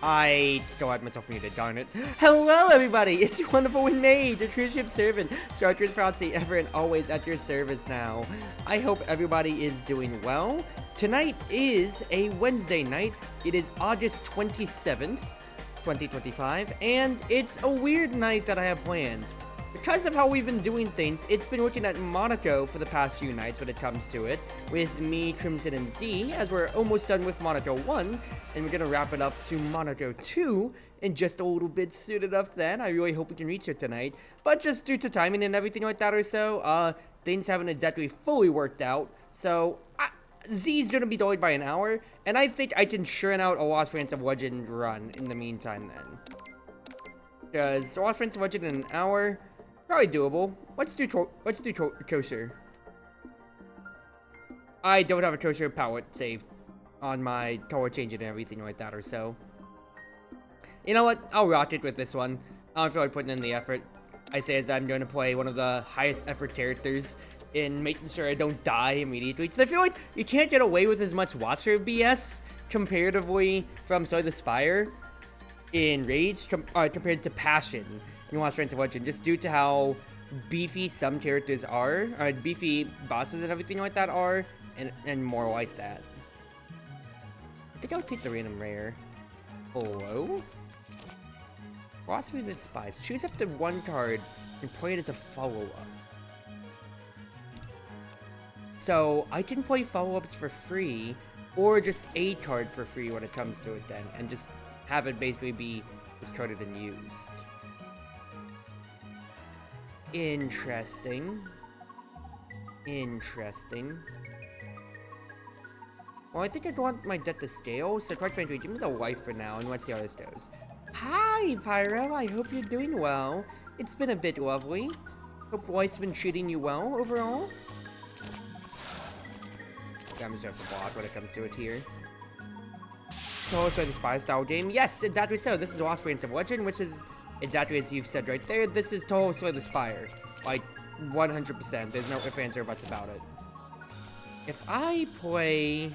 I still had myself muted, darn it. Hello, everybody! It's Wonderful Wind Mage, the Cruise Ship Servant, Chartreuse Proxy, ever and always at your service now. I hope everybody is doing well. Tonight is a Wednesday night. It is August 27th, 2025, and it's a weird night that I have planned. Because of how we've been doing things, it's been looking at Monaco for the past few nights when it comes to it, with me, Crimson, and Z, as we're almost done with Monaco 1, and we're gonna wrap it up to Monaco 2 in just a little bit soon enough then. I really hope we can reach it tonight, but just due to timing and everything like that or so, things haven't exactly fully worked out, so Z's gonna be delayed by an hour, and I think I can churn out a Lost Friends of Legend run in the meantime then. Because Lost Friends of Legend in an hour, probably doable. Let's do kosher. I don't have a kosher palette saved on my color changing and everything like that or so. You know what? I'll rock it with this one. I don't feel like putting in the effort. I say as I'm going to play one of the highest effort characters in making sure I don't die immediately. So I feel like you can't get away with as much Watcher BS comparatively from Slay the Spire in Rage compared to Passion in Lost Friends of Legend, just due to how beefy some characters are, beefy bosses and everything like that are, and more like that. I think I'll take the random rare. Hello? Lost Friends and Spies. Choose up to one card and play it as a follow-up. So, I can play follow-ups for free, or just a card for free when it comes to it then, and just have it basically be discarded and used. Interesting. Well, I think I want my debt to scale, so quite frankly, give me the life for now, and let's see how this goes. Hi, Pyro! I hope you're doing well. It's been a bit lovely. Hope life's been treating you well, overall. Yeah, I'm just gonna have to block when it comes to it here. So, the spy style game? Yes, exactly so. This is Lost Friends of Legend, which is exactly as you've said right there. This is Touhou Slay the Spire. Like, 100%. There's no ifs, ands, or buts about it. If I play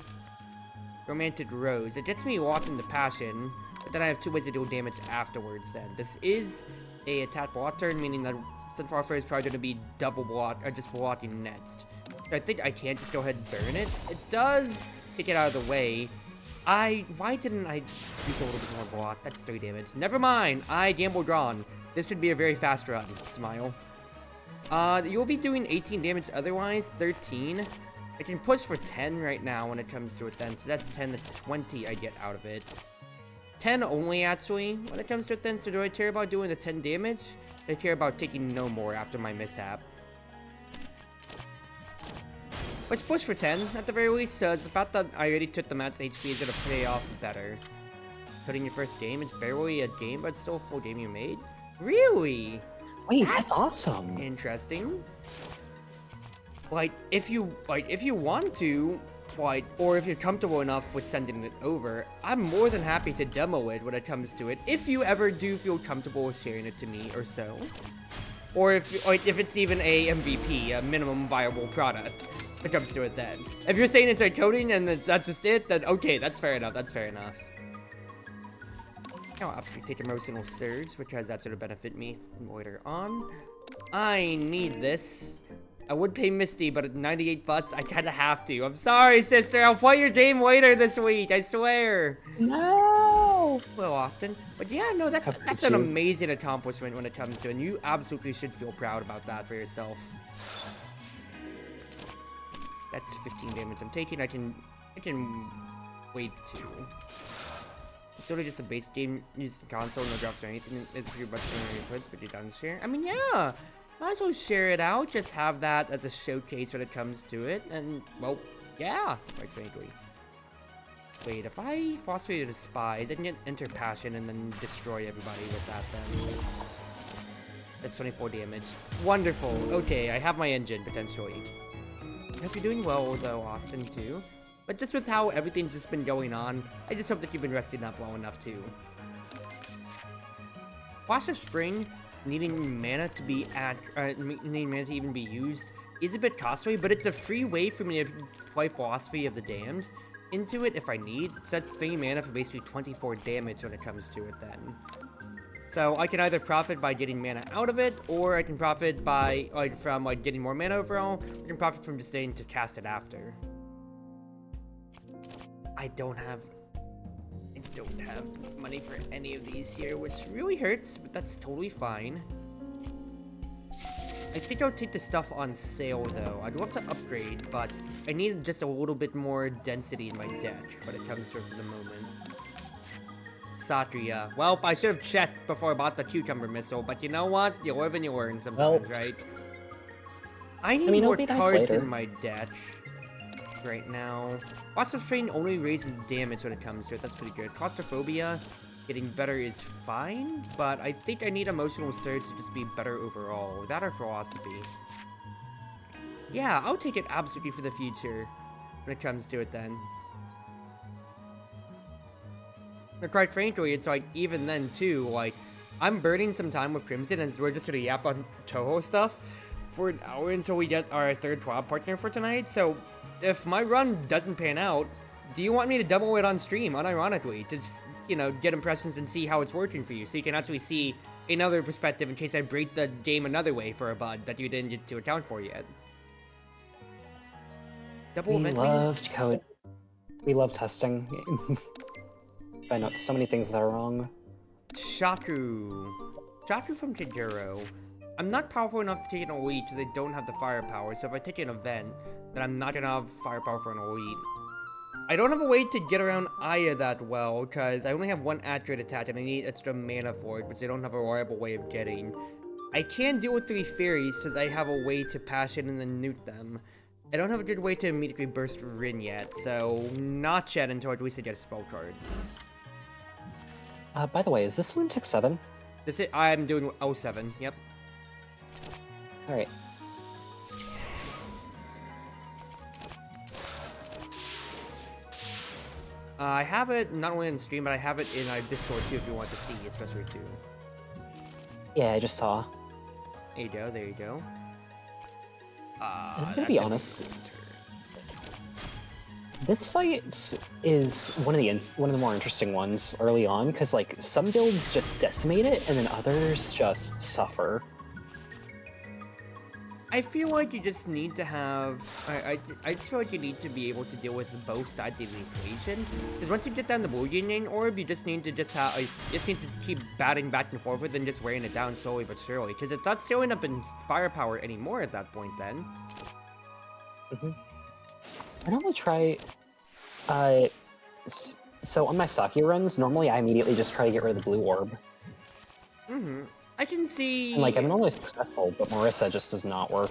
Romantic Rose, it gets me locked into Passion, but then I have two ways to deal damage afterwards then. This is a attack block turn, meaning that Sunflower Flare is probably going to be double block, or just blocking next. So I think I can just go ahead and burn it. It does take it out of the way. Why didn't I use a little bit more block? That's 3 damage. Never mind, I gambled wrong. This should be a very fast run. Smile. You'll be doing 18 damage otherwise, 13. I can push for 10 right now when it comes to it then. So that's 10, that's 20 I get out of it. 10 only, actually, when it comes to it then. So do I care about doing the 10 damage? I care about taking no more after my mishap. Let's push for 10, at the very least. The fact that I already took the max HP is going to pay off better. Putting your first game, it's barely a game, but it's still a full game you made. Really? Wait, that's awesome. Interesting. Like, if you want to, like, or if you're comfortable enough with sending it over, I'm more than happy to demo it when it comes to it. If you ever do feel comfortable with sharing it to me or so. Or if it's even a MVP, a minimum viable product. It comes to it then. If you're saying it's a coding and that's just it, then okay, that's fair enough. That's fair enough. I'll absolutely take Emotional Surge because that's going to benefit me later on. I need this. I would pay Misty, but at 98 butts, I kind of have to. I'm sorry, sister. I'll play your game later this week. I swear. No. Well, Austin. But yeah, no, that's an amazing accomplishment when it comes to it. And you absolutely should feel proud about that for yourself. That's 15 damage I'm taking. I can wait 2. It's really just a base game, use the console, no drops or anything. It's pretty much your inputs, but you're done share. I mean, yeah, might as well share it out. Just have that as a showcase when it comes to it. And, well, yeah, quite frankly. Wait, if I phosphated a spies, I can enter Passion and then destroy everybody with that then. That's 24 damage. Wonderful. Okay, I have my engine, potentially. I hope you're doing well, though, Austin, too. But just with how everything's just been going on, I just hope that you've been resting up well enough, too. Flash of Spring, needing mana to be needing mana to even be used, is a bit costly, but it's a free way for me to play Philosophy of the Damned. into it if I need. So that's 3 mana for basically 24 damage when it comes to it then. So I can either profit by getting mana out of it, or I can profit by from getting more mana overall, or I can profit from just staying to cast it after. I don't have money for any of these here, which really hurts, but that's totally fine. I think I'll take the stuff on sale though. I'd love to upgrade, but I need just a little bit more density in my deck when it comes to it for the moment. Satria. Well, I should have checked before I bought the cucumber missile, but you know what? You live and you learn sometimes, right? I need more cards in my deck right now. Claustrophobia only raises damage when it comes to it. That's pretty good. Claustrophobia, getting better is fine, but I think I need Emotional Surge to just be better overall. That or Philosophy. Yeah, I'll take it absolutely for the future when it comes to it then. But quite frankly, it's like, even then too, like, I'm burning some time with Crimson and we're just gonna yap on Touhou stuff for an hour until we get our 3rd twab partner for tonight, so if my run doesn't pan out, do you want me to double it on stream, unironically, to just, you know, get impressions and see how it's working for you, so you can actually see another perspective in case I break the game another way for a bud that you didn't get to account for yet. Double event me? We love testing. Find out so many things that are wrong. Chaku from Kagero. I'm not powerful enough to take an elite because I don't have the firepower, so if I take an event, then I'm not gonna have firepower for an elite. I don't have a way to get around Aya that well, because I only have 1 accurate attack and I need extra mana for it, which I don't have a reliable way of getting. I can deal with 3 fairies because I have a way to passion and then newt them. I don't have a good way to immediately burst Rin yet, so not yet until at least I get a spell card. By the way, is this Lunatic 7? I'm doing 07, yep. Alright. I have it not only on stream, but I have it in our Discord too if you want to see, especially too. Yeah, I just saw. There you go, there you go. I'm gonna be honest. This fight is one of the more interesting ones early on, because like some builds just decimate it, and then others just suffer. I feel like you just need to have. I just feel like you need to be able to deal with both sides of the equation. Because once you get down the blue union orb, you just need to keep batting back and forth with and just wearing it down slowly but surely. Because it's not showing up in firepower anymore at that point. Then. I normally try. So on my Saki runs, normally I immediately just try to get rid of the blue orb. I can see. And like I'm normally successful, but Marissa just does not work.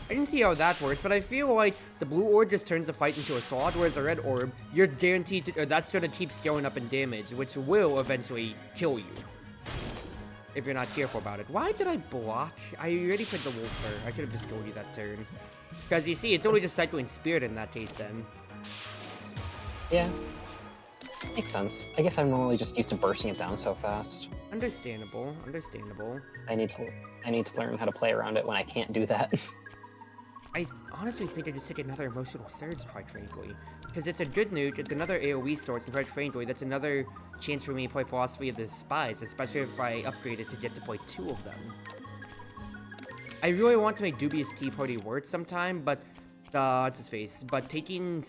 I can see how that works, but I feel like the blue orb just turns the fight into a slog, whereas the red orb, you're guaranteed to, that's gonna keep scaling up in damage, which will eventually kill you. If you're not careful about it. Why did I block? I already put the Wolfer. I could have just told you that turn. Because you see, it's only just cycling Spirit in that case then. Yeah. Makes sense. I guess I'm normally just used to bursting it down so fast. Understandable, understandable. I need to learn how to play around it when I can't do that. I honestly think I just take another Emotional Surge, quite frankly. Because it's a good nuke, it's another AoE source, and quite frankly, that's another chance for me to play Philosophy of the Spies, especially if I upgrade it to get to play 2 of them. I really want to make Dubious Tea Party work sometime, but, what's his face? But taking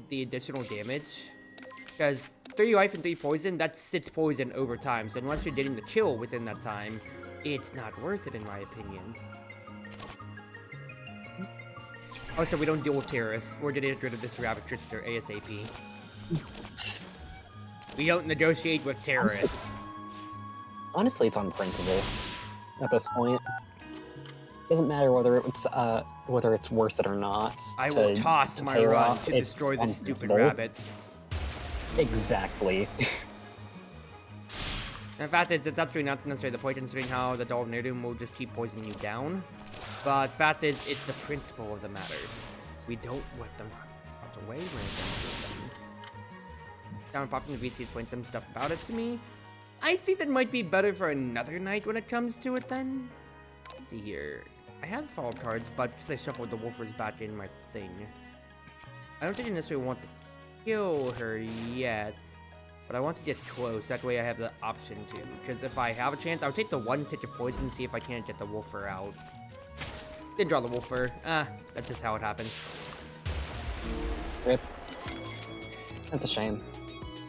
the additional damage, because 3 life and 3 poison, that's 6 poison over time, so unless you're getting the kill within that time, it's not worth it in my opinion. Also, we don't deal with terrorists. We're getting rid of this rabbit trickster ASAP. We don't negotiate with terrorists. Honestly, it's on principle at this point. Doesn't matter whether it's worth it or not. I will toss my run to destroy this stupid rabbit. Exactly. And the fact is, it's absolutely not necessarily the point, considering how the Doll of Nerdum will just keep poisoning you down. But the fact is, it's the principle of the matter. We don't let them out the way when it comes to them. Down popping the VC explained some stuff about it to me. I think that might be better for another night when it comes to it then. Let's see here. I have follow cards, but because I shuffled the Wolfers back in my thing. I don't think I necessarily want the kill her yet, but I want to get close. That way I have the option to. Because if I have a chance, I'll take the 1 tick of poison, see if I can't get the Wolfer out. Didn't draw the Wolfer. That's just how it happens. Rip. That's a shame.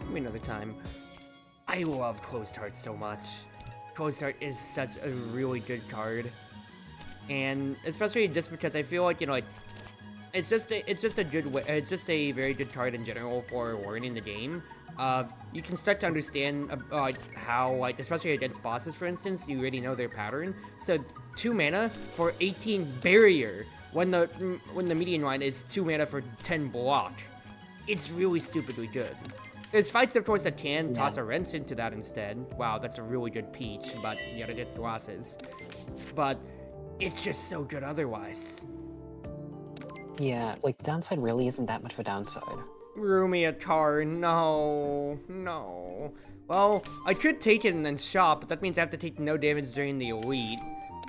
Maybe another time. I love Closed Heart so much. Closed Heart is such a really good card. And especially just because I feel like, you know, like, it's just a good way, it's just a very good card in general for learning the game. You can start to understand how, like, especially against bosses, for instance, you already know their pattern. So 2 mana for 18 barrier when the median line is 2 mana for 10 block. It's really stupidly good. There's fights, of course, that can toss a wrench into that instead. Wow, that's a really good peach, but you gotta get glasses. But it's just so good otherwise. Yeah, like, the downside really isn't that much of a downside. Rumi a card, no. Well, I could take it and then shop, but that means I have to take no damage during the elite.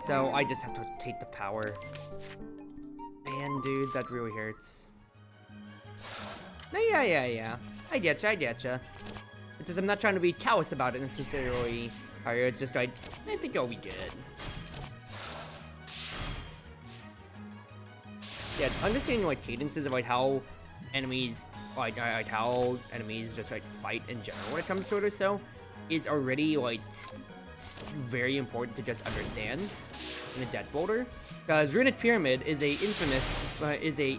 So I just have to take the power. Man, dude, that really hurts. Yeah. I getcha. It's just I'm not trying to be callous about it necessarily. It's just like, I think it'll be good. Yeah, understanding like cadences of like how enemies how enemies just like fight in general when it comes to it or so is already like very important to just understand in a deck builder. Because Runic Pyramid is a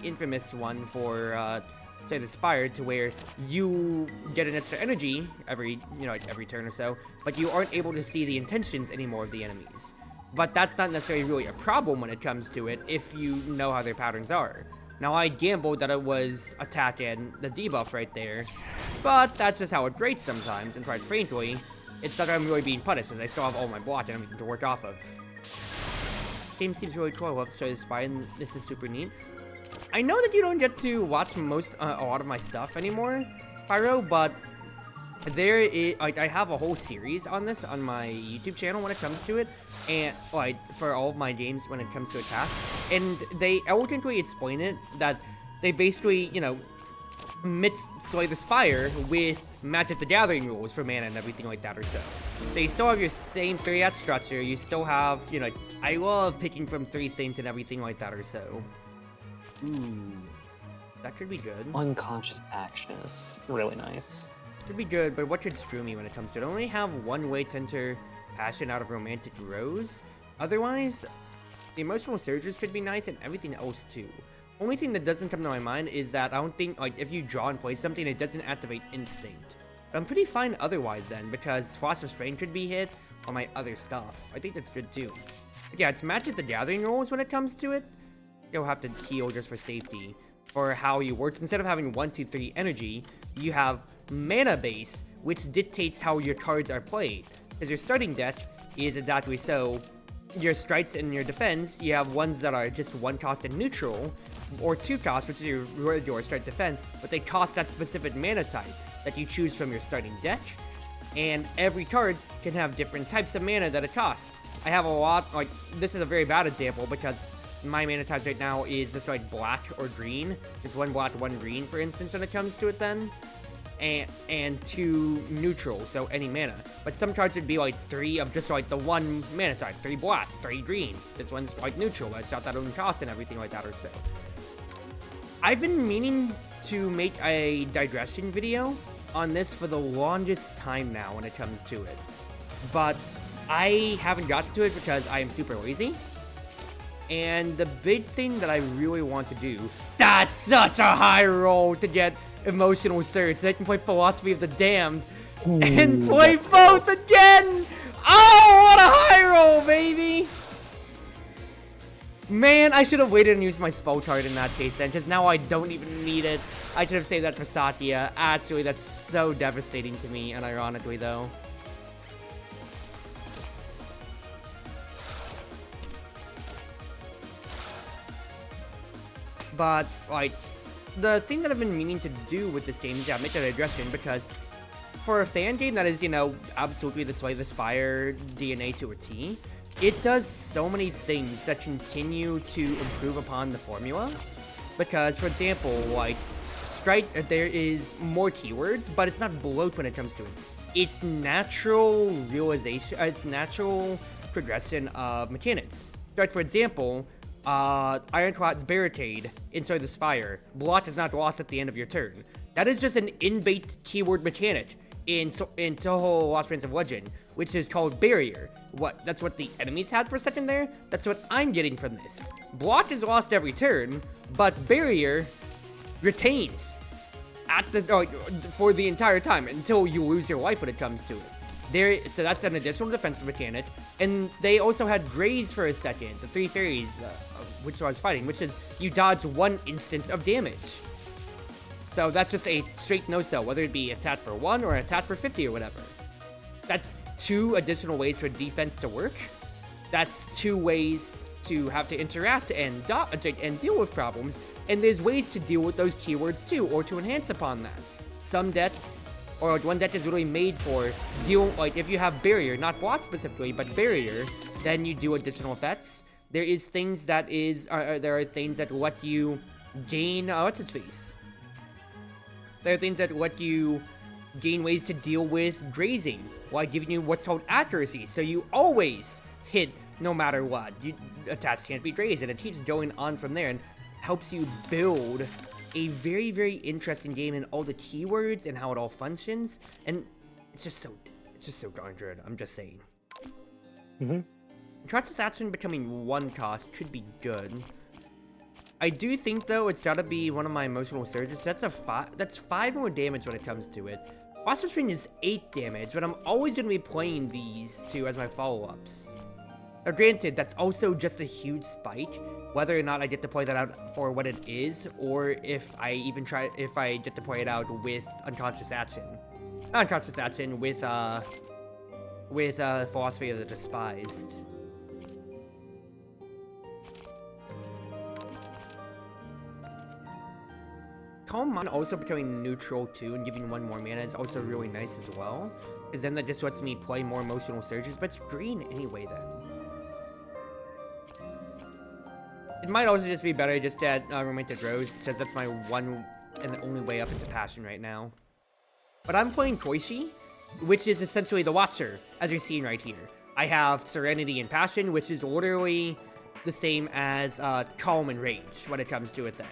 infamous one for say the Spire, to where you get an extra energy every turn or so, but you aren't able to see the intentions anymore of the enemies. But that's not necessarily really a problem when it comes to it if you know how their patterns are. Now I gambled that it was attack and the debuff right there, but that's just how it rates sometimes, and quite frankly, it's not that I'm really being punished, as I still have all my block and everything to work off of. Game seems really cool. I love Chartreuse Spy, and this is super neat. I know that you don't get to watch a lot of my stuff anymore, Pyro, but I have a whole series on this on my YouTube channel when it comes to it, and like for all of my games when it comes to a task, and they elegantly explain it that they basically, you know, mix Slay the Spire with Magic the Gathering rules for mana and everything like that or so. So you still have your same 3-act structure, you still have, you know, I love picking from 3 things and everything like that or so. Ooh, that could be good. Unconscious action is really nice. Could be good, but what could screw me when it comes to it? I only have one way to enter Passion out of Romantic Rose. Otherwise, the Emotional Surges could be nice and everything else too. Only thing that doesn't come to my mind is that I don't think, like, if you draw and play something, it doesn't activate Instinct. But I'm pretty fine otherwise then, because Philosopher's Strain could be hit, or my other stuff. I think that's good too. But yeah, it's Magic the Gathering rules when it comes to it. You'll have to heal just for safety. For how you work, instead of having 1, 2, 3 energy, you have mana base, which dictates how your cards are played. Because your starting deck is exactly so. Your strikes and your defense, you have ones that are just 1 cost and neutral, or 2 cost, which is your strike defense, but they cost that specific mana type that you choose from your starting deck. And every card can have different types of mana that it costs. I have a lot, like, this is a very bad example because my mana types right now is just like black or green. Just 1 black, 1 green, for instance, when it comes to it then. And 2 neutral, so any mana. But some cards would be like 3 of just like the 1 mana type. 3 black, 3 green. This one's like neutral, it's got that own cost and everything like that or so. I've been meaning to make a digression video on this for the longest time now when it comes to it. But I haven't gotten to it because I am super lazy. And the big thing that I really want to do, that's such a high roll to get Emotional Surge, so I can play Philosophy of the Damned and play both again! Oh, what a high roll, baby! Man, I should have waited and used my spell card in that case then, because now I don't even need it. I should have saved that for Satya. Actually, that's so devastating to me, and ironically though. But, like, the thing that I've been meaning to do with this game is, yeah, make a digression, because for a fan game that is, you know, absolutely the Slay the Spire DNA to a T, it does so many things that continue to improve upon the formula. Because, for example, like, there is more keywords, but it's not bloat when it comes to it. It's natural realization, it's natural progression of mechanics. Strike, for example, Ironclad's Barricade inside the Spire. Blot is not lost at the end of your turn. That is just an in-baked keyword mechanic in Touhou Lost Branch of Legend, which is called Barrier. That's what the enemies had for a second there? That's what I'm getting from this. Block is lost every turn, but Barrier retains for the entire time until you lose your life when it comes to it. So that's an additional defensive mechanic, and they also had Graze for a second, the 3 fairies, which I was fighting, which is you dodge 1 instance of damage. So that's just a straight no-sell, whether it be attack for 1 or attack for 50 or whatever. That's 2 additional ways for defense to work. That's 2 ways to have to interact and deal with problems, and there's ways to deal with those keywords too, or to enhance upon that. Some decks, or one deck is really made for if you have Barrier, not Blot specifically, but Barrier, then you do additional effects. There are things that let you gain, what's-his-face? There are things that let you gain ways to deal with grazing, while giving you what's called accuracy, so you always hit no matter what. Attacks can't be grazed, and it keeps going on from there, and helps you build a very, very interesting game in all the keywords and how it all functions, and it's just so darn good, I'm just saying. Chartreuse Action becoming 1 cost could be good. I do think, though, it's gotta be one of my emotional surges. That's 5 more damage when it comes to it. Vtuberstream is 8 damage, but I'm always gonna be playing these 2 as my follow-ups. Now, granted, that's also just a huge spike. Whether or not I get to play that out for what it is, or if I get to play it out with Unconscious Action. Not Unconscious Action, with Philosophy of the Despised. Calm Mind also becoming neutral too, and giving 1 more mana is also really nice as well. Because then that just lets me play more emotional surges, but it's green anyway then. It might also just be better just to add Romantic Rose, because that's my one and the only way up into Passion right now. But I'm playing Koishi, which is essentially the Watcher, as you're seeing right here. I have Serenity and Passion, which is literally the same as Calm and Rage when it comes to it then.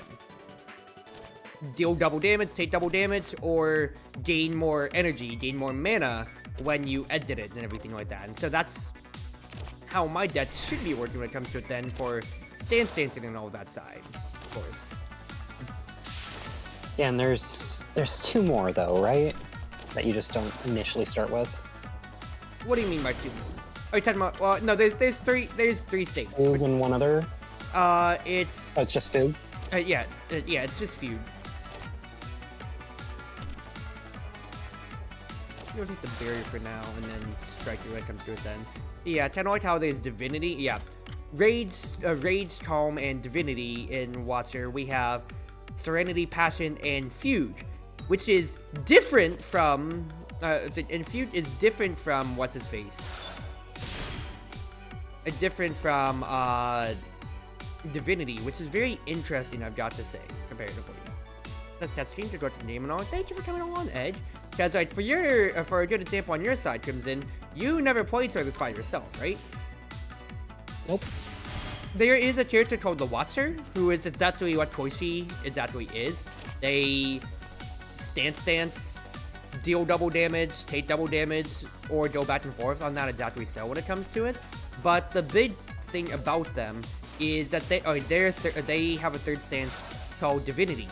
Deal double damage, take double damage, or gain more energy, gain more mana when you exit it and everything like that. And so that's how my deck should be working when it comes to it then for stance dancing and all that side, of course. Yeah, and there's 2 more though, right? That you just don't initially start with. What do you mean by 2 more? Are you talking about? Well, no, there's 3 states. Fugue and one other. It's. Oh, it's just Fugue. Yeah, it's just Fugue. You'll take the Barrier for now, and then strike you when it comes to it then. Yeah, kind of like how there's Divinity. Yeah, Rage, Calm, and Divinity in Watcher. We have Serenity, Passion, and Fugue, which is different from. And Fugue is different from what's-his-face. Different from Divinity, which is very interesting, I've got to say, comparatively. That's that stream to go to the name and all. Thank you for coming along, Ed. Because like for a good example on your side, Crimson, you never played Chartreuse by yourself, right? Nope. There is a character called the Watcher, who is exactly what Koishi exactly is. They stance, deal double damage, take double damage, or go back and forth on that exactly so when it comes to it. But the big thing about them is that they have a third stance called Divinity.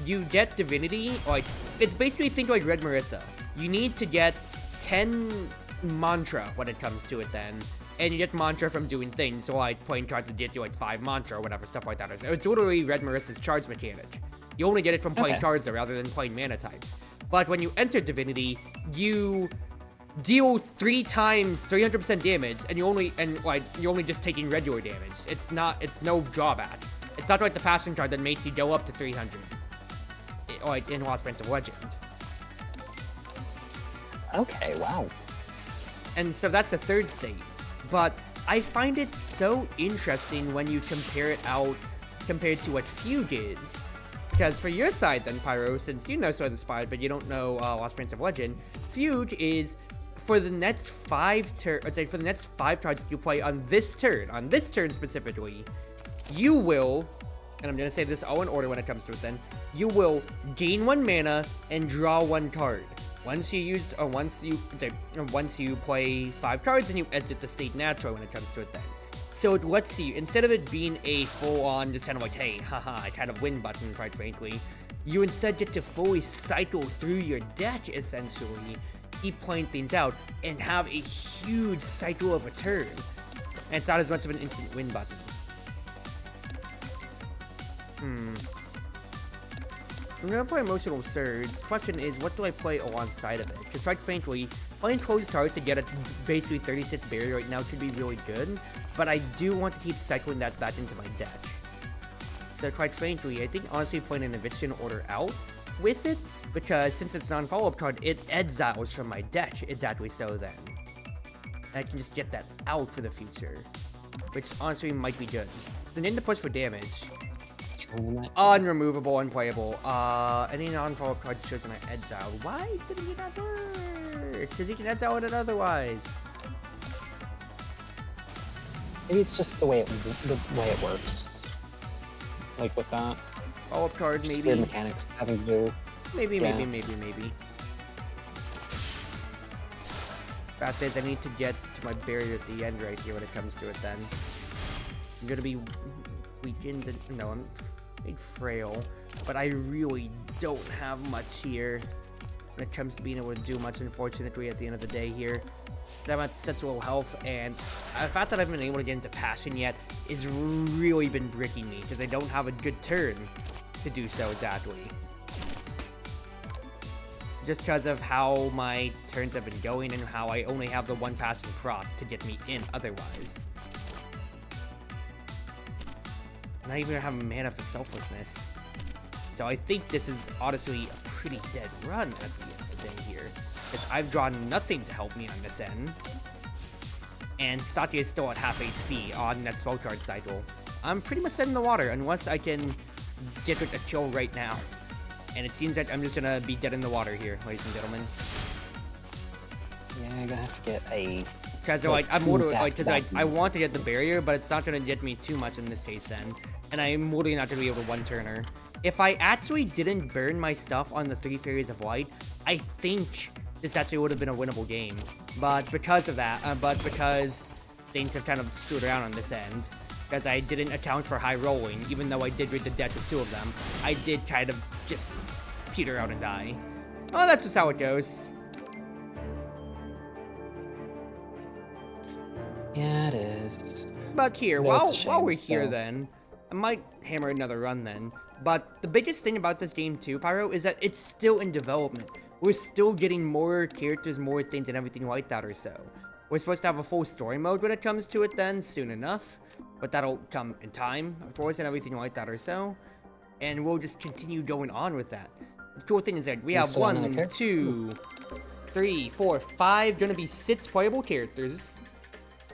You get Divinity, like, it's basically think like Red Marissa. You need to get 10 mantra when it comes to it then. And you get mantra from doing things, so like playing cards that get you like 5 mantra or whatever, stuff like that. It's literally Red Marissa's charge mechanic. You only get it from playing cards there rather than playing mana types. But when you enter Divinity, you deal 3 times 300% damage, and you're only just taking regular damage. It's no drawback. It's not like the Passion card that makes you go up to 300. Like in Lost Branch of Legend. Okay, wow. And so that's the third state. But I find it so interesting when you compare it out compared to what Fugue is. Because for your side then, Pyro, since you know Sword of the Spy, but you don't know Lost Prince of Legend, Feud is for the next 5 cards that you play on this turn specifically, you will, and I'm gonna say this all in order when it comes to it then, you will gain 1 mana and draw 1 card. Once you play 5 cards and you exit the state naturally when it comes to it then. So it lets you, instead of it being a full-on, just kind of like, hey, haha, kind of win button, quite frankly, you instead get to fully cycle through your deck, essentially, keep playing things out, and have a huge cycle of a turn. And it's not as much of an instant win button. I'm gonna play Emotional Surge. Question is, what do I play alongside of it? Because quite frankly, playing Closed Heart to get a basically 36 barrier right now could be really good, but I do want to keep cycling that back into my deck. So quite frankly, I think honestly playing an Eviction Order out with it, because since it's non-follow-up card, it exiles from my deck, exactly so then. And I can just get that out for the future, which honestly might be good. Then in the push for damage. Unremovable, unplayable. Any non-follow-up card chosen I exile. Why didn't it not work? Because you can exile it otherwise. Maybe it's just the way it works. Like with that. Follow-up card, just maybe. Weird mechanics having to do. Maybe. Fact is, I need to get to my barrier at the end right here when it comes to it then. I'm gonna be weakened. No, I'm made frail, but I really don't have much here when it comes to being able to do much, unfortunately, at the end of the day here. I'm at such low health, and the fact that I haven't been able to get into Passion yet has really been bricking me, because I don't have a good turn to do so exactly. Just because of how my turns have been going and how I only have the 1 Passion proc to get me in otherwise. Not even have mana for Selflessness. So I think this is honestly a pretty dead run at the end of the day here, because I've drawn nothing to help me on this end. And Satya is still at half HP on that spell card cycle. I'm pretty much dead in the water unless I can get a kill right now. And it seems like I'm just gonna be dead in the water here, ladies and gentlemen. Yeah, I'm gonna have to get a... Because like, I'm literally, like, because I want to get the barrier, but it's not gonna get me too much in this case then. And I'm literally not gonna be able to one-turner. If I actually didn't burn my stuff on the 3 Fairies of Light, I think this actually would have been a winnable game. But because of that, because things have kind of screwed around on this end, because I didn't account for high rolling, even though I did read the deck with 2 of them, I did kind of just peter out and die. Oh, that's just how it goes. Yeah, it is. But here, No, while we're here then, I might hammer another run then. But the biggest thing about this game too, Pyro, is that it's still in development. We're still getting more characters, more things, and everything like that or so. We're supposed to have a full story mode when it comes to it then, soon enough. But that'll come in time, of course, and everything like that or so. And we'll just continue going on with that. The cool thing is that we have 1, 2, 3, 4, 5, gonna be 6 playable characters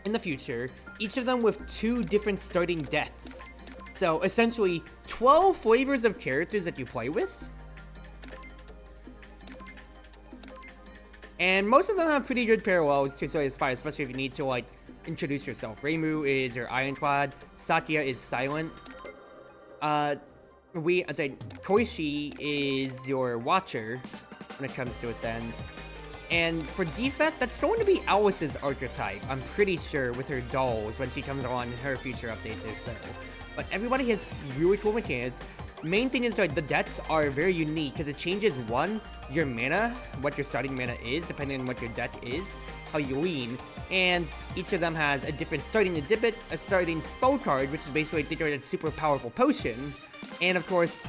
in the future, each of them with 2 different starting deaths. So essentially 12 flavors of characters that you play with. And most of them have pretty good parallels to Sword of the Spy, especially if you need to like introduce yourself. Reimu is your Ironclad, Satya is Silent. Koishi is your Watcher when it comes to it then. And for defect, that's going to be Alice's archetype, I'm pretty sure, with her dolls when she comes on in her future updates or so. But everybody has really cool mechanics. Main thing is like the deaths are very unique because it changes your mana, what your starting mana is, depending on what your deck is, how you lean, and each of them has a different starting exhibit, a starting spell card, which is basically a super powerful potion, and of course,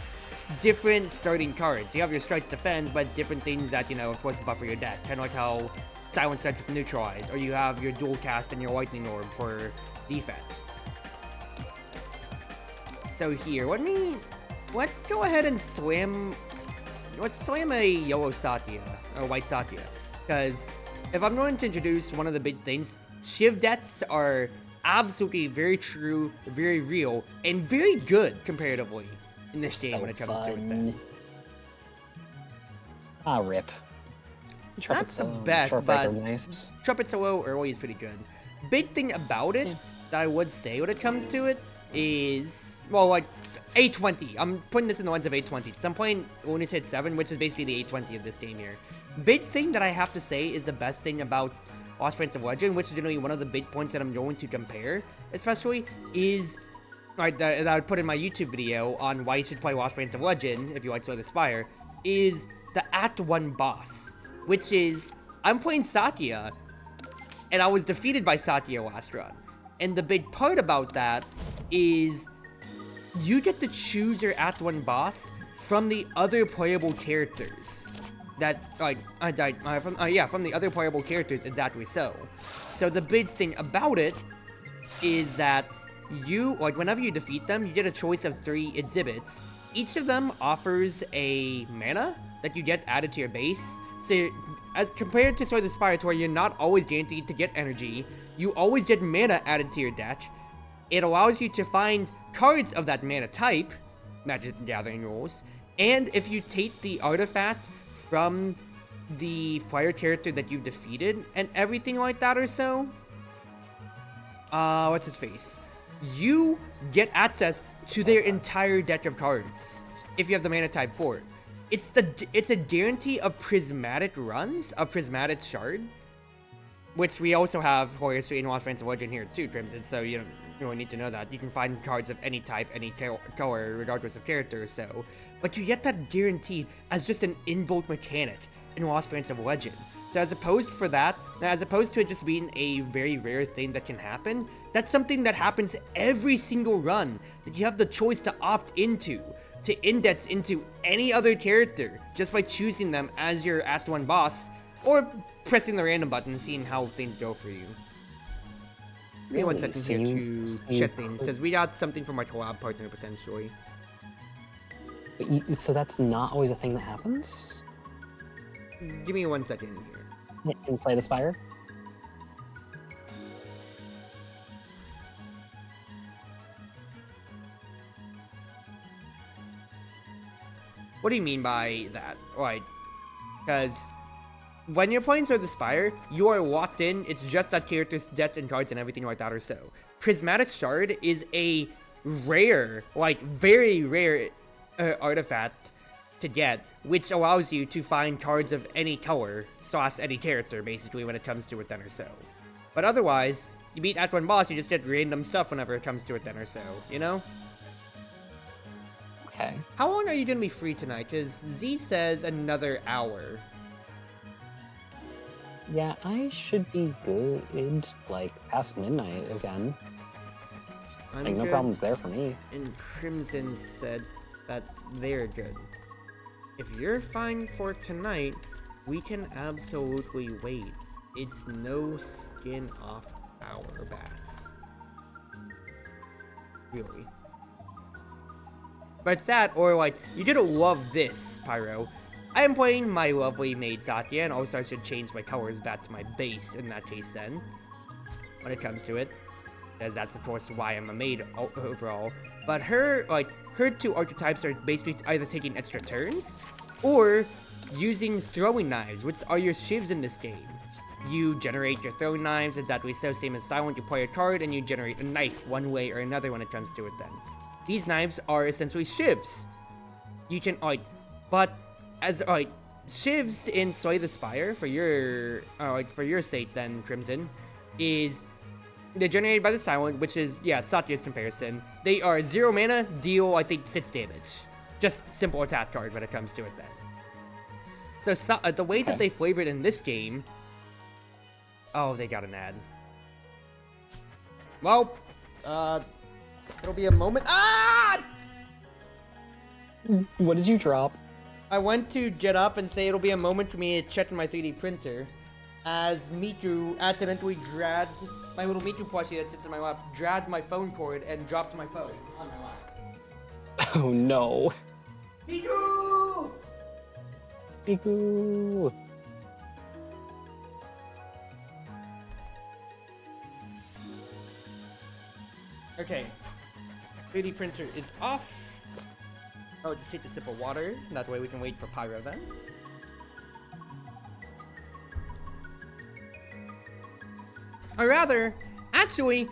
different starting cards. You have your Strikes Defend, but different things that, you know, of course, buffer your deck. Kind of like how Silent Strike with Neutralize, or you have your Dual Cast and your Lightning Orb for defect. So here, let's go ahead and let's swim a yellow Satya, or white Satya. Because if I'm going to introduce one of the big things, Shiv deaths are absolutely very true, very real, and very good comparatively. in this game So when it comes to it. fun. Then. Ah, rip. Not the best, Short but breaker, nice. Trumpet Solo early is pretty good. Big thing about it that I would say when it comes to it is, well, like, 820. I'm putting this in the lens of 820. So I'm playing Lunatic 7, which is basically the 820 of this game here. Big thing that I have to say is the best thing about Lost Friends of Legend, which is generally one of the big points that I'm going to compare, especially, is that I would put in my YouTube video on why you should play Lost Friends of Legend, if you like Slay the Spire, is the Act 1 boss, which is, I'm playing Satya, and I was defeated by Satya last run. And the big part about that is you get to choose your Act 1 boss from the other playable characters. That, from the other playable characters, exactly so. So the big thing about it is that you, whenever you defeat them, you get a choice of 3 exhibits. Each of them offers a mana that you get added to your base. So, as compared to Slay the Spire, where you're not always guaranteed to get energy, you always get mana added to your deck. It allows you to find cards of that mana type, Magic the Gathering rules, and if you take the artifact from the player character that you've defeated and everything like that or so, what's his face? You get access to their entire deck of cards if you have the mana type for it. It's a guarantee of prismatic runs, of prismatic shard, which we also have Horace in Lost Friends of Legend here too, Crimson, so you don't really need to know that. You can find cards of any type, any color, regardless of character or so. But you get that guaranteed as just an inbuilt mechanic in Lost Friends of Legend. So as opposed to it just being a very rare thing that can happen, that's something that happens every single run that you have the choice to opt into, to index into any other character just by choosing them as your Act 1 boss, or pressing the random button and seeing how things go for you. Give me 1 second So here you- to check things, because we got something from our collab partner potentially. But so that's not always a thing that happens? Give me 1 second here. In Slay the Spire? What do you mean by that? Like, because when you're playing Slay the Spire, you are locked in. It's just that character's deck and cards and everything like that or so. Prismatic Shard is a rare, like very rare artifact to get, which allows you to find cards of any color, / any character, basically, when it comes to it then or so. But otherwise, you beat Act 1 boss, you just get random stuff whenever it comes to it then or so, you know? Okay. How long are you gonna be free tonight? Because Z says another hour. Yeah, I should be good, like, past midnight again. I'm Like, no good. problems there for me. And Crimson said that they're good. If you're fine for tonight, we can absolutely wait. It's no skin off our bats. Really. But it's that, or like, you didn't love this, Pyro. I am playing my lovely Maid Satya, and also I should change my colors back to my base in that case then, when it comes to it. Because that's of course why I'm a Maid overall. But her 2 archetypes are basically either taking extra turns, or using throwing knives, which are your shivs in this game. You generate your throwing knives, exactly so, same as Silent, you play a card, and you generate a knife one way or another when it comes to it then. These knives are essentially shivs. You can, but as, shivs in Slay the Spire, for your sake then, Crimson, is they're generated by the Silent, which is, yeah, Satya's comparison. They are 0 mana, deal, I think, 6 damage. Just simple attack card when it comes to it then. So, the way that they flavored in this game... Oh, they got an ad. Well, it'll be a moment... Ah! What did you drop? I went to get up and say it'll be a moment for me to check in my 3D printer, as Miku accidentally dragged my little Miku plushie that sits in my lap, dragged my phone cord and dropped my phone on my lap. Oh no. Miku! Miku! Okay. 3D printer is off. I'll just take a sip of water. That way we can wait for Pyro then. Or rather, actually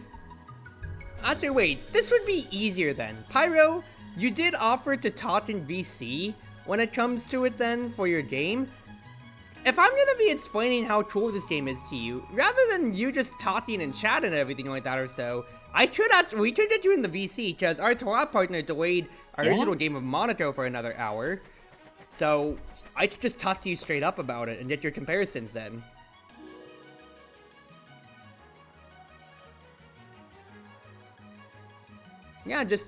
wait, this would be easier then. Pyro, you did offer to talk in VC when it comes to it then for your game. If I'm gonna be explaining how cool this game is to you, rather than you just talking and chatting and everything like that or so, we could get you in the VC because our collab partner delayed our original game of Monaco for another hour. So I could just talk to you straight up about it and get your comparisons then. Yeah, just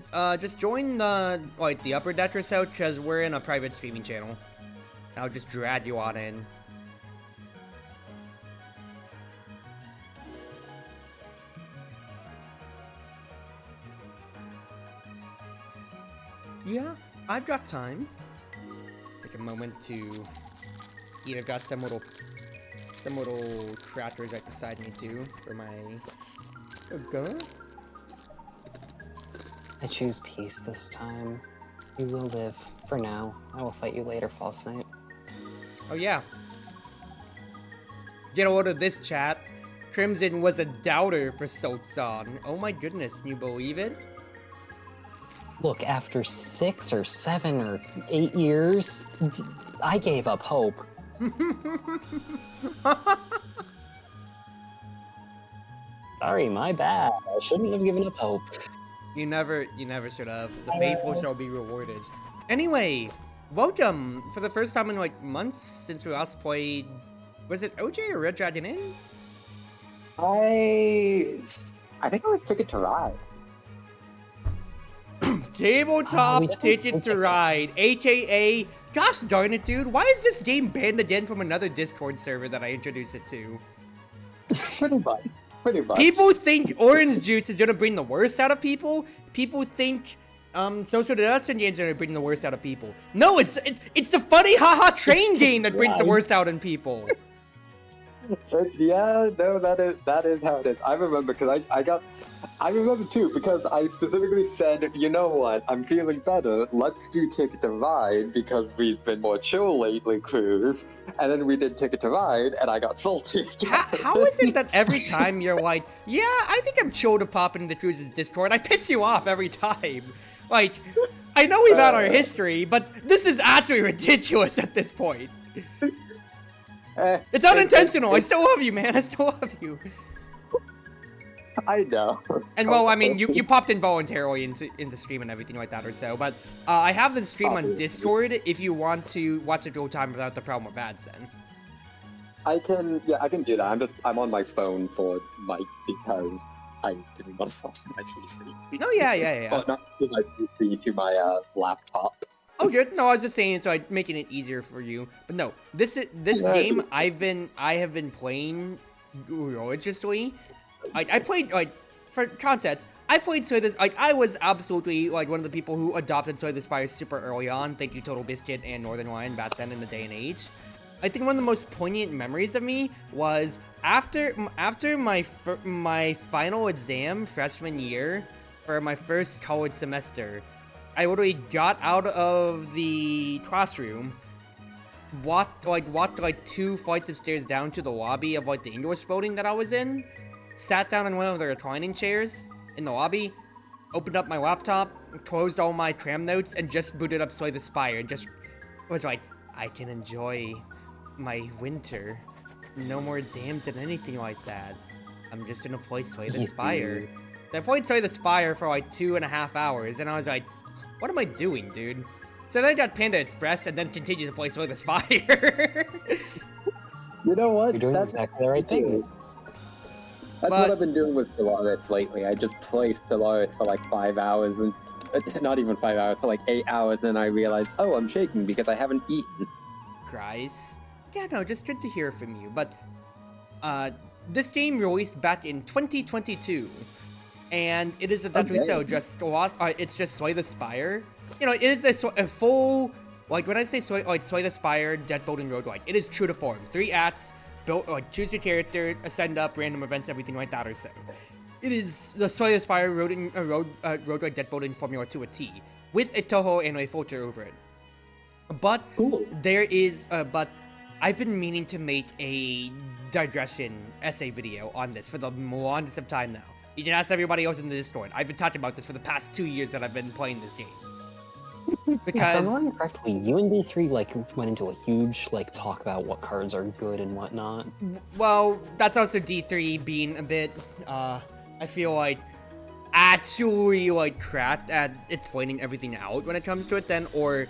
join the upper deck or so, because we're in a private streaming channel. I'll just drag you on in. Yeah, I've got time. Take a moment to either got some little crackers right beside me too for my gun. I choose peace this time. You will live. For now. I will fight you later, False Knight. Oh yeah. Get a load of this, chat. Crimson was a doubter for Sultan. Oh my goodness, can you believe it? Look, after 6 or 7 or 8 years, I gave up hope. Sorry, my bad. I shouldn't have given up hope. You never should have. The faithful shall be rewarded. Anyway, welcome for the first time in like months since we last played. Was it OJ or Red Dragon Inn? I think I was Ticket to Ride. Tabletop Ticket to Ride, aka, gosh darn it, dude, why is this game banned again from another Discord server that I introduced it to? Pretty much. People think orange juice is gonna bring the worst out of people. People think social deduction games are gonna bring the worst out of people. No, it's the funny haha train game that brings the worst out in people. Yeah, no, that is how it is. I remember because I remember too because I specifically said, you know what, I'm feeling better. Let's do Ticket to Ride because we've been more chill lately, Cruz. And then we did Ticket to Ride, and I got salty. How is it that every time you're like, yeah, I think I'm chill to pop into Cruz's Discord, I piss you off every time? Like, I know we've had our history, but this is actually ridiculous at this point. It's unintentional. I still love you, man. I still love you. I know. And well, I mean, you popped in voluntarily into stream and everything like that or so, but I have the stream on Discord if you want to watch it real time without the problem with ads then. I can do that. I'm on my phone for because I'm doing my stuff on my PC. Oh yeah. Well, not to my PC, to my laptop. Oh, good. No, I was just saying, so I'm making it easier for you. But no, this game I have been playing religiously. I played, like, for context, I played Sway the, like, I was absolutely, like, one of the people who adopted Sway the Spire super early on. Thank you, Total Biscuit and Northern Lion back then in the day and age. I think one of the most poignant memories of me was after my final exam freshman year for my first college semester. I literally got out of the classroom, walked 2 flights of stairs down to the lobby of like the English building that I was in, sat down in one of the reclining chairs in the lobby, opened up my laptop, closed all my cram notes, and just booted up Slay the Spire and just was like, I can enjoy my winter. No more exams and anything like that. I'm just gonna play Slay the Spire. I played Slay the Spire for like 2.5 hours, and I was like, what am I doing, dude? So then I got Panda Express and then continued to play Slay the Spire. You know what? You're doing exactly the right thing. That's what I've been doing with Stellaris lately. I just play Stellaris for like 5 hours, and not even 5 hours, for like 8 hours, and I realize, oh, I'm shaking because I haven't eaten. Christ. Yeah, no, just good to hear from you. But this game released back in 2022. And it is it's just Slay the Spire. You know, it is a full, like when I say Slay the Spire, deck building roguelike, it is true to form. 3 acts, built, like choose your character, ascend up, random events, everything like that or so. It is the Slay the Spire roguelike deck building formula to a T. with a Touhou and a filter over it. But Cool. but I've been meaning to make a digression essay video on this for the longest of time now. You can ask everybody else in the Discord. I've been talking about this for the past 2 years that I've been playing this game. If I'm Because remembering correctly, you and D3 went into a huge talk about what cards are good and whatnot. well, that's also D3 being a bit I feel like actually cracked at explaining everything out when it comes to it then, or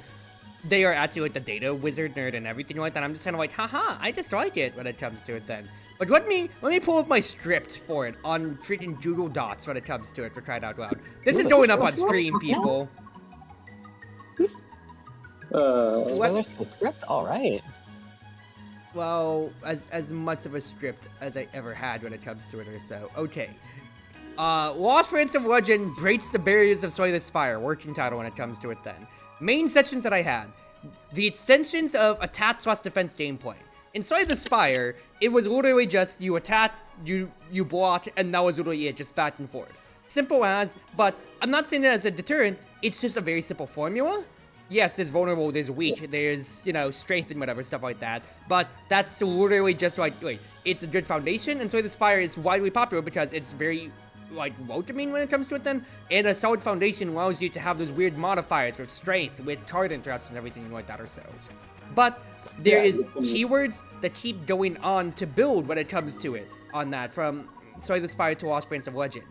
they are actually the data wizard nerd and everything like that. I'm just kind of haha, I just like it when it comes to it then. But let me pull up my script for it on freaking Google Docs when it comes to it, for crying out loud. This is going up on stream, people. Spoilers for the script? Alright. Well, as much of a script as I ever had when it comes to it or so. Okay. Lost Ransom Legend breaks the barriers of Slay the Spire, working title when it comes to it then. Main sections that I had. The extensions of attack/defense gameplay. In Slay the Spire, it was literally just you attack, you block, and that was literally it, just back and forth. Simple as, but I'm not saying that as a deterrent, it's just a very simple formula. Yes, there's vulnerable, there's weak, there's, strength and whatever, stuff like that. But that's literally just it's a good foundation, and Slay the Spire is widely popular because it's very welcoming when it comes to it then, and a solid foundation allows you to have those weird modifiers with strength, with card interactions and everything like that or so. But there is keywords that keep going on to build when it comes to it on that, from Slay the Spire to Lost Ransom Legend.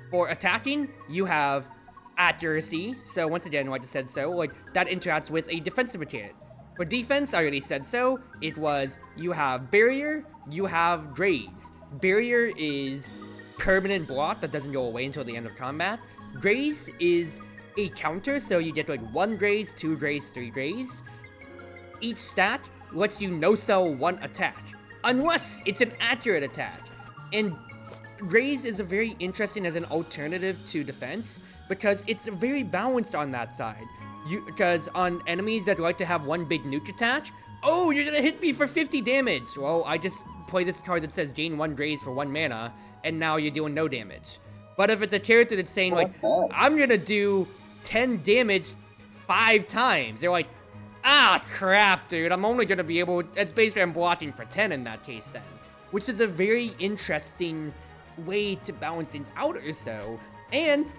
For attacking, you have accuracy, so once again, like I said so, that interacts with a defensive mechanic. For defense, I already said so, it was, you have barrier, you have graze. Barrier is permanent block that doesn't go away until the end of combat. Graze is a counter, so you get 1 graze, 2 graze, 3 graze. Each stat lets you no-sell 1 attack, unless it's an accurate attack. And graze is a very interesting as an alternative to defense, because it's very balanced on that side. Because on enemies that like to have 1 big nuke attack, oh, you're gonna hit me for 50 damage. Well, I just play this card that says gain 1 graze for 1 mana, and now you're doing no damage. But if it's a character that's saying I'm gonna do 10 damage 5 times, they're like, ah, crap, dude, I'm only gonna be able, it's basically I'm blocking for 10 in that case then. Which is a very interesting way to balance things out or so. And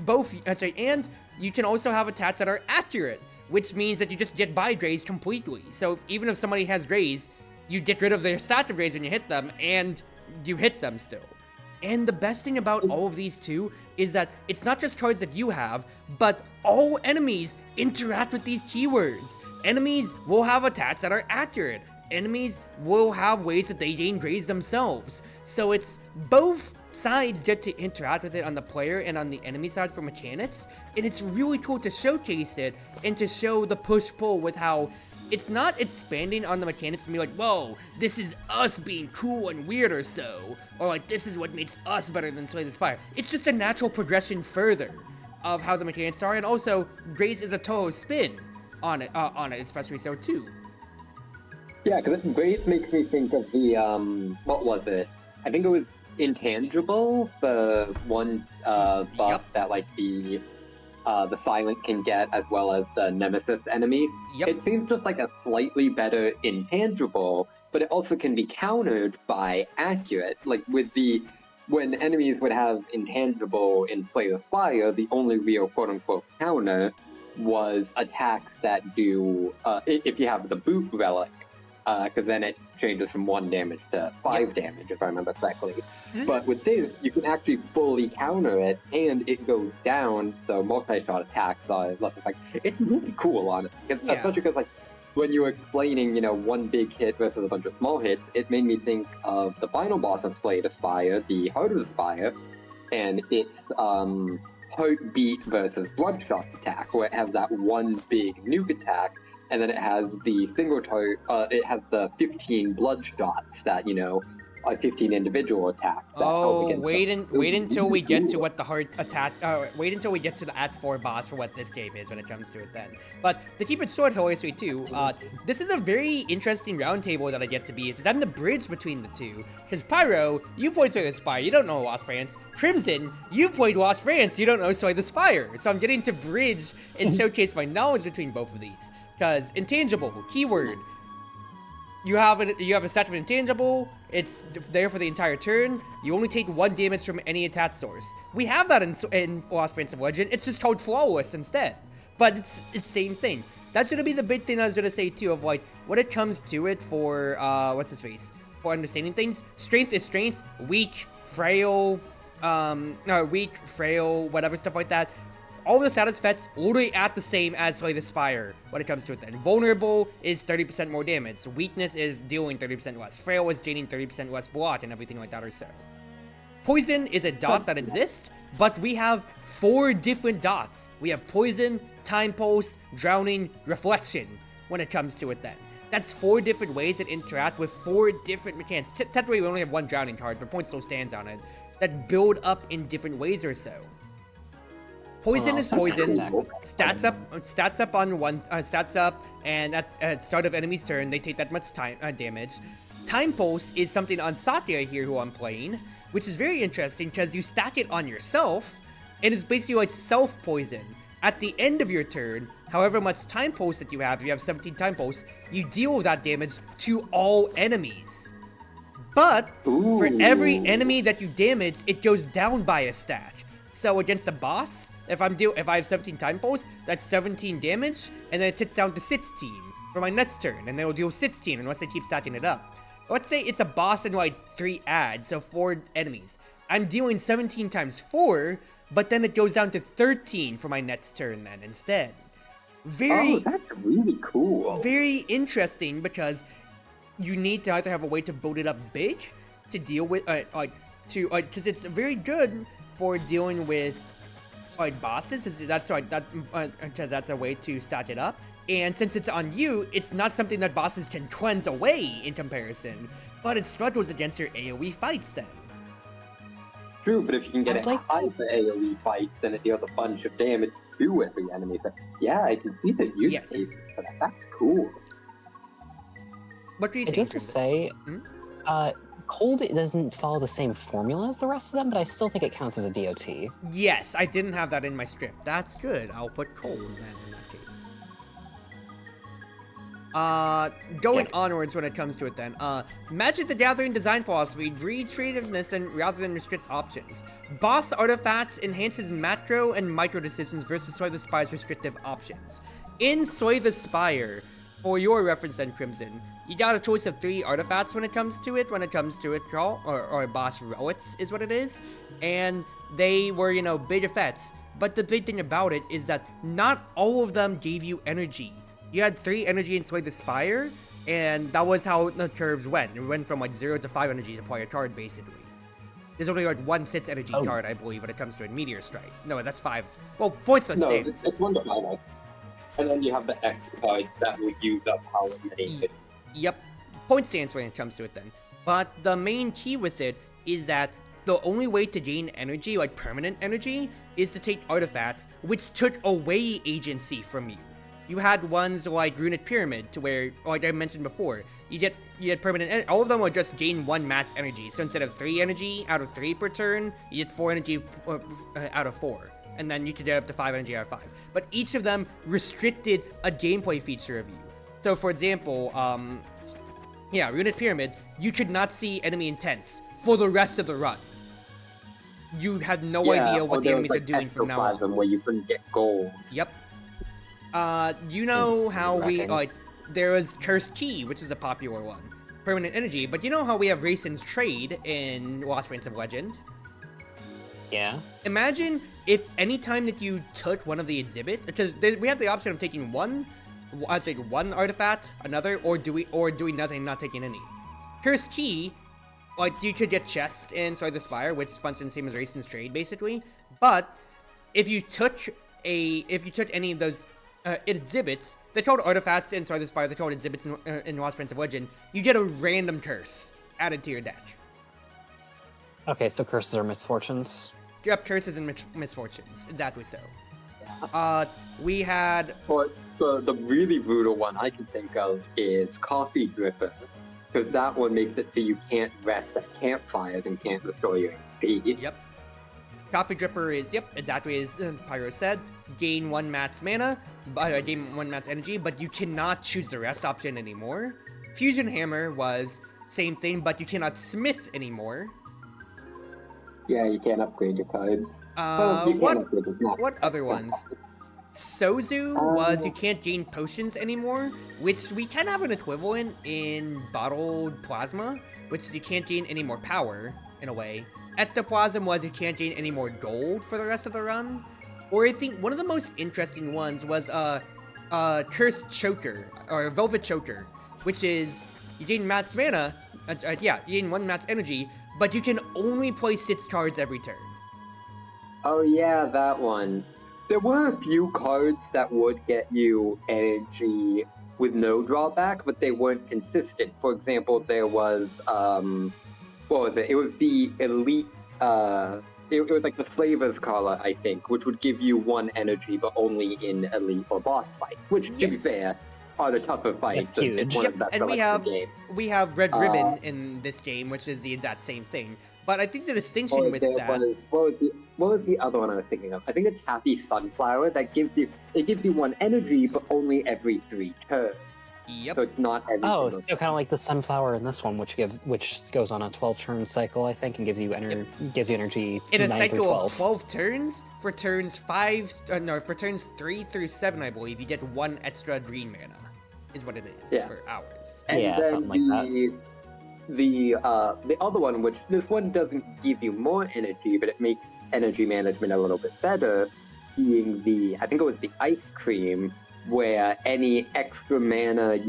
and you can also have attacks that are accurate, which means that you just get by graze completely. So even if somebody has graze, you get rid of their stat of graze when you hit them, and you hit them still. And the best thing about all of these too is that it's not just cards that you have, but all enemies interact with these keywords. Enemies will have attacks that are accurate. Enemies will have ways that they gain graze themselves. So it's both sides get to interact with it on the player and on the enemy side for mechanics, and it's really cool to showcase it and to show the push-pull with how it's not expanding on the mechanics to be whoa, this is us being cool and weird or so, or this is what makes us better than Slay the Spire. It's just a natural progression further of how the mechanics are, and also graze is a Touhou spin on it especially so too. Yeah, because graze makes me think of the what was it? I think it was Intangible, the one buff that the Silent can get, as well as the Nemesis enemy. It seems just like a slightly better Intangible, but it also can be countered by Accurate. When enemies would have Intangible in Slay the Spire, the only real quote-unquote counter was attacks that do, if you have the Boot Relic, because then it changes from 1 damage to 5 damage, if I remember correctly. But with this, you can actually fully counter it, and it goes down, so multi-shot attacks are less effective. It's really cool, honestly. Especially because, when you were explaining, 1 big hit versus a bunch of small hits, it made me think of the final boss of Slay the Spire, the Heart of the Spire, and its Heartbeat versus Bloodshot attack, where it has that 1 big nuke attack, and then it has the single target, it has the 15 blood shots that, like 15 individual attacks. that help Oh, against them. wait until we get to Cool. what the hard attack. Wait until we get to the Act 4 boss for what this game is when it comes to it then. But to keep it short, hilariously too, this is a very interesting roundtable that I get to be, because I'm the bridge between the two. Because Pyro, you played Sway the Spire, you don't know Lost France. Crimson, you played Lost France, you don't know Sway the Spire. So I'm getting to bridge and showcase my knowledge between both of these. Because intangible, keyword. You have a stat of intangible. It's there for the entire turn. You only take 1 damage from any attack source. We have that in Lost Prince of Legend. It's just called flawless instead. But it's same thing. That's gonna be the big thing I was gonna say too. Of like when it comes to it for what's his face, for understanding things. Strength is strength. Weak, frail, whatever stuff like that. All the status effects literally at the same as Slay the Spire when it comes to it then. Vulnerable is 30% more damage. Weakness is dealing 30% less. Frail is gaining 30% less block and everything like that or so. Poison is a dot that exists, but we have 4 different dots. We have Poison, Time Pulse, Drowning, Reflection when it comes to it then. That's 4 different ways that interact with 4 different mechanics. Technically we only have 1 Drowning card, but point still stands on it. That build up in different ways or so. Poison is poison. Stats up on one. Stats up, and at start of enemy's turn, they take that much time damage. Time Pulse is something on Satya here, who I'm playing, which is very interesting because you stack it on yourself, and it's basically like self poison. At the end of your turn, however much Time Pulse that you have 17 Time Pulse, you deal that damage to all enemies. But for every enemy that you damage, it goes down by a stack. So against the boss, if I have 17 Time Pulse, that's 17 damage, and then it ticks down to 16 for my next turn, and then it'll deal 16 unless I keep stacking it up. Let's say it's a boss and like 3 adds, so 4 enemies. I'm dealing 17 times 4, but then it goes down to 13 for my next turn then instead. Oh, that's really cool. Very interesting because you need to either have a way to build it up big to deal with, because it's very good for dealing with bosses. Because that's a way to stack it up. And since it's on you, it's not something that bosses can cleanse away in comparison, but it struggles against your AoE fights then. True, but if you can get it high for AoE fights, then it deals a bunch of damage to every enemy. But yeah, I can see the use case for that. That's cool. What do you I do have to say, Cold doesn't follow the same formula as the rest of them, but I still think it counts as a DOT. Yes, I didn't have that in my script. That's good. I'll put Cold then in that case. Going onwards when it comes to it then. Magic the Gathering design philosophy breeds creativeness rather than restrict options. Boss artifacts enhances macro and micro decisions versus Slay the Spire's restrictive options. In Slay the Spire, for your reference then, Crimson, you got a choice of 3 artifacts when it comes to it, or boss relics is what it is. And they were, big effects. But the big thing about it is that not all of them gave you energy. You had 3 energy in Slay the Spire, and that was how the curves went. It went from 0 to 5 energy to play a card, basically. There's only 1 6 energy card, I believe, when it comes to a Meteor Strike. No, that's 5. Well, points stands. No, it's 1 to 5. And then you have the X card that will use up how many. Yep, point stance when it comes to it then. But the main key with it is that the only way to gain energy, like permanent energy, is to take artifacts, which took away agency from you. You had ones like Runic Pyramid, to where, like I mentioned before, you had permanent. All of them would just gain 1 max energy. So instead of 3 energy out of 3 per turn, you get 4 energy out of 4. And then you could get up to 5 energy out of 5. But each of them restricted a gameplay feature of you. So for example, Runic Pyramid, you could not see enemy intents for the rest of the run. You had no idea what the enemies are doing from now on. Where you couldn't get gold. Yep. You know how there was Cursed Key, which is a popular one. Permanent energy, but you know how we have Raisin's Trade in Lost Prince of Legend? Yeah. Imagine if any time that you took one of the exhibits, because we have the option of taking one artifact, another, or doing nothing, not taking any. Cursed Key, you could get chests in Slay the Spire, which functions the same as Raisin's Trade, basically. But if you took any of those exhibits, they're called artifacts in Slay the Spire, they're called exhibits in Lost Prince of Legend, you get a random curse added to your deck. Okay, so curses are misfortunes. Yep, curses and misfortunes. Exactly so. We had... But the really brutal one I can think of is Coffee Dripper, because that one makes it so you can't rest at campfires and can't restore your HP. Yep. Coffee Dripper is, yep, exactly as Pyro said. Gain 1 mat's mana, gain 1 mat's energy, but you cannot choose the rest option anymore. Fusion Hammer was same thing, but you cannot smith anymore. Yeah, you can't upgrade your cards. What other ones? Sozu was you can't gain potions anymore, which we kind of have an equivalent in Bottled Plasma, which is you can't gain any more power, in a way. Ectoplasm was you can't gain any more gold for the rest of the run. Or I think one of the most interesting ones was Cursed Choker, or Velvet Choker, which is you gain Matt's mana, you gain 1 Matt's energy, but you can only play 6 cards every turn. Oh yeah, that one. There were a few cards that would get you energy with no drawback, but they weren't consistent. For example, there was, what was it? It was the Elite, it was like the Slaver's Collar, I think, which would give you 1 energy, but only in Elite or boss fights, which, to be fair, are the tougher fights. That's huge. It's one of the best And we have Red Ribbon in this game, which is the exact same thing. But I think the distinction with that... What was the other one I was thinking of? I think it's Happy Sunflower that gives you 1 energy, but only every 3 turns. Yep. So it's not every. Oh, so kind of like the sunflower in this one, which goes on a 12-turn cycle, I think, and gives you energy in a 9 cycle through 12. of 12 turns. For turns 3 through 7, I believe, you get 1 extra green mana. Is what it is for hours. And yeah, then something like that. The other one, which this one doesn't give you more energy, but it makes energy management a little bit better, being I think it was the ice cream, where any extra mana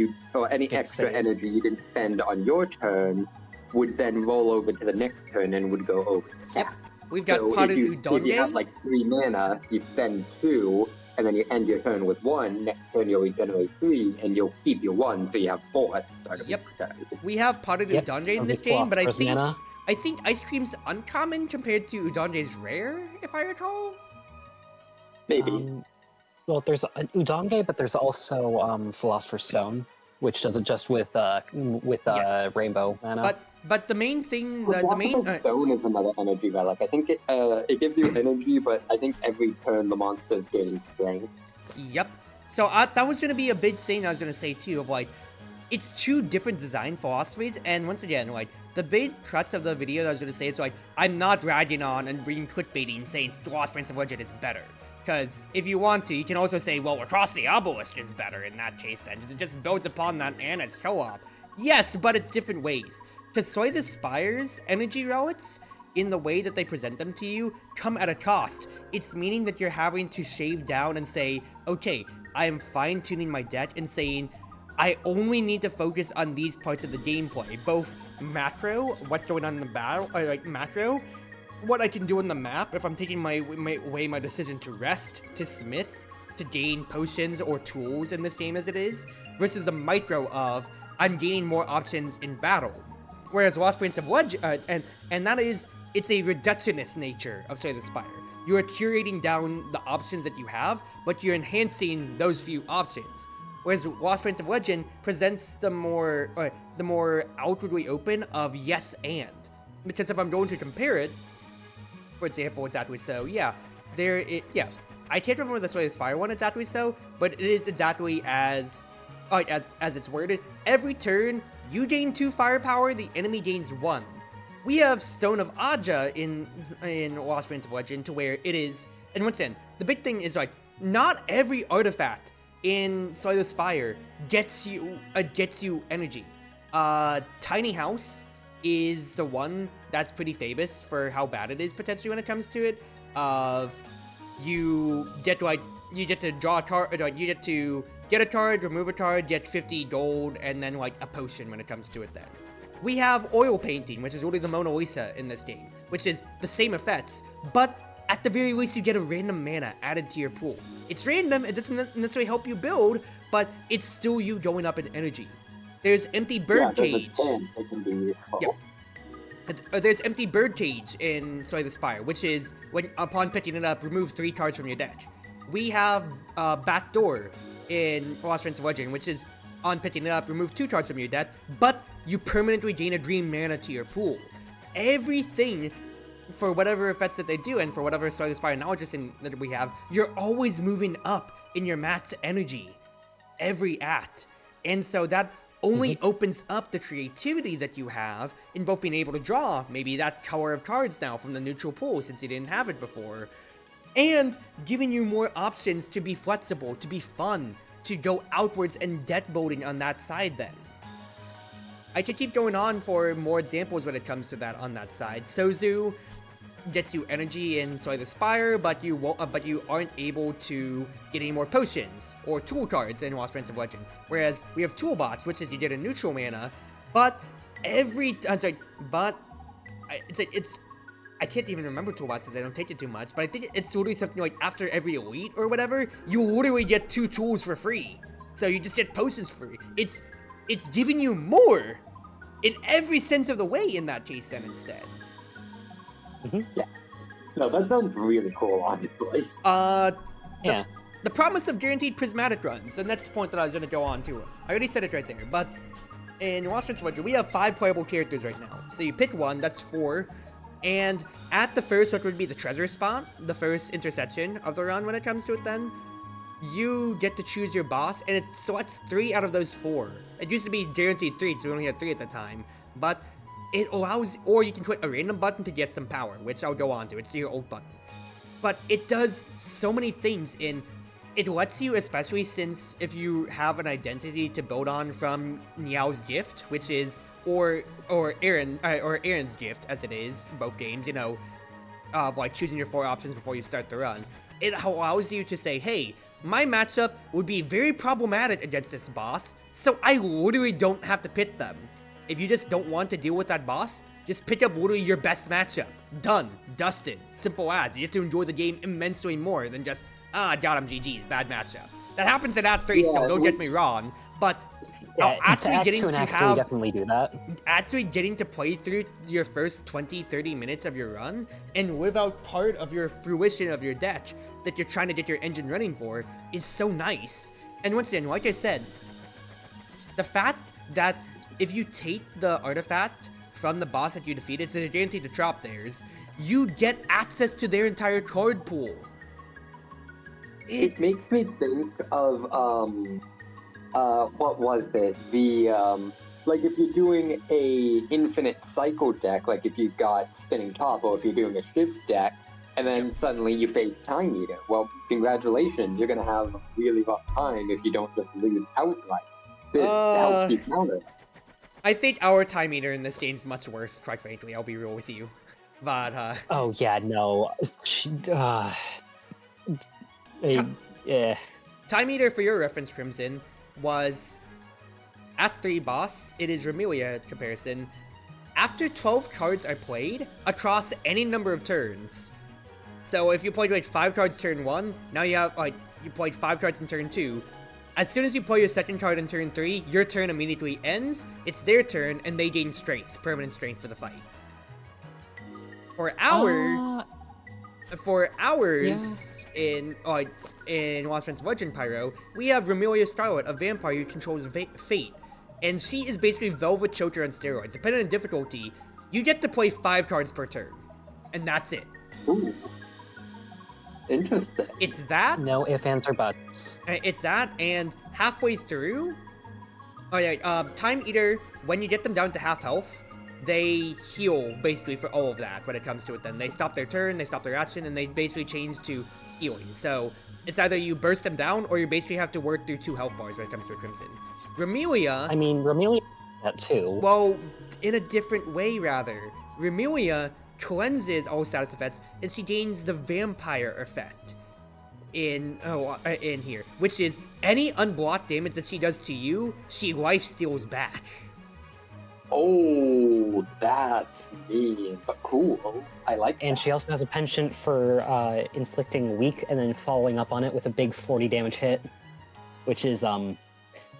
extra energy you didn't spend on your turn would then roll over to the next turn and would go over. Yep. We've got Potted Udon. If you have like 3 mana, you spend 2, and then you end your turn with 1. Next turn you'll regenerate 3, and you'll keep your 1, so you have 4 at the start of your turn. We have Potted Udonde in this game, but I think mana. I think Ice Cream's uncommon compared to Udonde's rare, if I recall. Maybe. Well, there's Udonge, but there's also Philosopher's Stone, which does it just with Yes. rainbow mana. But the main thing, the main Philosopher's Stone is another energy relic. I think it gives you energy, but I think every turn the monster's gaining strength. Yep. So that was gonna be a big thing I was gonna say too, of like, it's 2 different design philosophies, and once again, like, the big crux of the video that I was gonna say, it's like, I'm not dragging on and being clickbaiting saying Lost Prince of Legend is better. Because if you want to, you can also say, well, Across the Obelisk is better in that case then, because it just builds upon that and it's co-op. Yes, but it's different ways. Because Slay the Spire's energy relics, in the way that they present them to you, come at a cost. It's meaning that you're having to shave down and say, okay, I am fine-tuning my deck and saying, I only need to focus on these parts of the gameplay, both macro, what's going on in the battle, like macro, what I can do on the map if I'm taking my decision to rest, to smith, to gain potions or tools in this game as it is, versus the micro of I'm gaining more options in battle. Whereas Lost Prince of Legend, and that is, it's a reductionist nature of Slay the Spire. You are curating down the options that you have, but you're enhancing those few options. Whereas Lost Prince of Legend presents the more outwardly open of yes and. Because if I'm going to compare it, for example, exactly so, I can't remember the Slay the Spire one exactly so, but it is exactly as it's worded. Every turn, you gain 2 firepower, the enemy gains 1. We have Stone of Aja in Lost Prince of Legend to where it is, and once again, the big thing is like, not every artifact in Slay the Spire gets you energy. Tiny House is the one that's pretty famous for how bad it is potentially when it comes to it. You get to draw a card, you get to get a card, remove a card, get 50 gold, and then like a potion when it comes to it then. We have Oil Painting, which is really the Mona Lisa in this game, which is the same effects, but at the very least you get a random mana added to your pool. It's random, it doesn't necessarily help you build, but it's still you going up in energy. There's Empty Birdcage. It can be useful. Yep. There's Empty Birdcage in Sway the Spire, which is, when upon picking it up, remove 3 cards from your deck. We have Backdoor in Philosopher's Legend, which is, on picking it up, remove 2 cards from your deck, but you permanently gain a Dream Mana to your pool. Everything, for whatever effects that they do, and for whatever Sway the Spire knowledge that we have, you're always moving up in your mat's energy every act. And so that only opens up the creativity that you have in both being able to draw maybe that color of cards now from the neutral pool since you didn't have it before, and giving you more options to be flexible, to be fun, to go outwards and deck building on that side then. I could keep going on for more examples when it comes to that on that side. Sozu gets you energy in Sway the Spire, but you aren't able to get any more potions or tool cards in Lost Prince of Legend. Whereas we have Toolbox, which is you get a neutral mana, but I can't even remember Toolbox because I don't take it too much, but I think it's literally something like after every elite or whatever, you literally get 2 tools for free. So you just get potions for free. It's giving you more in every sense of the way in that case then instead. Yeah. No, that sounds really cool, honestly. Yeah. The promise of guaranteed prismatic runs, and that's the point that I was going to go on to. I already said it right there, but in Lost Prince of Legend, we have 5 playable characters right now. So you pick one, that's 4, and at the first, what would be the treasure spot, the first intersection of the run when it comes to it then, you get to choose your boss, and it selects 3 out of those 4. It used to be guaranteed 3, so we only had 3 at the time, but it allows, or you can click a random button to get some power, which I'll go on to, it's your old button. But it does so many things it lets you, especially since if you have an identity to build on from Niao's gift, which is, or Aaron's gift, as it is, both games, you know, like choosing your 4 options before you start the run. It allows you to say, hey, my matchup would be very problematic against this boss, so I literally don't have to pit them. If you just don't want to deal with that boss, just pick up literally your best matchup. Done. Dusted. Simple as. You have to enjoy the game immensely more than just, got him, GG's, bad matchup. That happens in Act 3 still, don't get me wrong, but actually getting to have, definitely do that. Actually getting to play through your first 20-30 minutes of your run and live out part of your fruition of your deck that you're trying to get your engine running for is so nice. And once again, like I said, the fact that if you take the artifact from the boss that you defeated, so they're guaranteed to drop theirs, you get access to their entire card pool. It makes me think of, what was it? Like if you're doing a infinite cycle deck, like if you've got Spinning Top, or if you're doing a shift deck, and then suddenly you face Time Eater. Well, congratulations, you're gonna have a really rough time if you don't just lose outright. This helps you counter. I think our Time Eater in this game is much worse, quite frankly, I'll be real with you. But, Oh, yeah, no. Yeah. Time Eater, for your reference, Crimson, was Act 3 boss. It is Remelia comparison. After 12 cards are played, across any number of turns. So if you played like 5 cards turn 1, now you have, like, you played 5 cards in turn 2. As soon as you play your second card in turn 3, your turn immediately ends, it's their turn, and they gain strength, permanent strength for the fight. For hours, in Lost Prince of Legend Pyro, we have Remelia Scarlet, a vampire who controls fate. And she is basically Velvet Choker on steroids. Depending on difficulty, you get to play 5 cards per turn. And that's it. Ooh. Interesting. It's that. No ifs, ands, or buts. It's that, and halfway through, Time Eater, when you get them down to half health, they heal basically for all of that when it comes to it then. They stop their turn, they stop their action, and they basically change to healing. So it's either you burst them down, or you basically have to work through 2 health bars when it comes to a Crimson. Remelia... I mean, Remelia that too. Well, in a different way, rather. Remelia cleanses all status effects, and she gains the vampire effect in here, which is any unblocked damage that she does to you, she life steals back. Oh, that's mean, but cool. I like that. And she also has a penchant for inflicting weak and then following up on it with a big 40 damage hit, which is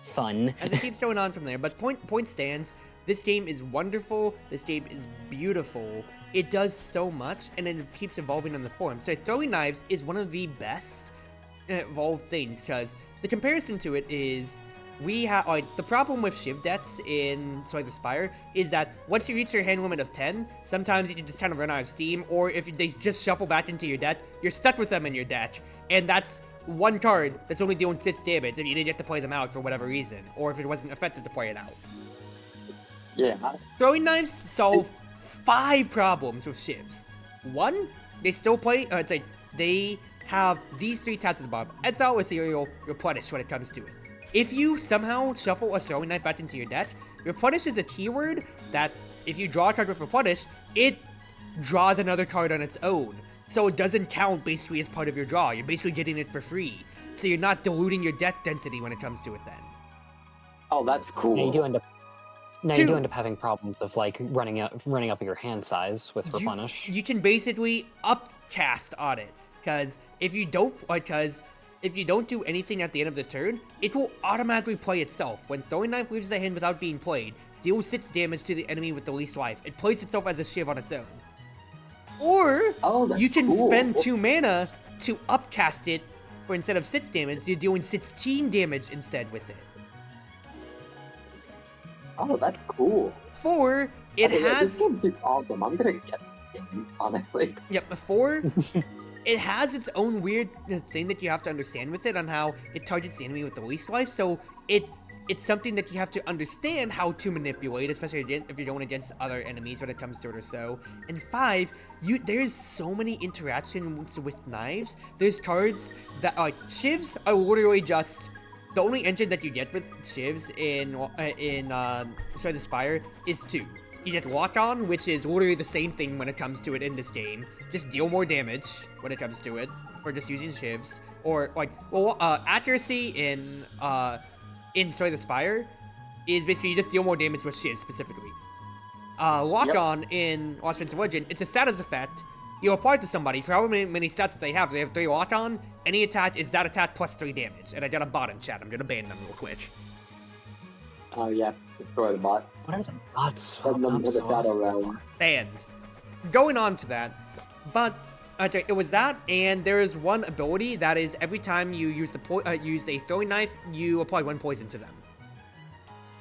fun. As it keeps going on from there. But point stands. This game is wonderful. This game is beautiful. It does so much, and it keeps evolving on the forum. So throwing knives is one of the best evolved things, because the comparison to it is we have the problem with shiv deaths in the Spire is that once you reach your hand limit of 10, sometimes you can just kind of run out of steam, or if they just shuffle back into your deck, you're stuck with them in your deck, and that's one card that's only doing 6 damage if you didn't get to play them out for whatever reason, or if it wasn't effective to play it out. Yeah. Throwing knives solve 5 problems with shivs. 1, they still play, they have these 3 tabs at the bottom: Exile, Ethereal, Replenish when it comes to it. If you somehow shuffle a throwing knife back into your deck, Replenish is a keyword that if you draw a card with Replenish, it draws another card on its own. So it doesn't count basically as part of your draw. You're basically getting it for free. So you're not diluting your deck density when it comes to it then. Oh, that's cool. Now you do end up having problems of like running up your hand size with Replenish. You can basically upcast on it, because if you don't do anything at the end of the turn, it will automatically play itself. When throwing knife leaves the hand without being played, deals 6 damage to the enemy with the least life. It plays itself as a shiv on its own. Or you can spend 2 mana to upcast it for, instead of 6 damage, you're doing 16 damage instead with it. Oh, that's cool. 4, it has... This game's awesome. I'm gonna get this game, honestly. Yep, 4, it has its own weird thing that you have to understand with it on how it targets the enemy with the least life, so it's something that you have to understand how to manipulate, especially if you're going against other enemies when it comes to it or so. And 5, there's so many interactions with knives. There's cards that, shivs are literally just... The only engine that you get with shivs in the Spire is 2. You get Lock On, which is literally the same thing when it comes to it in this game. Just deal more damage when it comes to it for just using shivs. Or accuracy in the Spire is basically you just deal more damage with shivs specifically. Lock On in Lost Prince of Legend, it's a status effect. You apply it to somebody for however many stats that they have. If they have 3 Lock On, any attack is that attack plus 3 damage. And I got a bot in chat. I'm gonna ban them real quick. Oh yeah, destroy the bot. What are the bots? Send them to the shadow realm. Banned. Going on to that, but it was that, and there is one ability that is every time you use use a throwing knife, you apply 1 poison to them.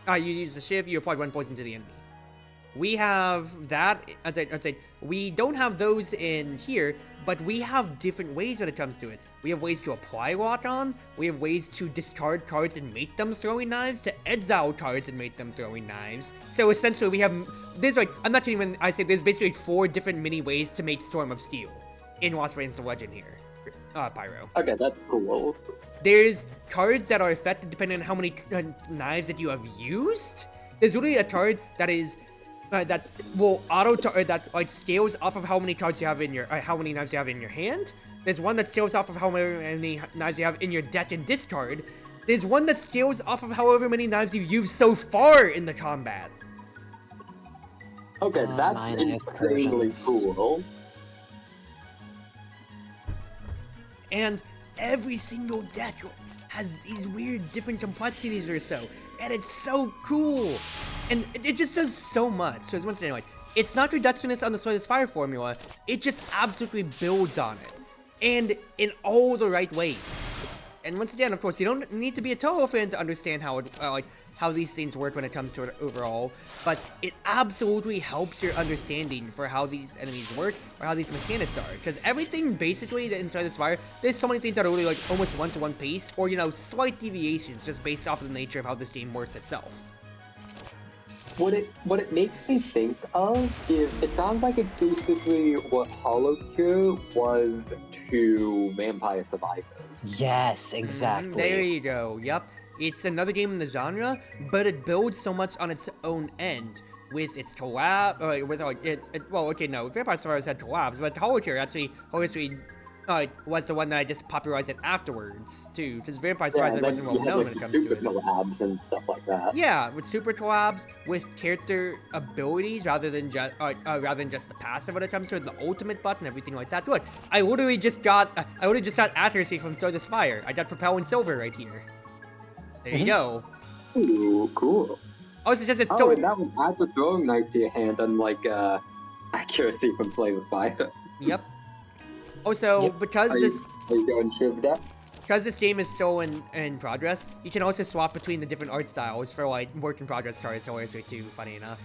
You use the shiv, you apply 1 poison to the enemy. We have that. We don't have those in here, but we have different ways when it comes to it. We have ways to apply Lock On, we have ways to discard cards and make them throwing knives, to exile cards and make them throwing knives. So essentially we have, there's I'm not kidding when I say there's basically 4 different mini ways to make Storm of Steel in Lost Prince of Legend here, Pyro. Okay, that's cool. There's cards that are affected depending on how many knives that you have used. There's literally a card that is that will scales off of how many cards you have in your how many knives you have in your hand. There's one that scales off of how many knives you have in your deck and discard. There's one that scales off of however many knives you've used so far in the combat. Okay, that's insanely cool. And every single deck has these weird different complexities or so, and it's so cool. And it just does so much. So once again, it's not reductionist on the Sword of the Spire formula, it just absolutely builds on it. And in all the right ways. And once again, of course, you don't need to be a Touhou fan to understand how how these things work when it comes to it overall, but it absolutely helps your understanding for how these enemies work or how these mechanics are. Because everything basically that inside the Spire, there's so many things that are really almost one-to-one pace, or slight deviations just based off of the nature of how this game works itself. What it makes me think of is, it sounds like it's basically what Hollow was to Vampire Survivors. Yes, exactly. There you go. Yep. It's another game in the genre, but it builds so much on its own end with its collab. Vampire Survivors had collabs, but Hollow actually was the one that I just popularized it afterwards too, because Vampire Survivors wasn't well known when it comes to it. Collabs and stuff like that. Yeah, with super collabs, with character abilities rather than just the passive when it comes to it, the ultimate button, everything like that. Look, I literally just got accuracy from Sword of the Spire. I got Propel and Silver right here. There you go. Ooh, cool. Oh, so does it Oh, still... and that would add the throwing knife to your hand, unlike accuracy from Slay the Spire. Yep. Also, Yep. because Are you, this are you going Shiv Death? because this game is still in progress, you can also swap between the different art styles for like work in progress cards. Hilarious too. Funny enough.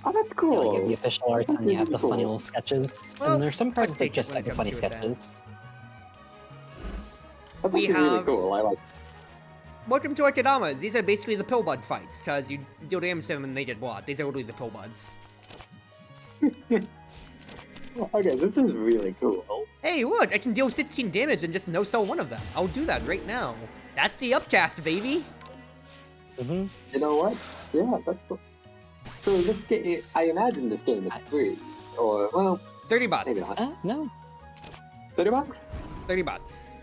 Oh, that's Yeah, cool. like you have the official arts and you have the Cool. funny little sketches. Well, and there's some cards let's that take it just when have it the comes funny to it then. sketches. That's We actually really have- cool. I like. Welcome to Arcadamas. These are basically the pill bud fights, because you deal damage to them and they get what? These are literally the pill buds. Okay, this is really cool. Hey, look! I can deal 16 damage and just no-sell one of them. I'll do that right now. That's the upcast, baby! Mm-hmm. You know what? Yeah, that's cool. So this game, I imagine this game is free, or well, 30 bots. maybe not. No. $30? 30 bots.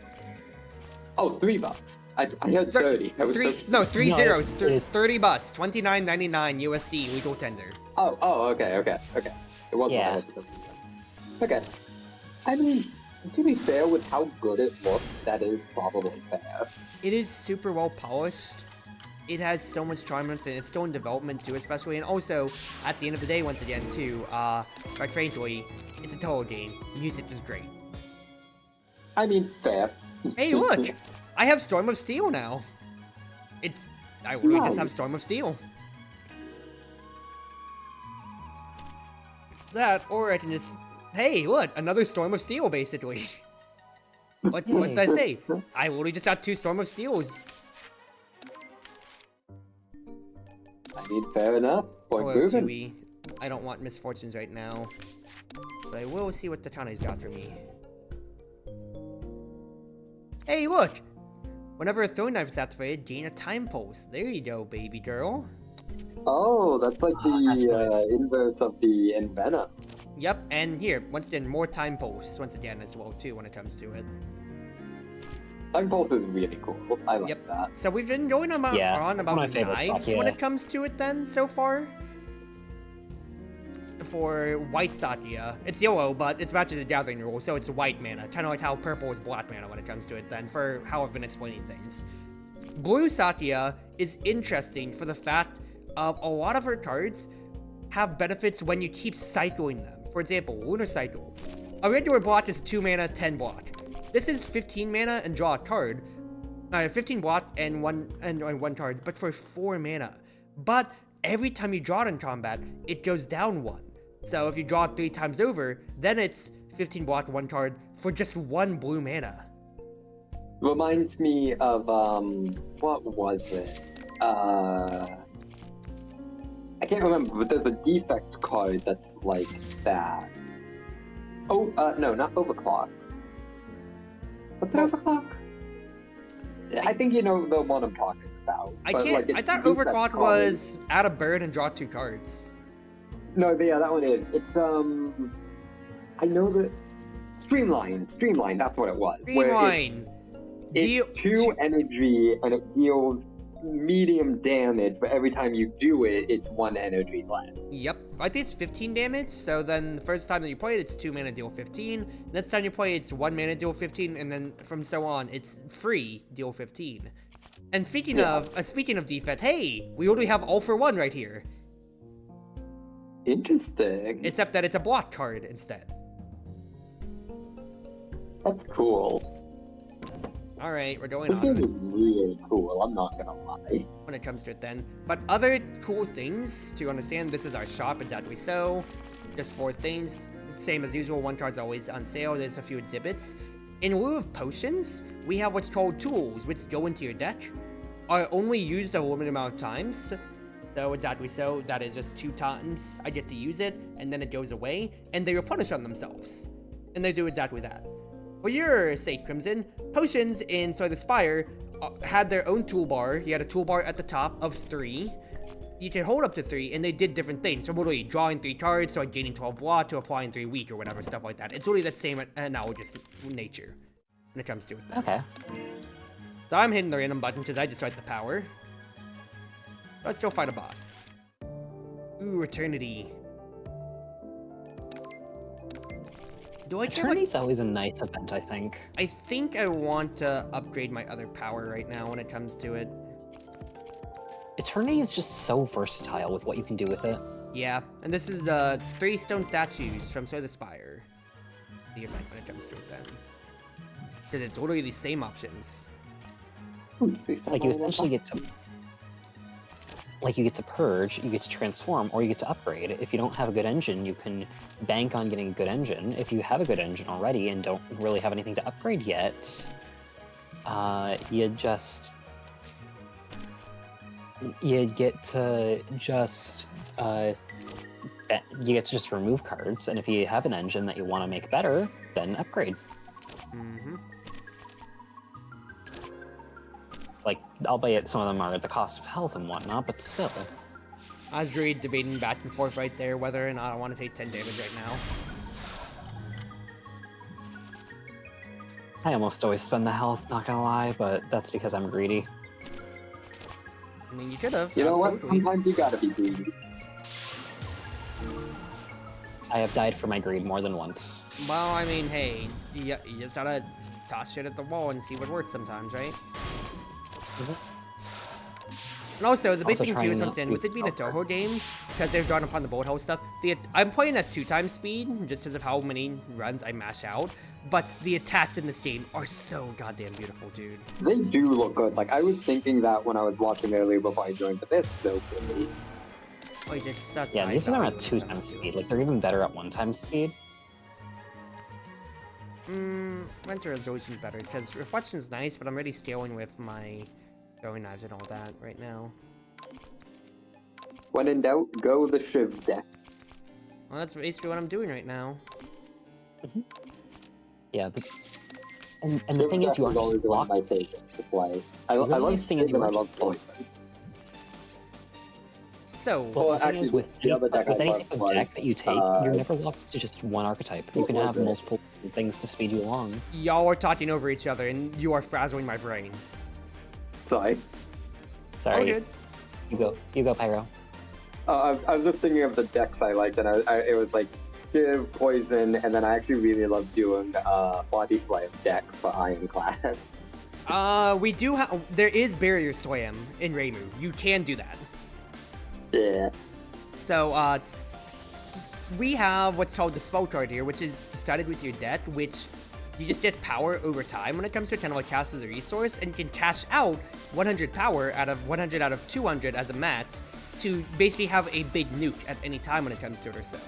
Oh, $3. I heard 30. I was so- 3 No, zeros. it is- 30 bots. $29.99 USD legal tender. Oh, okay. It wasn't. Yeah. Okay. I mean, to be fair, with how good it looks, that is probably fair. It is super well polished. It has so much charm in it. It's still in development too, especially. And also, at the end of the day, once again, too, quite frankly, it's a Touhou game. Music is great. I mean, fair. Hey, look! I have Storm of Steel now. I literally just have Nice. Storm of Steel. It's that, or I can just... Hey, look! Another Storm of Steel, basically. What did I say? I literally just got 2 Storm of Steels. I mean, fair enough. Point Hello, proven. Chewie. I don't want misfortunes right now. But I will see what Tatane's got for me. Hey, look! Whenever a throwing knife is activated, gain a time pulse. There you go, baby girl. Oh, that's like That's the right. inverse of the Envenom. Yep, and here, once again, more time pulse, once again, as well, too, when it comes to it. Time Pulse is really cool. I like Yep. that. So we've been going on Yeah, about that's one of my favorite knives stuff, when yeah. it comes to it then, so far. For white Satya, it's yellow, but it's Magic the Gathering rule, so it's white mana. Kind of like how purple is black mana when it comes to it then, for how I've been explaining things. Blue Satya is interesting for the fact of a lot of her cards have benefits when you keep cycling them. For example, Lunar Cycle. A regular block is 2 mana, 10 block. This is 15 mana and draw a card. 15 block and one card, but for 4 mana. But every time you draw it in combat, it goes down 1. So if you draw it 3 times over, then it's 15 block, 1 card for just 1 blue mana. Reminds me of what was it? I can't remember, but there's a defect card that's like that. Oh, no, not Overclock. What's an Overclock? I think you know the one I'm talking about. I but, can't. like, it's I thought a defect Overclock card. was add a bird and draw 2 cards. No, yeah, that one is. It's I know that Streamline, that's what it was. where Streamline. It's 2 energy and it deals medium damage, but every time you do it, it's 1 energy less. Yep. I think it's 15 damage, so then the first time that you play it, it's 2 mana, deal 15. Next time you play it, it's 1 mana, deal 15, and then from so on, it's free, deal 15. And speaking of defect, hey, we already have All for One right here. Interesting. Except that it's a block card instead. That's cool. Alright, we're going This game is on really cool, I'm not gonna lie. when it comes to it then. But other cool things to understand, this is our shop, exactly so. Just 4 things. Same as usual, 1 card's always on sale. There's a few exhibits. In lieu of potions, we have what's called tools, which go into your deck, are only used a limited amount of times. So exactly so, that is just 2 times I get to use it, and then it goes away, and they replenish on themselves. And they do exactly that. For your sake, Crimson, potions in Slay the Spire had their own toolbar. You had a toolbar at the top of 3. You can hold up to 3, and they did different things. So literally drawing 3 cards, so like gaining 12 block to applying 3 weak or whatever, stuff like that. It's literally that same analogous nature when it comes to it. Okay. So I'm hitting the random button because I just write the power. Let's go fight a boss. Ooh, Eternity. Do I care about... Eternity's always a nice event, I think. I think I want to upgrade my other power right now when it comes to it. Eternity is just so versatile with what you can do with it. Yeah, and this is the 3 stone statues from Sword of the Spire. The event when it comes to it then. Because it's literally the same options. Like you essentially get to, like you get to purge, you get to transform, or you get to upgrade. If you don't have a good engine, you can bank on getting a good engine. If you have a good engine already and don't really have anything to upgrade yet, you get to just remove cards, and if you have an engine that you want to make better, then upgrade. Mm-hmm. Like, albeit some of them are at the cost of health and whatnot, but still. I was really debating back and forth right there whether or not I want to take 10 damage right now. I almost always spend the health, not gonna lie, but that's because I'm greedy. I mean, you could have. You know what? absolutely. Sometimes you gotta be greedy. I have died for my greed more than once. Well, I mean, hey, you just gotta toss shit at the wall and see what works sometimes, right? And also, the big Also thing too trying is not to with it being a Touhou game, because they're drawn upon the bullet hole stuff, I'm playing at 2x speed, just because of how many runs I mash out, but the attacks in this game are so goddamn beautiful, dude. They do look good. Like, I was thinking that when I was watching earlier before I joined, but they're so pretty. Like, it's such Yeah, high these are value at when it 2 comes times to it. speed. Like, they're even better at 1 times speed. Render resolution's better, because reflection's nice, but I'm already scaling with my throwing knives and all that right now. When in doubt, go the Shiv deck. Well, that's basically what I'm doing right now. Yeah, and the thing is, you are always just one of my blocked. favorites to play. I The really love nice thing is Shiv you and I are love just blocked. Poison. So, Well, the thing actually, is, with the other deck I any love type of was, deck that you take, you're never locked to just one archetype. You what can was have it? multiple things to speed you along. y'all are talking over each other, and you are frazzling my brain. Sorry. Sorry, Oh, good. you go, Pyro. I was just thinking of the decks I liked, and it was like Shiv, Poison, and then I actually really love doing Body Slam decks for Ironclad. We do have. There is Barrier Slam in Reimu. You can do that. Yeah. So, we have what's called the spell card here, which is decided with your deck, which you just get power over time when it comes to it, kind of like cast as a resource, and you can cash out 100 power out of 100 out of 200 as a max to basically have a big nuke at any time when it comes to it or so.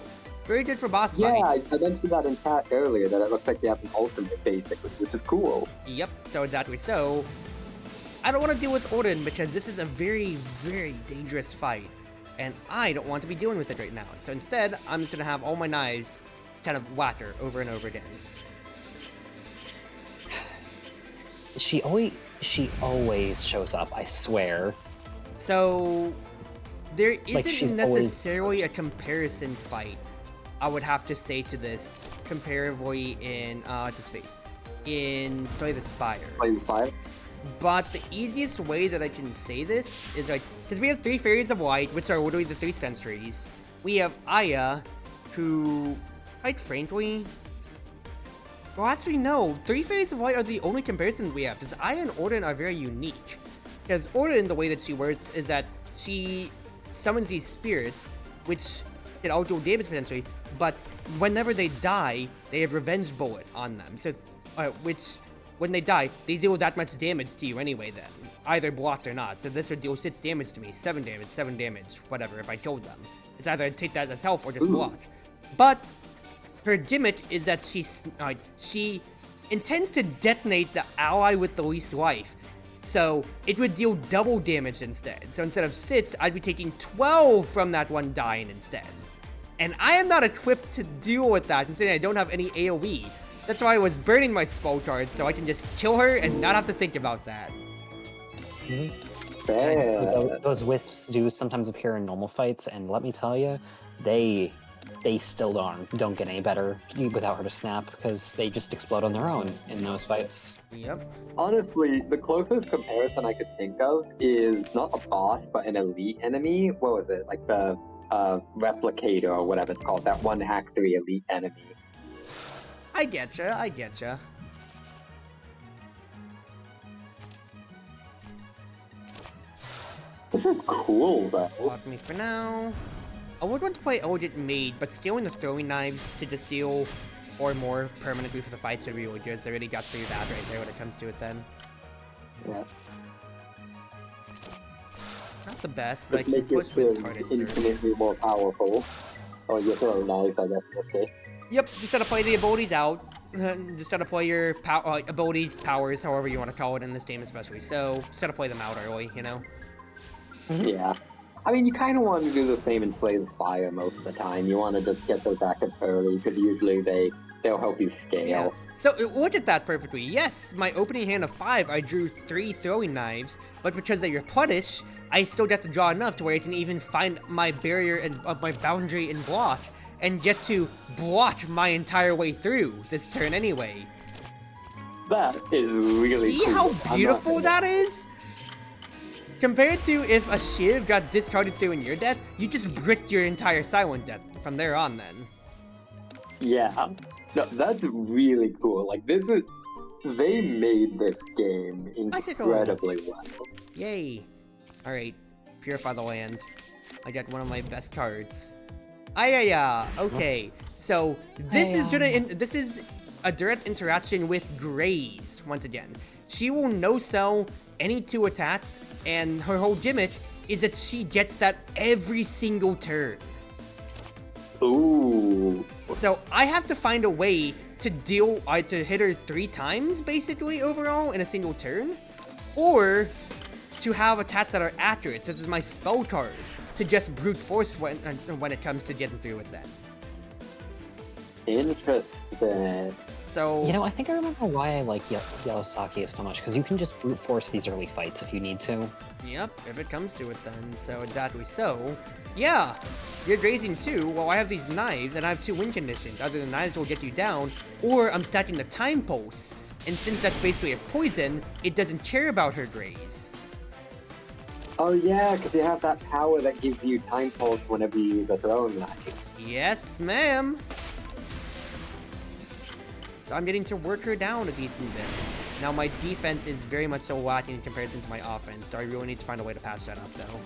Very good for boss Yeah, fights. I mentioned that in chat earlier, that it looks like you have an ultimate, basically, which is cool. Yep, so exactly so. I don't want to deal with Odin because this is a very, very dangerous fight, and I don't want to be dealing with it right now. So instead, I'm just going to have all my knives kind of whack her over and over again. She always shows up, I swear. So, there Like, she's isn't always necessarily a comparison fight, I would have to say to this, comparatively in, in Slay the Spire. Flame Fire? But the easiest way that I can say this is like, because we have 3 Fairies of Light, which are literally the 3 centuries. We have Aya, who, quite frankly, well, actually, no. 3 Fairies of Light are the only comparisons we have, because Aya and Odin are very unique. Because Odin, the way that she works is that she summons these spirits, which can all deal damage potentially, but whenever they die, they have Revenge Bullet on them. So, which, when they die, they deal that much damage to you anyway then, either blocked or not. So this would deal 6 damage to me, 7 damage, whatever, if I killed them. It's either I'd take that as health or just block. But her gimmick is that she intends to detonate the ally with the least life. So it would deal double damage instead. So instead of 6, I'd be taking 12 from that one dying instead. And I am not equipped to deal with that, considering I don't have any AoE. That's why I was burning my spell cards, so I can just kill her and not have to think about that. Fair. Those wisps do sometimes appear in normal fights, and let me tell you, they still don't get any better without her to snap, because they just explode on their own in those fights. Yep. Honestly, the closest comparison I could think of is not a boss, but an elite enemy. What was it? Like the replicator or whatever it's called. That 1 hack 3 elite enemy. I getcha. This is cool, though. Block me for now. I would want to play Elegant Maid, but stealing the throwing knives to just deal or more permanently for the fight should be really good, so I really got through that right there when it comes to it then. Yeah. Not the best, but I Just can make your push with sword Hard Insert. infinitely more powerful. Or your throwing knife, I guess, okay. Yep, just gotta play the abilities out. Just gotta play your abilities, powers, however you want to call it in this game especially. So, just gotta play them out early, you know? Yeah. I mean, you kind of want to do the same and play the fire most of the time. You want to just get those backups early, because usually they'll help you scale. Yeah. So, look at that perfectly. Yes, my opening hand of 5, I drew 3 throwing knives, but because they replenish, I still got to draw enough to where I can even find my barrier and my boundary and block, and get to block my entire way through this turn anyway. That is really See cool. how beautiful that is? Compared to if a shiv got discarded through in your deck, you just bricked your entire silent deck from there on then. Yeah. No, that's really cool. Like, they made this game incredibly well. Yay. Alright, Purify the Land. I got one of my best cards. Okay, so this is a direct interaction with Graze, once again. She will no-sell any 2 attacks, and her whole gimmick is that she gets that every single turn. Ooh. So I have to find a way to to hit her 3 times, basically, overall, in a single turn, or to have attacks that are accurate, such as my spell card, to just brute force when it comes to getting through with that. Interesting. So, You know, I think I remember why I like Yellow Sake so much, because you can just brute force these early fights if you need to. yep, if it comes to it then. So, exactly so. Yeah, you're grazing 2, well, I have these knives, and I have 2 win conditions. Either the knives will get you down, or I'm stacking the time pulse. And since that's basically a poison, it doesn't care about her graze. Oh yeah, because you have that power that gives you time pulse whenever you use a throwing knife. Yes, ma'am. So I'm getting to work her down a decent bit. Now my defense is very much so lacking in comparison to my offense, so I really need to find a way to patch that up though.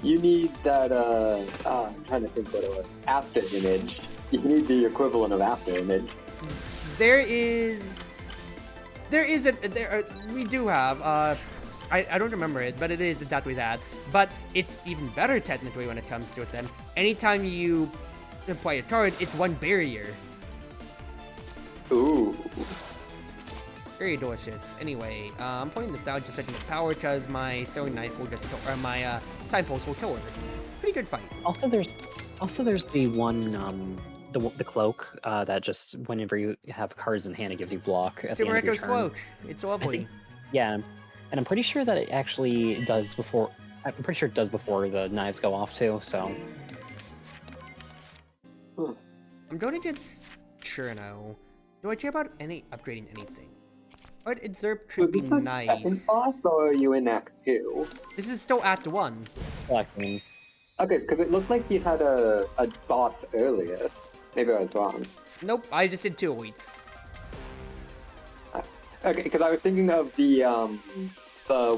You need that, I'm trying to think what it was. After image. You need the equivalent of after image. We do have, I don't remember it, but it is exactly that. But it's even better technically when it comes to it then. Anytime you play a card, it's 1 barrier. Ooh. Very delicious. Anyway, I'm pointing this out just so I can get power because my throwing knife will just kill, or my time pulse will kill her. Pretty good fight. Also, there's the one, the cloak that just whenever you have cards in hand, it gives you block at the end of your Super turn. Cloak. It's lovely. Yeah, and I'm pretty sure that it actually does before. I'm pretty sure it does before the knives go off too. So. I'm going against Cherno. Do I care about upgrading anything? But Exurb could be nice. Second boss, or are you in Act 2? This is still Act 1. Collecting. Okay, because it looked like you had a boss earlier. Maybe I was wrong. Nope, I just did 2 elites. Okay, because I was thinking of the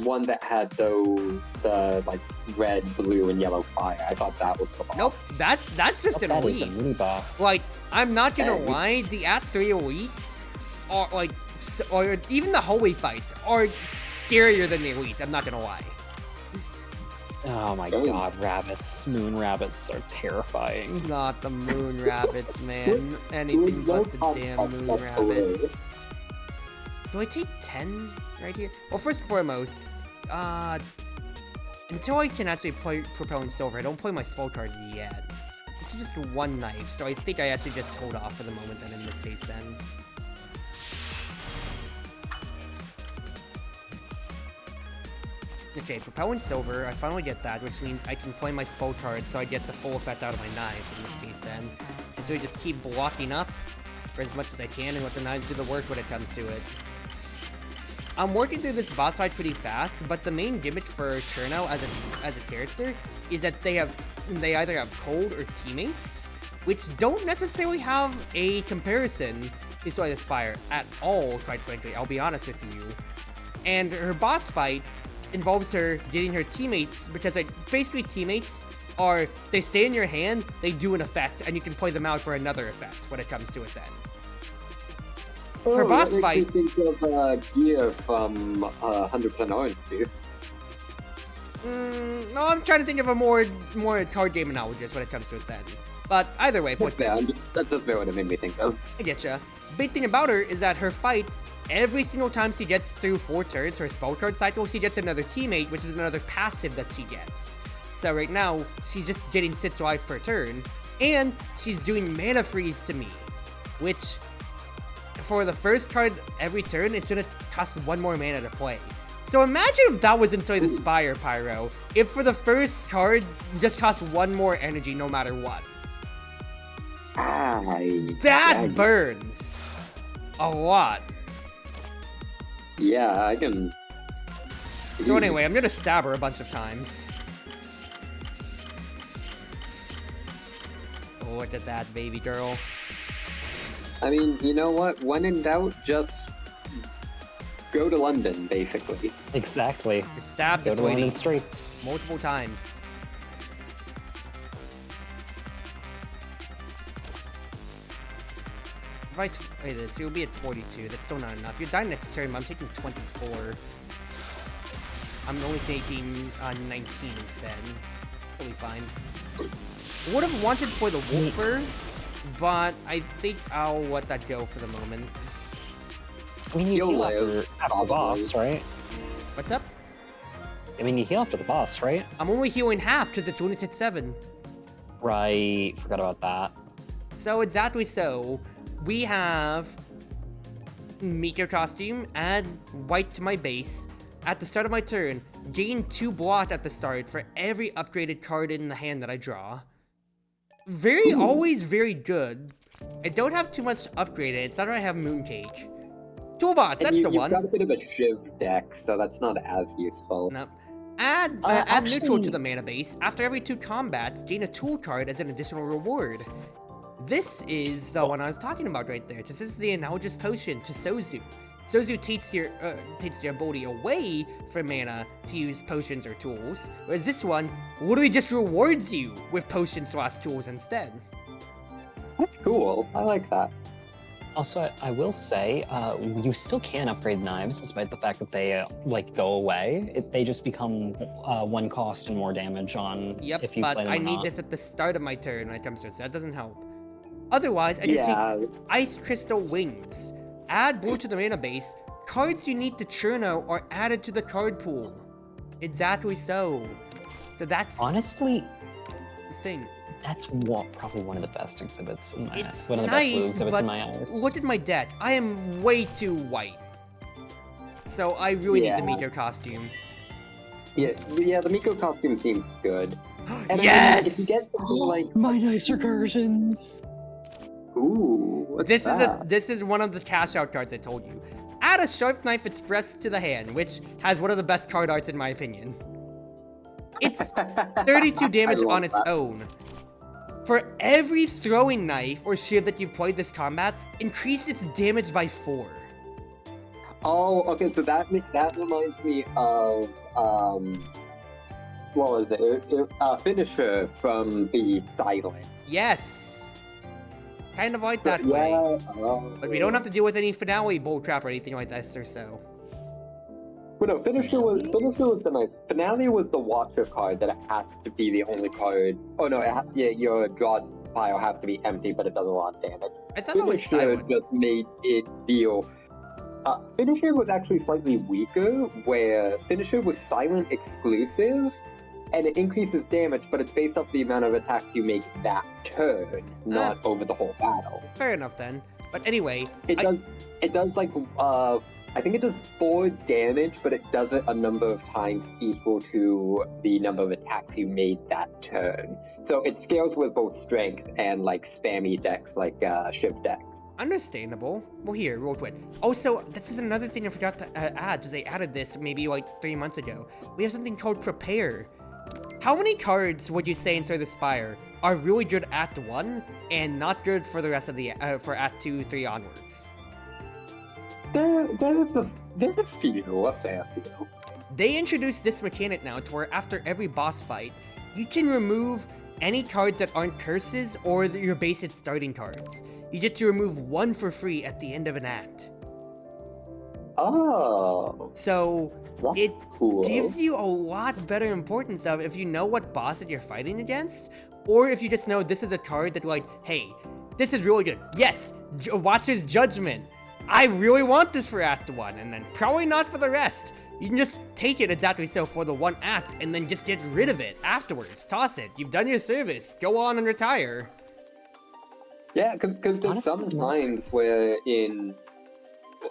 one that had the like red, blue, and yellow fire. I thought that was the boss. Nope, that's just an That is a elite. mini boss. Like, I'm not gonna Hey. lie, the Act 3 elites are like, or even the hallway fights are scarier than the elites, I'm not gonna lie. Oh my Oh. god, rabbits. Moon rabbits are terrifying. Not the moon rabbits, man. Anything but the damn moon rabbits. Do I take 10 right here? Well, first and foremost, until I can actually play Propelling Silver, I don't play my spell card yet. This is just 1 knife, so I think I actually just hold off for the moment then in this case then. Okay, Propelling Silver, I finally get that, which means I can play my spell card so I get the full effect out of my knives in this case then. And so I just keep blocking up for as much as I can and let the knives do the work when it comes to it. I'm working through this boss fight pretty fast, but the main gimmick for Cherno as a character is that they either have cold or teammates, which don't necessarily have a comparison to Sword Spire at all, quite frankly, I'll be honest with you. And her boss fight involves her getting her teammates, because like basically teammates are, they stay in your hand, they do an effect, and you can play them out for another effect when it comes to it then. For boss that fight, makes me think of Gear from 100% Orange, dude. No, I'm trying to think of a more card game analogous when it comes to it then. But either way, That's just what it made me think of. I getcha. Big thing about her is that her fight, every single time she gets through 4 turns, her spell card cycle, she gets another teammate, which is another passive that she gets. So right now, she's just getting 6 life per turn, and she's doing mana freeze to me, which, for the first card every turn, it's gonna cost 1 more mana to play. So imagine if that was inside the Spire, Pyro. If for the first card, you just cost 1 more energy no matter what. That burns a lot. Yeah, I can... So anyway, I'm gonna stab her a bunch of times. Oh, look at that, baby girl. I mean, you know what? When in doubt, just go to London, basically. Exactly. Just stab Go this to London lady streets. multiple times. If I play this, you'll be at 42. That's still not enough. You're dying next turn, but I'm taking 24. I'm only taking 19 instead. Totally fine. Would have wanted for the Wolfer, but I think I'll let that go for the moment. I mean, you You'll heal live, after the boss, right? What's up? I mean, you heal after the boss, right? I'm only healing half because it's Lunatic 7. Right, forgot about that. So exactly so. We have Meteor Costume, add white to my base. At the start of my turn, gain 2 block at the start for every upgraded card in the hand that I draw. Always very good. I don't have too much upgraded. It's not that I have Mooncake. Toolbox, that's the one. You've got a bit of a Shiv deck, so that's not as useful. Nope. Add neutral to the mana base. After every 2 combats, gain a tool card as an additional reward. This is the one I was talking about right there. This is the analogous potion to Sozu. Sozu takes your ability away from mana to use potions or tools, whereas this one literally just rewards you with potions/tools instead. That's cool. I like that. Also, I will say, you still can upgrade knives, despite the fact that they, go away. They just become 1 cost and more damage on if you play them but I or need not. this at the start of my turn when it comes to it, so that doesn't help. Otherwise, I can take Ice Crystal Wings. Add blue to the mana base. Cards you need to churn out are added to the card pool. Exactly so. So that's... Honestly, the thing. that's probably one of the best exhibits in my It's one of the best blue nice, exhibits but in my eyes. look at my deck. I am way too white. So I really need the Yeah. Meteor Costume. Yeah, the Miko costume seems good. And Yes! I mean, if you get something like... My nice recursions! Ooh, what's that? This is one of the cash out cards I told you. Add a Sharp Knife Express to the hand, which has one of the best card arts in my opinion. It's 32 damage love on its that. own. For every throwing knife or shield that you've played this combat, increase its damage by 4. Oh, okay, so that reminds me of, what was it? Finisher from the Silent. Yes! Kind of like that way. But we don't have to deal with any finale bullcrap or anything like this or so. Well, no, Finisher was the nice. Finale was the Watcher card that it has to be the only card. Oh no, your draw pile has to be empty, but it does a lot of damage. I thought it was Finisher silent. just made it feel. Finisher was actually slightly weaker, where Finisher was silent exclusive, and it increases damage, but it's based off the amount of attacks you make that turn, not over the whole battle. Fair enough then. But anyway, It does like I think it does 4 damage, but it does it a number of times equal to the number of attacks you made that turn. So it scales with both strength and like spammy decks like Shiv decks. understandable. Well, here, real quick. Also, this is another thing I forgot to add, because they added this maybe like 3 months ago. We have something called Prepare. How many cards would you say in Slay the Spire are really good Act 1 and not good for the rest of the for Act 2, 3 onwards? There's a few, a fair few. they introduced this mechanic now to where after every boss fight, you can remove any cards that aren't curses or your basic starting cards. You get to remove one for free at the end of an act. Oh. So That's it cool. gives you a lot better importance of if you know what boss that you're fighting against, or if you just know this is a card that like, hey, this is really good. Yes, Watcher's Judgment. I really want this for Act 1, and then probably not for the rest. You can just take it exactly so for the one act, and then just get rid of it afterwards. Toss it. You've done your service. Go on and retire. Yeah, because there's some times where in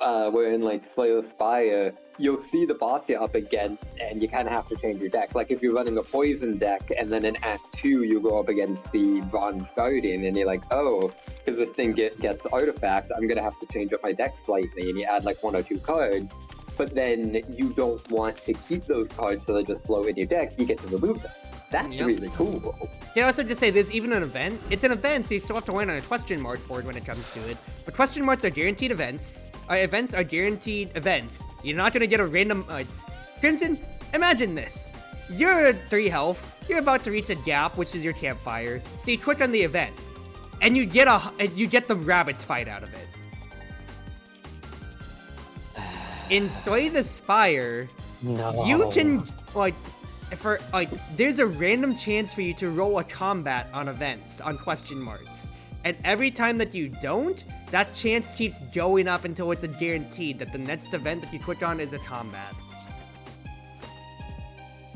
like Slay the Spire, you'll see the boss you're up against, and you kind of have to change your deck. Like if you're running a poison deck, and then in Act 2 you go up against the Bronze Guardian, and you're like, oh, because this thing gets artifact, I'm gonna have to change up my deck slightly, and you add like 1 or 2 cards. But then you don't want to keep those cards so they just float in your deck. You get to remove them. That's really cool. Can I also just say there's even an event? It's an event, so you still have to land on a question mark board when it comes to it. But question marks are guaranteed events. Events are guaranteed events. You're not gonna get a random. Crimson, imagine this. You're at 3 health. You're about to reach a gap, which is your campfire. So you click on the event, and you get the rabbits fight out of it. In Slay the Spire, No. you can there's a random chance for you to roll a combat on events on question marks, and every time that you don't, that chance keeps going up until it's a guaranteed that the next event that you click on is a combat.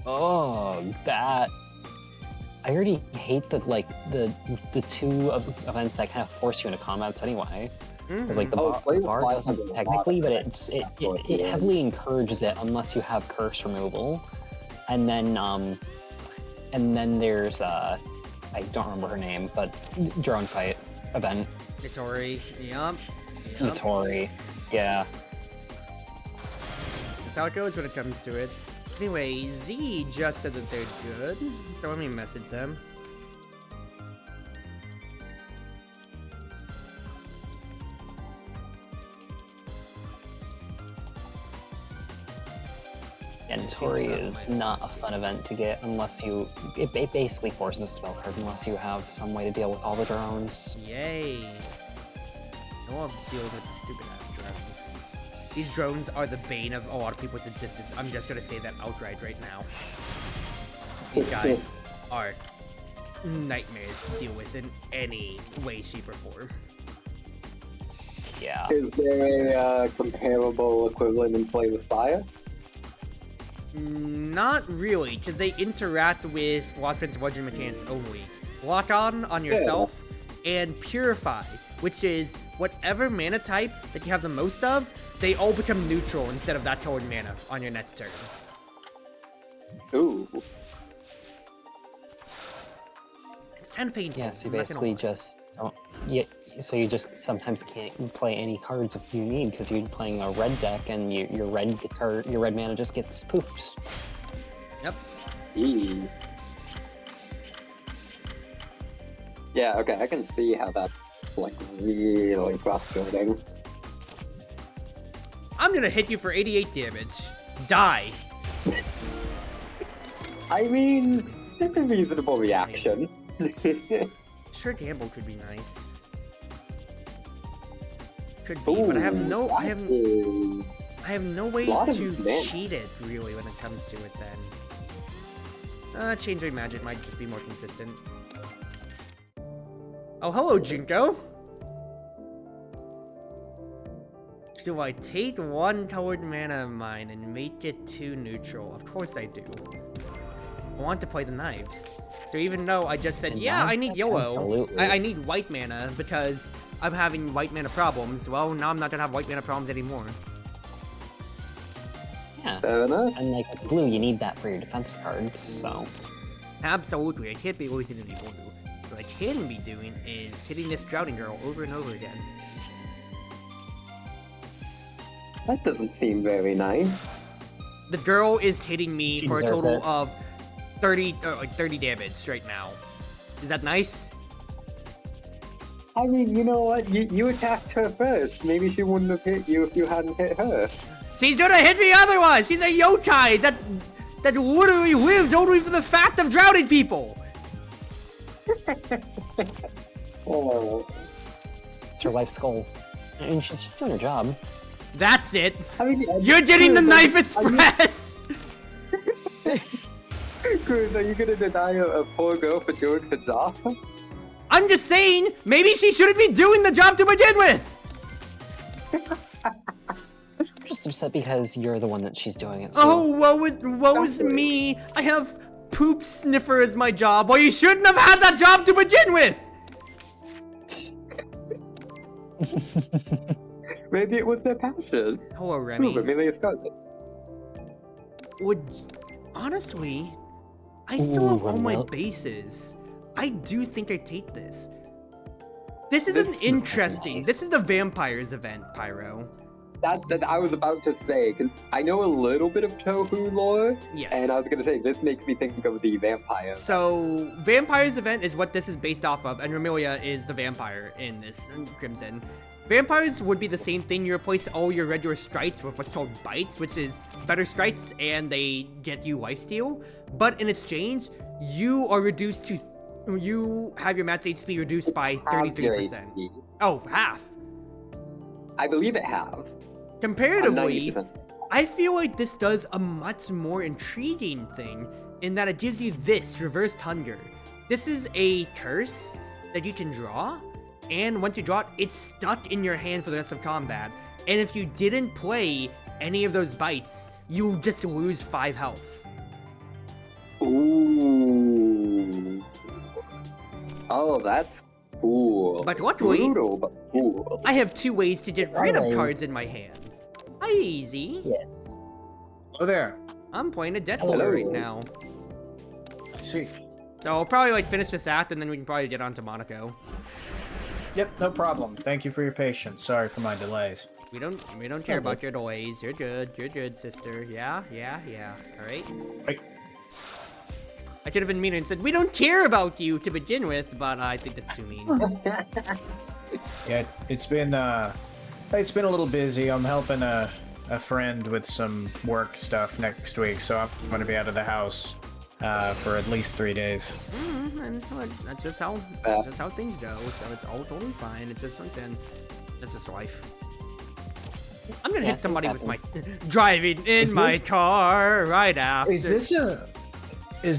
Oh, that. I already hate the 2 events that kind of force you into combats anyway. Because like the bar doesn't technically, but it heavily encourages it unless you have curse removal. And then there's I don't remember her name, but drone fight event. Nitori, yup. Nitori, yeah. That's how it goes when it comes to it. Anyway, Z just said that they're good, so let me message them. And Tori is not a fun event to get unless you. It basically forces a spell card unless you have some way to deal with all the drones. Yay! No one dealing with the stupid ass drones. These drones are the bane of a lot of people's existence. I'm just gonna say that outright right now. These guys are nightmares to deal with in any way, shape, or form. Yeah. Is there a comparable equivalent in Slay the Spire? Not really, because they interact with Lost Prince of Legend mechanics only. Lock on yourself, and Purify, which is whatever mana type that you have the most of, they all become neutral instead of that colored mana on your next turn. Ooh. It's kind of painful. Yeah, so you basically just don't. Yeah, so you just sometimes can't play any cards if you need because you're playing a red deck and your red mana just gets poofed. Yep. Eee. Yeah, okay, I can see how that's like really frustrating. I'm gonna hit you for 88 damage. Die. I mean, it's a reasonable reaction. Sure, gamble could be nice. Could be, but I have no way to cheat it really when it comes to it. Then, Change Rate Magic might just be more consistent. Oh, hello, Jinko. Do I take 1 colored mana of mine and make it 2 neutral? Of course I do. I want to play the knives. So even though I just said, And yeah, I need yellow, absolutely. I need white mana because I'm having white mana problems, well, now I'm not gonna have white mana problems anymore. Yeah. Fair enough. And like with blue, you need that for your defensive cards, so. Absolutely, I can't be losing any blue. What I can be doing is hitting this Drowning Girl over and over again. That doesn't seem very nice. The girl is hitting me She for a deserves total it. of 30 damage right now. Is that nice? I mean, you know what? You attacked her first. Maybe she wouldn't have hit you if you hadn't hit her. She's gonna hit me otherwise! She's a yokai that literally lives only for the fact of drowning people! Oh. It's her life's goal. I mean, she's just doing her job. That's it! I mean, You're getting the Knife Express! Cruz, are you gonna deny a poor girl for doing her job? I'm just saying, maybe she shouldn't be doing the job to begin with! I'm just upset because you're the one that she's doing it. So. Oh, woe is me! I have poop sniffer as my job. Well, you shouldn't have had that job to begin with! Maybe it was their passion. Hello, Remy. Ooh, Amelia Scarlet. Honestly, I still have all my well. bases. I do think I take this. This is This an is interesting. nice. This is the vampires event, Pyro. That I was about to say, because I know a little bit of Touhou lore, Yes. and I was gonna say, this makes me think of the vampire. So, vampires event is what this is based off of, and Remelia is the vampire in this Crimson. Vampires would be the same thing. You replace all your regular strites with what's called bites, which is better strites, and they get you lifesteal. But in exchange, you are reduced to. You have your max HP reduced by 33%. Oh, half. I believe it has. Comparatively, 90%. I feel like this does a much more intriguing thing in that it gives you this reversed hunger. This is a curse that you can draw, and once you draw it, it's stuck in your hand for the rest of combat. And if you didn't play any of those bites, you'll just lose 5 health. Ooh. Oh, that's cool. But luckily, Brutal, but cool. I have 2 ways to get rid of Alright. cards in my hand. Hi, Easy. Yes. Oh, there. I'm playing a Deadpool Hello. right now. I see. So I'll probably like finish this act and then we can probably get on to Monaco. Yep, no problem. Thank you for your patience. Sorry for my delays. We don't care about your delays. You're good, sister. Yeah. Alright. Right. I could have been meaner and said, we don't care about you to begin with, but I think that's too mean. Yeah, it's been a little busy. I'm helping a friend with some work stuff next week, so I'm going to be out of the house for at least 3 days. And that's just how things go, so it's all totally fine. It's just understand. That's just life. I'm gonna Yeah, hit somebody things with my driving in Is my this- car right after. Is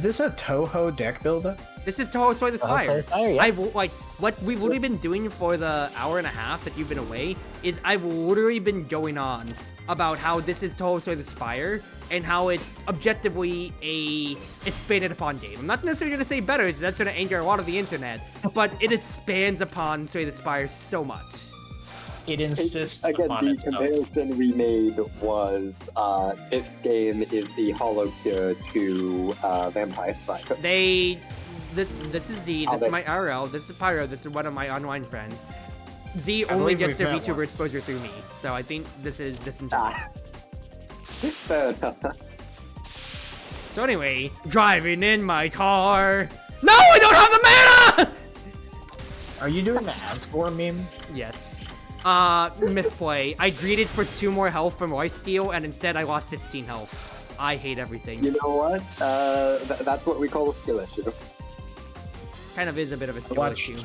this a Touhou deck builder? This is Touhou Soy the Touhou Soy Spire. the Spire, yeah. I've like what we've literally been doing for the hour and a half that you've been away is I've literally been going on about how this is Touhou Soy the Spire and how it's objectively a expanded upon game. I'm not necessarily gonna say better, that's gonna anger a lot of the internet, but it expands upon Soy the Spire so much. It insists Again, upon the itself. comparison we made was this game is the hollow cure to Vampire Strike. This is Z, Oh, this they- is my RL, this is Pyro, this is one of my online friends. Z I only believe gets their we've met VTuber one. exposure through me, so I think this is disingenuous. Fair enough. So anyway, driving in my car. No, I don't have the mana! Are you doing the Asgore meme? Yes. Misplay. I greeted for 2 more health from lifesteal, and instead I lost 16 health. I hate everything. You know what? That's what we call a skill issue. Kind of is a bit of a skill issue.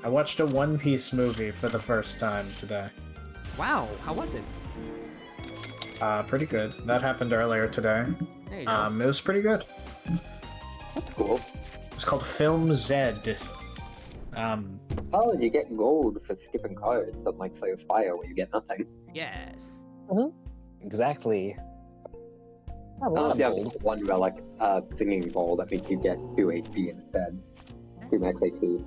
I watched a One Piece movie for the first time today. Wow, how was it? Pretty good. That happened earlier today. There you go. It was pretty good. That's cool. It's called Film Z. Oh, you get gold for skipping cards, unlike Slay Spire where you get nothing. Yes. Exactly. A lot Unless of you have gold. one relic, singing bowl that makes you get 2 HP instead. 2 max HP.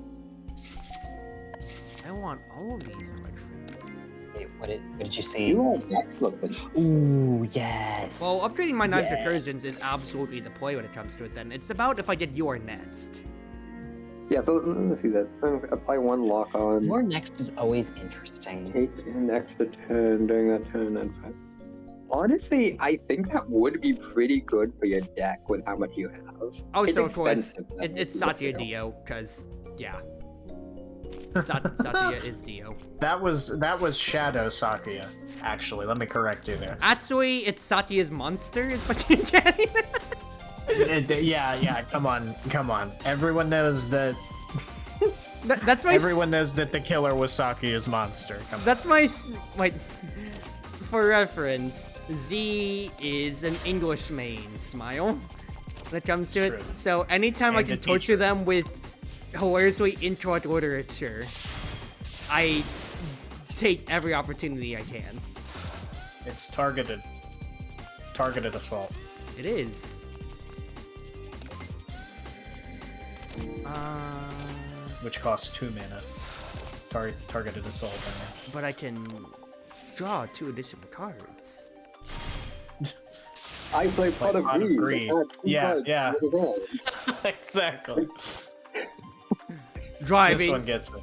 I want all of these, my friend. Wait, what did you see? You are next looking. Ooh, yes. Well, upgrading my knives Yeah. recursions is absolutely the play when it comes to it then. It's about if I get your next. Yeah, so let's see this. Apply 1 lock on. Your next is always interesting. Take an extra turn during that turn and 5. Honestly, I think that would be pretty good for your deck with how much you have. Oh, It's so of course, expensive, though. it's Satya Dio, because, yeah. Satya is Dio. That was Shadow Sakuya. actually. Let me correct you there. Actually, it's Satya's monster, is what you're getting. Yeah, come on. Everyone knows that. That's my. Everyone knows that the killer was Sakia's monster. Come on. That's my. For reference, Z is an English main. Smile. When it comes to it, True. so anytime I And can a torture teacher. them with hilariously introed literature, I take every opportunity I can. It's targeted assault. It is. Which costs 2 mana. Targeted assault, I mean. But I can draw 2 additional cards. I play Pot of Pot of Greed. Greed. Yeah. Exactly. Driving. This one gets it.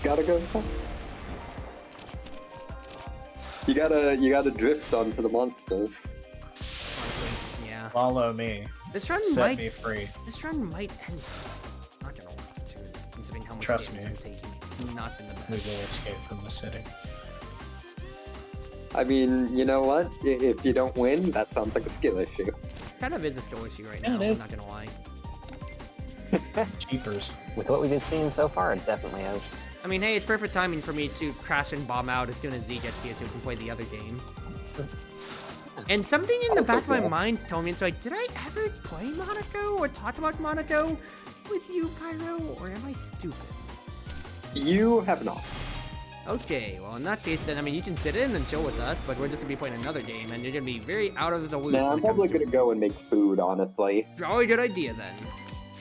Gotta go. You gotta drift onto the monsters. Honestly, yeah. Follow me. This run Set might. me free. This run might end. Not gonna lie to it, considering how much Trust damage me. I'm taking. It's not been the We best. will escape from the city. I mean, you know what? If you don't win, that sounds like a skill issue. Kind of is a skill issue right Yeah, now. it I'm is. not gonna lie. Cheapers. With what we've been seeing so far, it definitely is. I mean, hey, it's perfect timing for me to crash and bomb out as soon as Z gets here so we can play the other game. And something in the Also back of my cool. mind's telling me, it's like, did I ever play Monaco or talk about Monaco with you, Pyro, or am I stupid? You have not. Okay, well, in that case, then, I mean, you can sit in and chill with us, but we're just gonna be playing another game, and you're gonna be very out of the loop. Nah, when I'm it probably comes to gonna go and make food, honestly. Probably a good idea, then.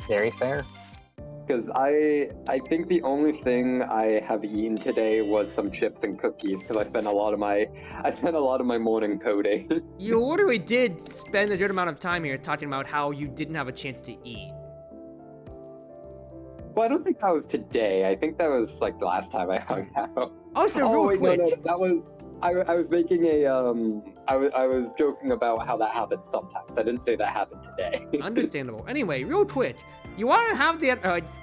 Very fair. Because I think the only thing I have eaten today was some chips and cookies. Because I spent a lot of my morning coding. You literally did spend a good amount of time here talking about how you didn't have a chance to eat. Well, I don't think that was today. I think that was like the last time I hung out. Oh, so Oh real wait, quick. no, that was. I was making a I was joking about how that happens sometimes. I didn't say that happened today. Understandable. Anyway, real quick. You want to have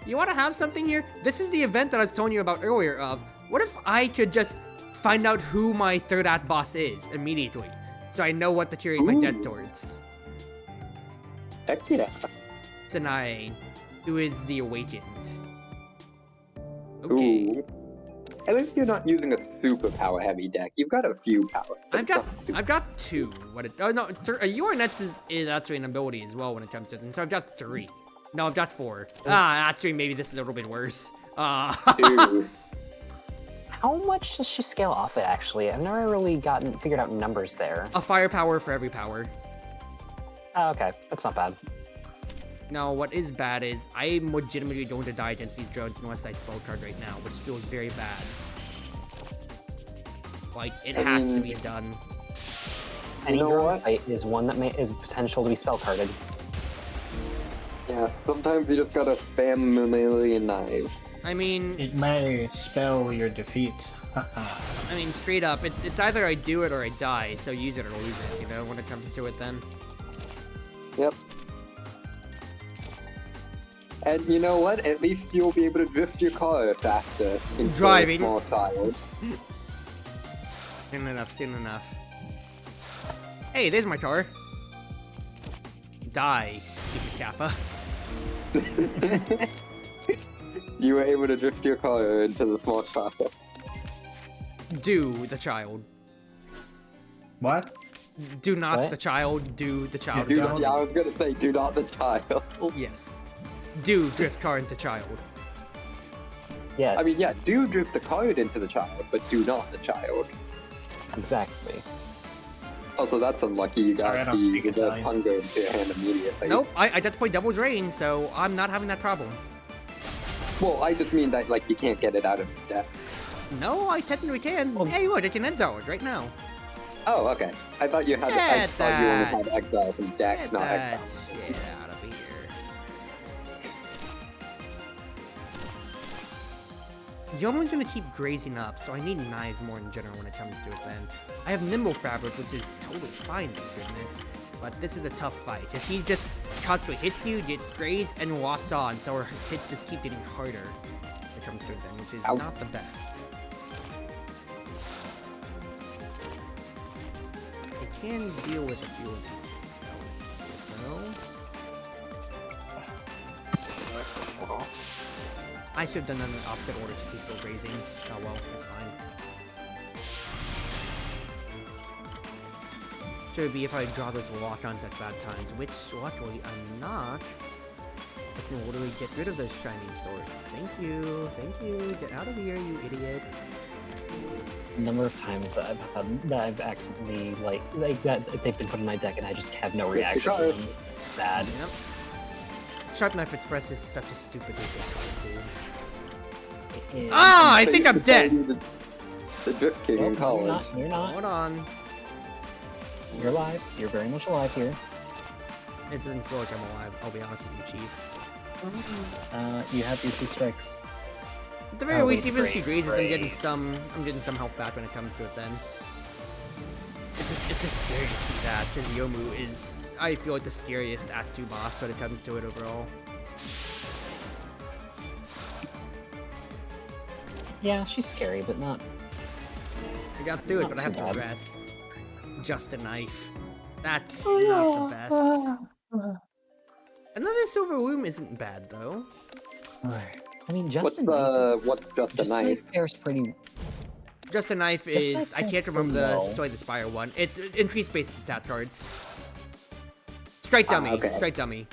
you want to have something here? This is the event that I was telling you about earlier of, what if I could just find out who my third act boss is immediately, so I know what to curate my death Ooh. towards? Heck yeah. Sanae, who is the Awakened. Okay. Ooh. At least you're not using a super power heavy deck. You've got a few powers. I've got 2. Oh no, Uranets is actually an ability as well when it comes to it, and so I've got 3. No, I've got 4. Actually, maybe this is a little bit worse. Two. How much does she scale off it, actually? I've never really figured out numbers there. A firepower for every power. Oh, okay. That's not bad. Now, what is bad is I'm legitimately going to die against these drones unless I spell card right now, which feels very bad. Like, it has to be done. Any know drone what? fight is one that is potential to be spell carded. Yeah, sometimes you just gotta spam a million knives. I mean, It may spell your defeat. straight up, it's either I do it or I die, so use it or lose it, you know, when it comes to it then. Yep. And you know what? At least you'll be able to drift your car faster. Instead of Driving. Small child. Soon enough, soon enough. Hey, there's my car. Die, stupid Kappa. You were able to drift your car into the small traffic. Do the child. What? Do not What? the child, do the child. Do do not, yeah, I was gonna say, do not the child. Yes. Do drift car into child. Yeah, I mean, yeah, do drift the card into the child, but do not the child. exactly. Also, that's unlucky. You Sorry, I got don't speak the Italian. hunger into your hand immediately. Nope, I got to play Devil's Reign, so I'm not having that problem. Well, I just mean that, like, you can't get it out of the deck. No, I technically can. Well- Hey, look, I can exile it right now. Oh, okay. I thought you had. I Get thought you that. only had exile from deck, Get not that exile. shit out of here. Yomo's gonna keep grazing up, so I need knives more in general when it comes to it then. I have Nimble Fabric, which is totally fine, thank goodness. But this is a tough fight, because he just constantly hits you, gets grazed, and locks on, so our hits just keep getting harder when it comes to it then, which is Ow. not the best. can deal with a few of these. So I should have done that in the opposite order because he's still grazing. Oh well, that's fine. Should be if I draw those lock-ons at bad times, which luckily I'm not. I can literally get rid of those shiny swords. Thank you, get out of here, you idiot. The number of times that I've accidentally like that they've been put in my deck and I just have no reaction. It's sad. Yep. Sharp Knife Express is such a stupid card, dude. Ah, I think I'm dead. The Drift King in college. You're not. Hold on. You're alive. You're very much alive here. It doesn't feel like I'm alive. I'll be honest with you, Chief. You have your 2 strikes. At the very least, even if she great. grazes, I'm getting some health back when it comes to it. Then it's just scary to see that because Yomu is, I feel like, the scariest Act 2 boss when it comes to it overall. Yeah, she's scary, but not. I got through it, Not but I have too to bad. rest. Just a knife. That's not the best. Another silver loom isn't bad though. I mean, What's Justin. what's just a knife? Fair's pretty. Just a knife Just is, like I can't that remember well. the Spire one. It's increased base stat cards. Strike dummy. okay. Strike dummy.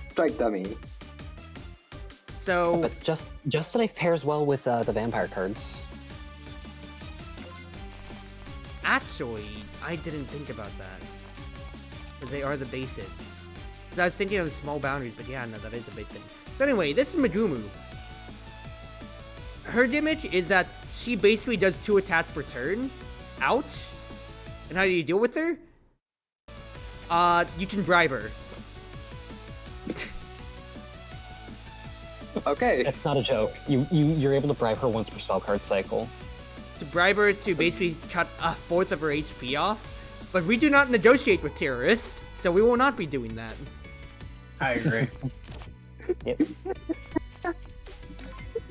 Strike dummy. So But just a knife pairs well with the vampire cards. actually, I didn't think about that. Because they are the basics. 'Cause I was thinking of the small boundaries, but yeah, no, that is a big thing. So anyway, this is Megumu. Her gimmick is that she basically does 2 attacks per turn. Ouch. And how do you deal with her? You can bribe her. Okay. That's not a joke. You're able to bribe her once per spell card cycle. To bribe her to basically cut 1/4 of her HP off. But we do not negotiate with terrorists, so we will not be doing that. I agree. Yep.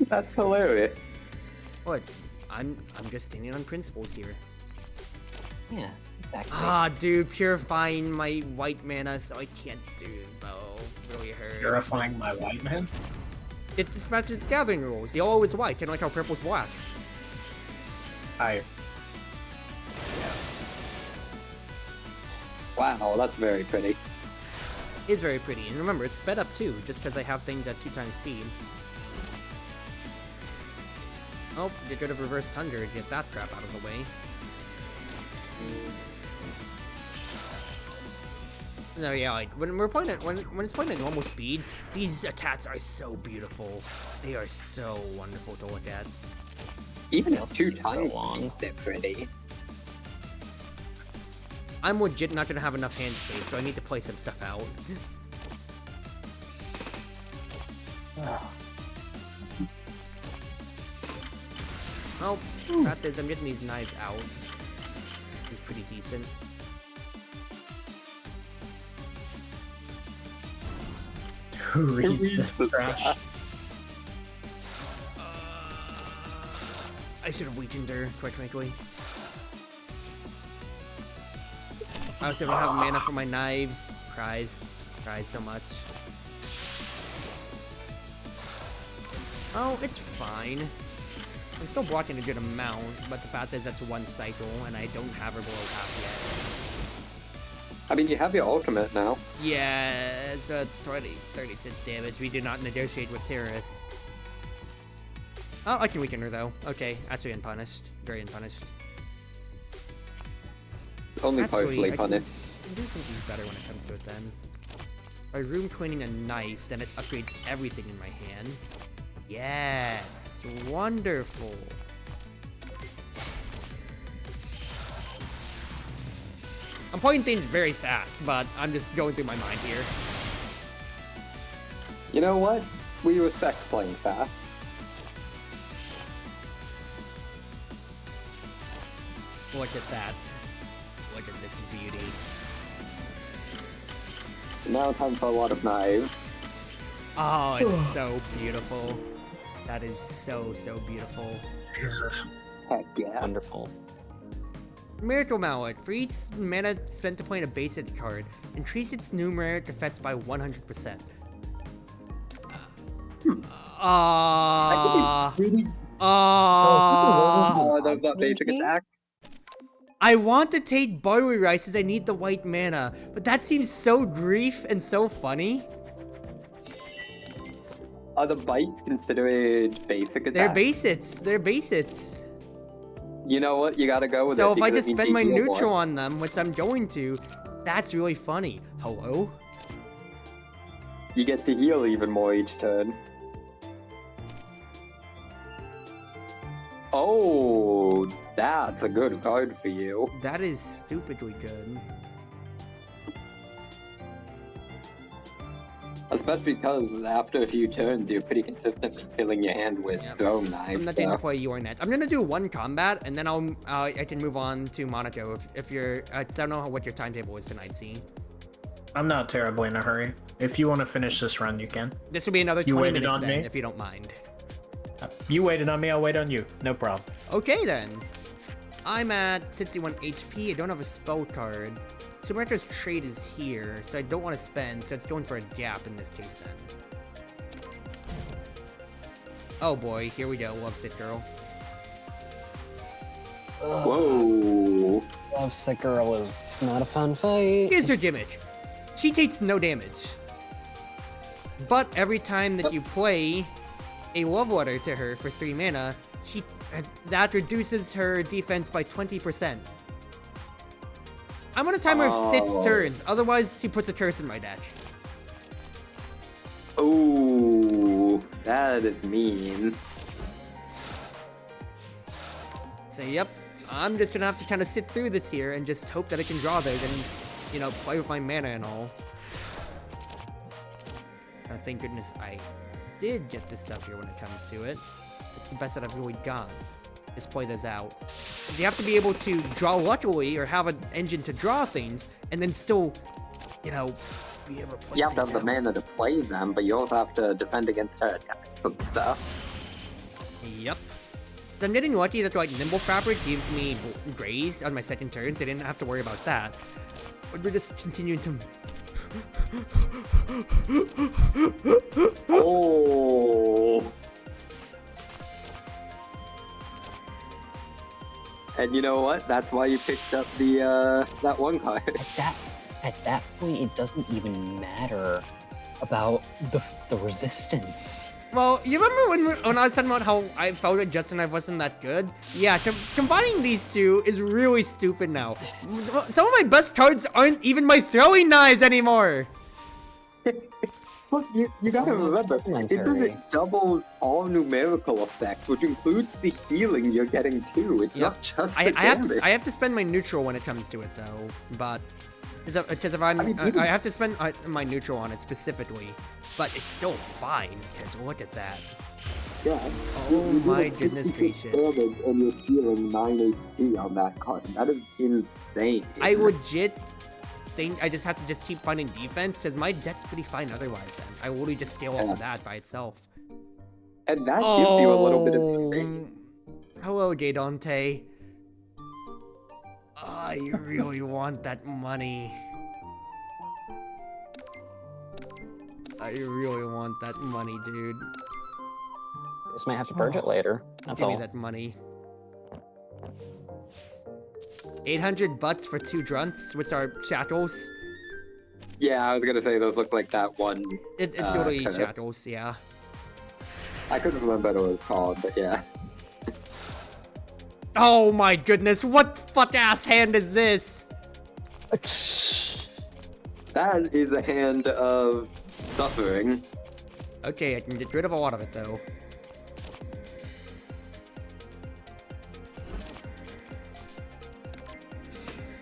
That's hilarious. What? I'm just standing on principles here. Yeah, exactly. Ah, dude, purifying my white mana, so I can't do it, though. Really hurts. Purifying my white man? It's Magic the Gathering rules. Yellow is white, kind of like how purple's black. Wow, that's very pretty. It's very pretty, and remember, it's sped up too, just because I have things at 2 times speed. Oh, get rid of Reverse Tundra and get that crap out of the way. No, yeah, like, when it's playing at normal speed, these attacks are so beautiful. They are so wonderful to look at. Even Else 2 is so times long. they're pretty. I'm legit not gonna have enough hand space, so I need to play some stuff out. Well, fact is, I'm getting these knives out. It's pretty decent. Who reads this trash? I should have weakened her, quite frankly. I also don't have mana for my knives. Cries so much. Oh, it's fine. I'm still blocking a good amount, but the fact is that's 1 cycle, and I don't have her below half I mean, you have your ultimate now. yet. Yeah, it's 36 damage. We do not negotiate with terrorists. Oh, I can weaken her though. Okay, actually unpunished. Very unpunished. Only Actually, partially I punished. can do something better when it comes to it then. By room cleaning a knife, then it upgrades everything in my hand. Yes! Wonderful! I'm playing things very fast, but I'm just going through my mind here. You know what? We respect playing fast. Look at that. Look at this beauty. Now time for a lot of knives. Oh, it's so beautiful. That is so, so beautiful. Heck yeah. Wonderful. Miracle Mallet. For each mana spent to play a basic card, increase its numeric effects by 100%. That's not basic attack. I want to take barley rice as I need the white mana, but that seems so grief and so funny. Are the bites considered basic attack? They're basics. They're basics. You know what? You gotta go with it. So if I because just it means spend you my heal neutral more. on them, which I'm going to, that's really funny. Hello? You get to heal even more each turn. Oh, that's a good card for you. That is stupidly good. Especially because after a few turns, you're pretty consistently filling your hand with Yep. throw knives. I'm not going to play your net. I'm gonna do one combat, and then I can move on to Monaco if you're. I don't know what your timetable is tonight. See, I'm not terribly in a hurry. If you want to finish this run, you can. this will be another You 20 waited minutes on then, me? if you don't mind. You waited on me, I'll wait on you. No problem. Okay then. I'm at 61 HP. I don't have a spell card. Supermarket's trade is here, so I don't want to spend, so it's going for a gap in this case then. Oh boy, here we go. Lovesick girl. Whoa. Lovesick girl is not a fun fight. Here's her gimmick. She takes no damage. But every time that you play a love letter to her for 3 mana, that reduces her defense by 20%. I'm gonna time her 6 Oh. turns, otherwise she puts a curse in my deck. Oh, that is mean. So yep, I'm just gonna have to kind of sit through this here and just hope that I can draw those and, you know, play with my mana and all. Thank goodness I did get this stuff here when it comes to it. It's the best that I've really got. Just play those out. You have to be able to draw luckily or have an engine to draw things and then still, you know, be able to play You have to things have the out. mana to play them, but you also have to defend against her attacks and stuff. Yep. I'm getting lucky that like Nimble Fabric gives me graze on my second turn, so I didn't have to worry about that. But we're just continuing to... Oh. And you know what? That's why you picked up the that one card. At that point, it doesn't even matter about the resistance. Well, you remember when I was talking about how I felt that Justin and I wasn't that good? Yeah, combining these two is really stupid now. Some of my best cards aren't even my throwing knives anymore! Look, you gotta remember, it Commentary. doesn't double all numerical effects, which includes the healing you're getting too. It's Yep. not just I the have damage. to I have to spend my neutral when it comes to it though, but because if I'm I mean, dude. I have to spend my neutral on it specifically, but it's still fine. Because look at that. Yeah. Oh You do my like goodness 66 gracious. damage and you're healing 9 HP on that card. That is insane. I legit think I just have to just keep finding defense because my deck's pretty fine otherwise. Then I literally just scale off of that by itself. And that gives you a little bit of space. Hello, Gay Dante. I really want that money. I really want that money, dude. Just might have to purge it later. That's Give all. me that money. 800 butts for 2 drunts, which are shackles. Yeah, I was gonna say those look like that one. It's totally kinda- shackles, yeah. I couldn't remember what it was called, but yeah. Oh my goodness, what fuck ass hand is this? That is a hand of suffering. Okay, I can get rid of a lot of it though.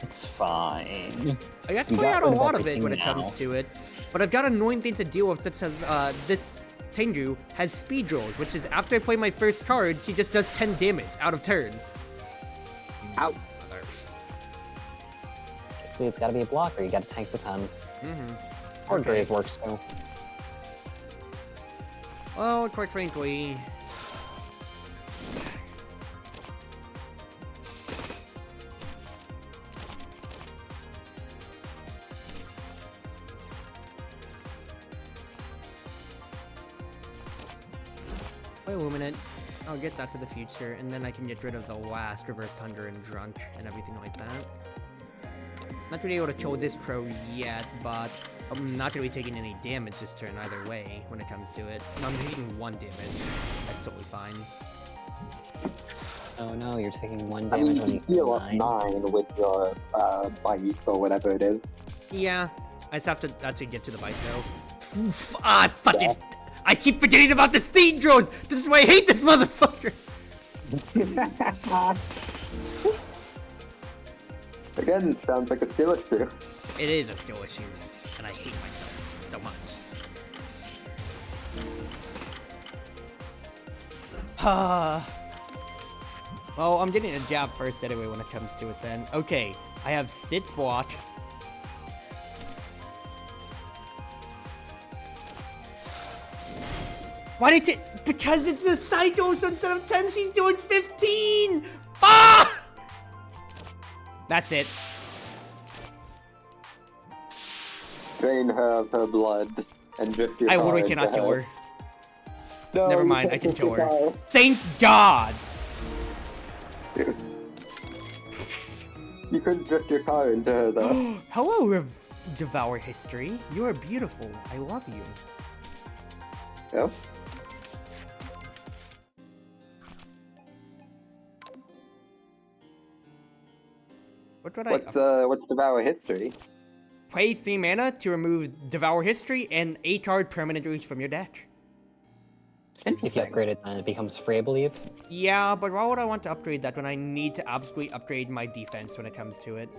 It's fine. I got to You play got out a rid of lot of it when it everything comes now. to it, but I've got annoying things to deal with, such as this Tengu has speed draws, which is after I play my first card, she just does 10 damage out of turn. Ow. Mother. Basically, it's gotta be a blocker. You gotta tank the 10. Mm-hmm. Or Okay. Grave works too. Well, quite frankly, Wait, Illuminate. I'll get that for the future, and then I can get rid of the last Reversed Hunger and Drunk and everything like that. Not really able to kill this crow yet, but I'm not gonna be taking any damage this turn either way when it comes to it. I'm taking 1 damage. That's totally fine. Oh no, you're taking 1 I damage mean, when you you heal up 9 with your bite or whatever it is. Yeah, I just have to actually get to the bite though. Fucking! I keep forgetting about the steam drones! This is why I hate this motherfucker! Again, sounds like a skill issue. It is a skill issue, and I hate myself so much. Well, I'm getting a jab first anyway when it comes to it then. Okay, I have Sitz block. Why did it? Because it's a psycho, so instead of 10, she's doing 15! Ah! That's it. Drain her of her blood and drift your I car literally into cannot kill her. No, Never you mind, can't I can drift your kill her. car. Thank God! You couldn't drift your car into her though. Hello, Devour History. You are beautiful. I love you. Yep. What would What's Devour History? Pay 3 mana to remove Devour History and a card permanently from your deck. If you upgrade it, then it becomes free, I believe. Yeah, but why would I want to upgrade that when I need to absolutely upgrade my defense when it comes to it?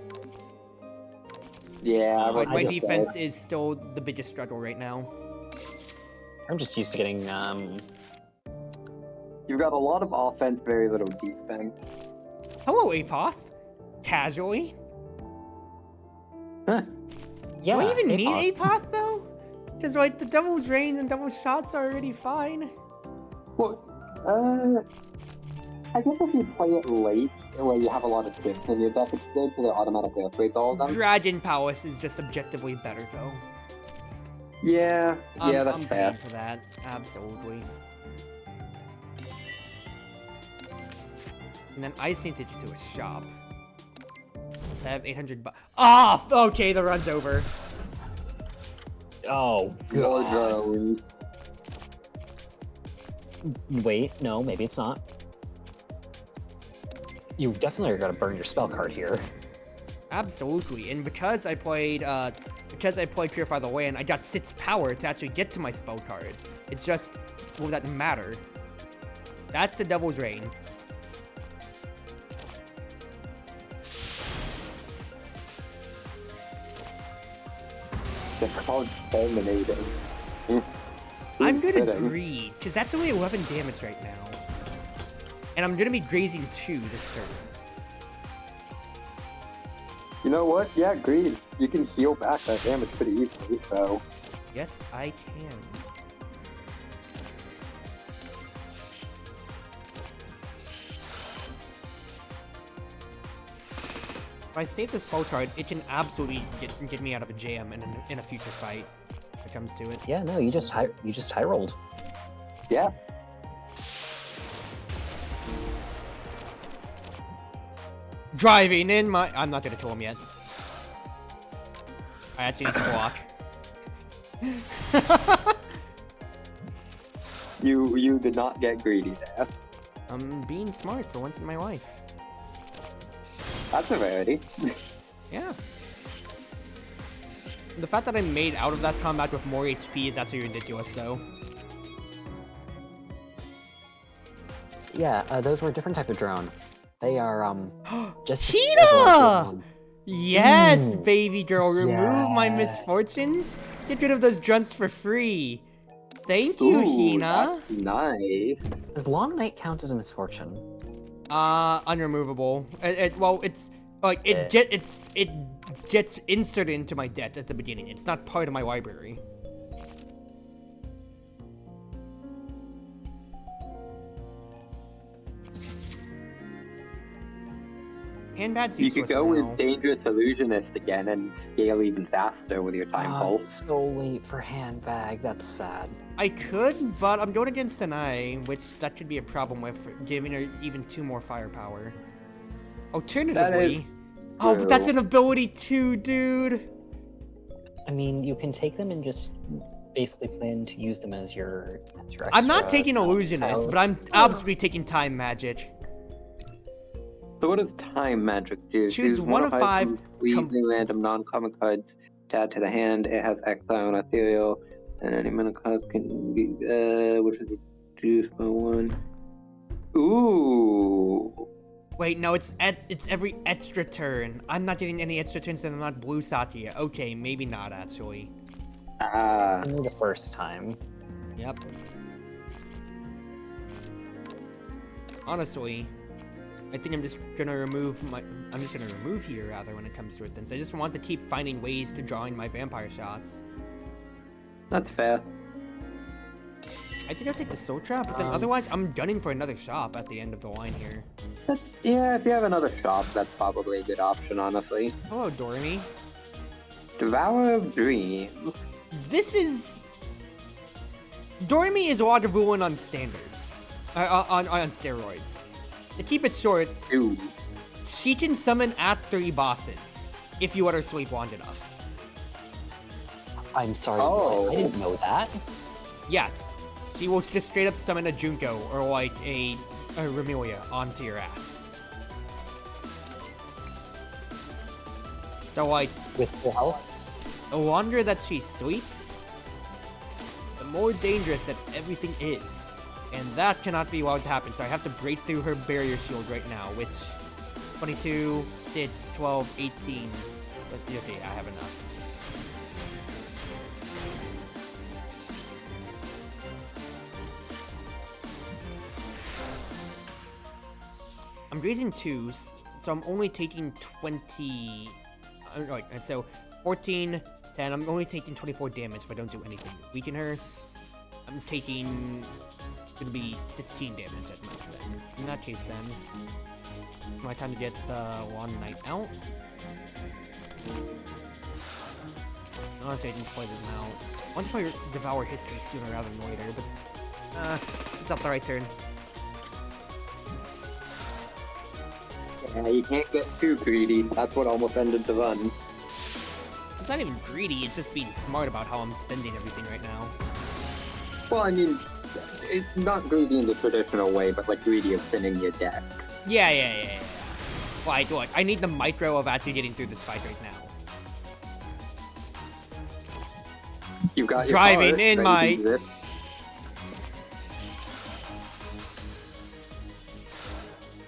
Yeah, I My just defense is still the biggest struggle right now. I'm just used to getting, You've got a lot of offense, very little defense. Hello, Apoth. Casually. Huh. Yeah, Do I even Apoth. need Apoth, though? Because, like, the Devil's Rain and Devil's Shots are already fine. Well, I guess if you play it late, where you have a lot of skips in your deck, it's good to automatically upgrade all of them. Dragon Palace is just objectively better, though. Yeah, yeah, that's I'm fair. paying for that. Absolutely. And then I just need to get to a shop. I have 800 bucks. Ah! Okay, the run's over. Oh, More God. drones. Wait, no, maybe it's not. You definitely are gonna burn your spell card here. Absolutely. And because I played Purify the Land, I got 6 power to actually get to my spell card. It's just, will that matter? That's the Devil's Rain. The card's fulminating. I'm Who's gonna fitting? greed, because that's only 11 damage right now. And I'm gonna be grazing 2 this turn. You know what? Yeah, greed. You can seal back that damage pretty easily, so... Yes, I can. If I save the spell card, it can absolutely get me out of a jam in a future fight. If it comes to it. Yeah, no, you just high rolled. Yeah. Driving in my... I'm not gonna kill him yet. I actually need to block. You did not get greedy there. I'm being smart for once in my life. That's a rarity. Yeah. The fact that I made out of that combat with more HP is actually ridiculous, though. Yeah, those were a different type of drone. They are, just... Hina! Yes, Ooh, baby girl, remove my yeah. misfortunes. Get rid of those grunts for free. Thank you, Ooh, Hina. that's nice. Does Long Night count as a misfortune? Unremovable. Well, it's like it gets inserted into my deck at the beginning. It's not part of my library. Handbad's You useless could go now. with Dangerous Illusionist again and scale even faster with your time pulse. So late for handbag. That's sad. I could, but I'm going against an eye, which that could be a problem with giving her even 2 more firepower. Alternatively... Oh, but that's true. an ability too, dude! I mean, you can take them and just basically plan to use them as your I'm not extra taking Illusionist, spells. but I'm absolutely taking Time Magic. So what does Time Magic do? Choose one of 5 completely random non-common cards to add to the hand. It has Exile and Ethereal, and any mana cards can be, which is reduced by 1. Ooh! Wait, no, it's every extra turn. I'm not getting any extra turns that I'm not Blue Sakia. Okay, maybe not, actually. Ah. Only the first time. Yep. Honestly, I think I'm just gonna remove here, rather, when it comes to it, then. So I just want to keep finding ways to draw in my vampire shots. That's fair. I think I'll take the Soul Trap, but then otherwise, I'm gunning for another shop at the end of the line here. Yeah, if you have another shop, that's probably a good option, honestly. Hello, Dormy. Devourer of Dreams. This is... Dormy is Lagavulin on standards. On steroids. To keep it short, Ooh. she can summon at 3 bosses, if you let her sleep long enough. I'm sorry, Oh. I didn't know that. Yes, she will just straight up summon a Junko or like a Remelia onto your ass. So like, With full health? the longer that she sleeps, the more dangerous that everything is. And that cannot be allowed to happen, so I have to break through her barrier shield right now, which 22, 6, 12, 18. Okay, I have enough. I'm raising 2s, so I'm only taking 20... Right, so 14, 10, I'm only taking 24 damage if I don't do anything to weaken her. I'm taking... gonna be 16 damage at most then. In that case then, it's my time to get the Wand Knight out. Honestly, I didn't play them out. I want to play Devour History sooner rather than later, but... it's not the right turn. Yeah, you can't get too greedy. That's what almost ended the run. It's not even greedy, it's just being smart about how I'm spending everything right now. Well, I mean, it's not greedy in the traditional way, but like greedy of thinning your deck. Yeah. Like, look, I need the micro of actually getting through this fight right now. You've got your Driving cars, in then my- you do this.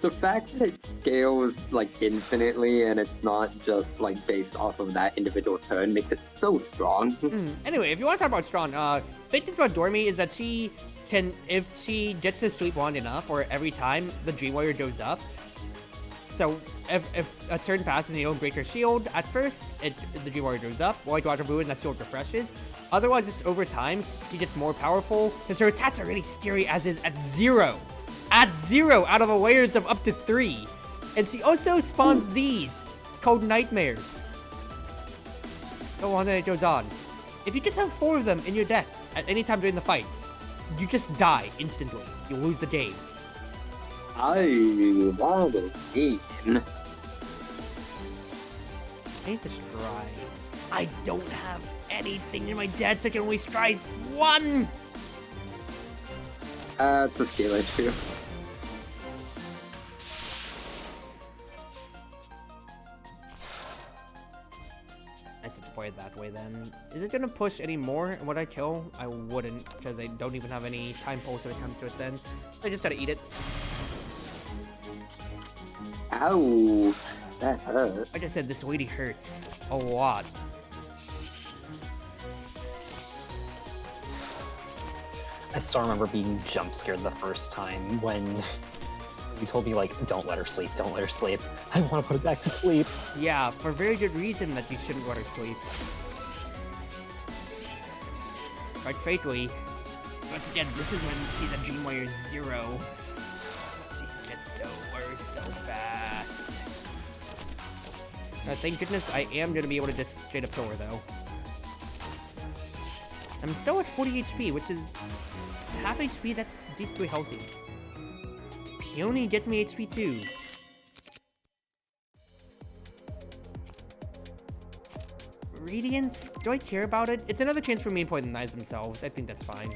The fact that it scales like infinitely and it's not just like based off of that individual turn makes it so strong. Anyway, if you want to talk about strong, big thing about Dormy is that she can, if she gets to sleep long enough, or every time the Dream Warrior goes up, so if a turn passes and you don't break her shield, at first, the Dream Warrior goes up, like Roger Blue, and that shield refreshes. Otherwise, just over time, she gets more powerful, because her attacks are really scary as is at 0. At 0 out of a layers of up to 3. And she also spawns these, called Nightmares. Go on and it goes on. If you just have 4 of them in your deck at any time during the fight, you just die instantly. You lose the game. I want to win. I need to stride. I don't have anything in my deck, so I can only stride 1! It's a skill issue. I should play it that way then. Is it gonna push any more? Would I kill? I wouldn't, because I don't even have any time pulse when it comes to it then. I just gotta eat it. Ow, that hurt. Like I said, this lady hurts a lot. I still remember being jump scared the first time when you told me, like, don't let her sleep, don't let her sleep. I want to put her back to sleep. Yeah, for very good reason that you shouldn't let her sleep. Quite frankly, once again, this is when she's a Dream Warrior 0. She just gets so worse so fast. Thank goodness I am gonna be able to just straight up Thor though. I'm still at 40 HP, which is half HP. That's decently healthy. Peony gets me HP too. Radiance, do I care about it? It's another chance for me to play the knives themselves. I think that's fine.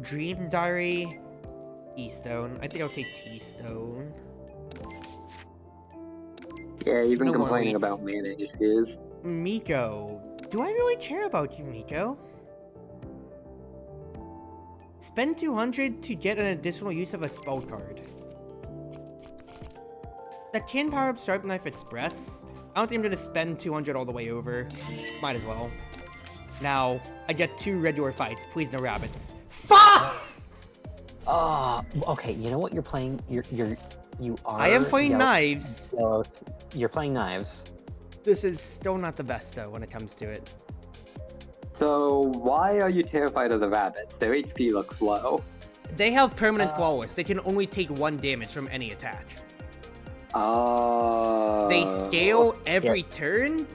Dream Diary, T-Stone. I think I'll take T-Stone. Yeah, you've been No complaining worries. about mana issues. Miko. Do I really care about you, Miko? Spend 200 to get an additional use of a spell card. That can power up Sharp Knife Express. I don't think I'm gonna spend 200 all the way over. Might as well. Now, I get 2 red door fights. Please no rabbits. Fuck! Okay, you know what you're playing? You are... I am playing Yellow- knives. Yellow- You're playing knives. This is still not the best though when it comes to it. So why are you terrified of the rabbits? Their HP looks low. They have permanent flawless. They can only take 1 damage from any attack. Oh. They scale every turn.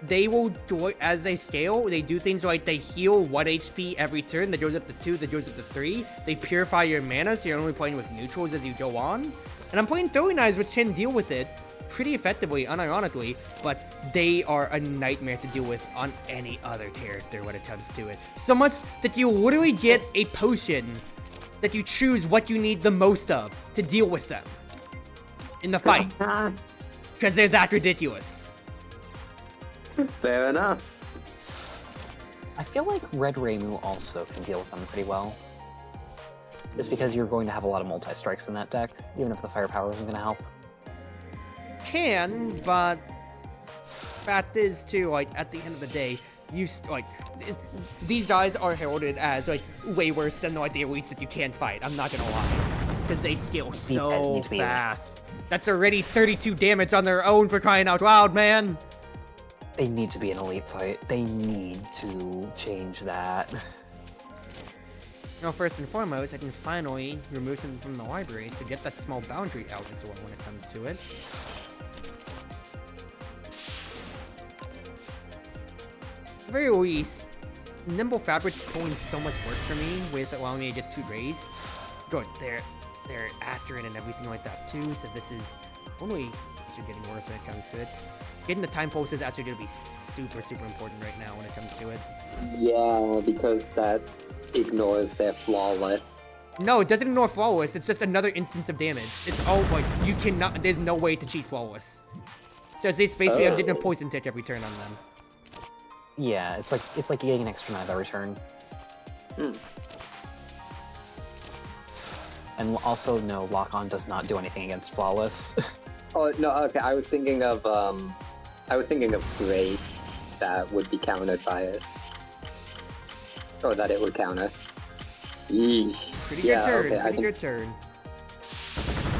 They will do, as they scale, they do things like they heal 1 HP every turn. That goes up to 2, that goes up to 3. They purify your mana, so you're only playing with neutrals as you go on. And I'm playing throwing knives, which can deal with it pretty effectively, unironically, but they are a nightmare to deal with on any other character when it comes to it. So much that you literally get a potion that you choose what you need the most of to deal with them in the fight, because they're that ridiculous. Fair enough. I feel like Red Reimu also can deal with them pretty well. Just because you're going to have a lot of multi-strikes in that deck, even if the firepower isn't going to help. Can, but fact is too, like, at the end of the day, these guys are heralded as, like, way worse than, like, the elites that you can't fight. I'm not gonna lie. Because they scale so needs to be fast. That's already 32 damage on their own, for crying out loud, man! They need to be an elite fight. They need to change that. Now, first and foremost, I can finally remove something from the library, so get that small boundary out as well when it comes to it. At the very least, Nimble Fabric's pulling so much work for me with allowing me to get 2 rays. Good, they're accurate and everything like that too, so this is only getting worse when it comes to it. Getting the time pulse is actually going to be super, super important right now when it comes to it. Yeah, because that ignores their flawless. No, it doesn't ignore flawless, it's just another instance of damage. It's all, like, you cannot, there's no way to cheat flawless. So it's basically I'm getting a poison tick every turn on them. Yeah, it's like getting an extra knife every turn. And also, no, lock-on does not do anything against flawless. Oh no, okay. I was thinking of Great that would be countered by it, or that it would counter. Yeesh. Pretty Yeah, good turn, okay, pretty good turn.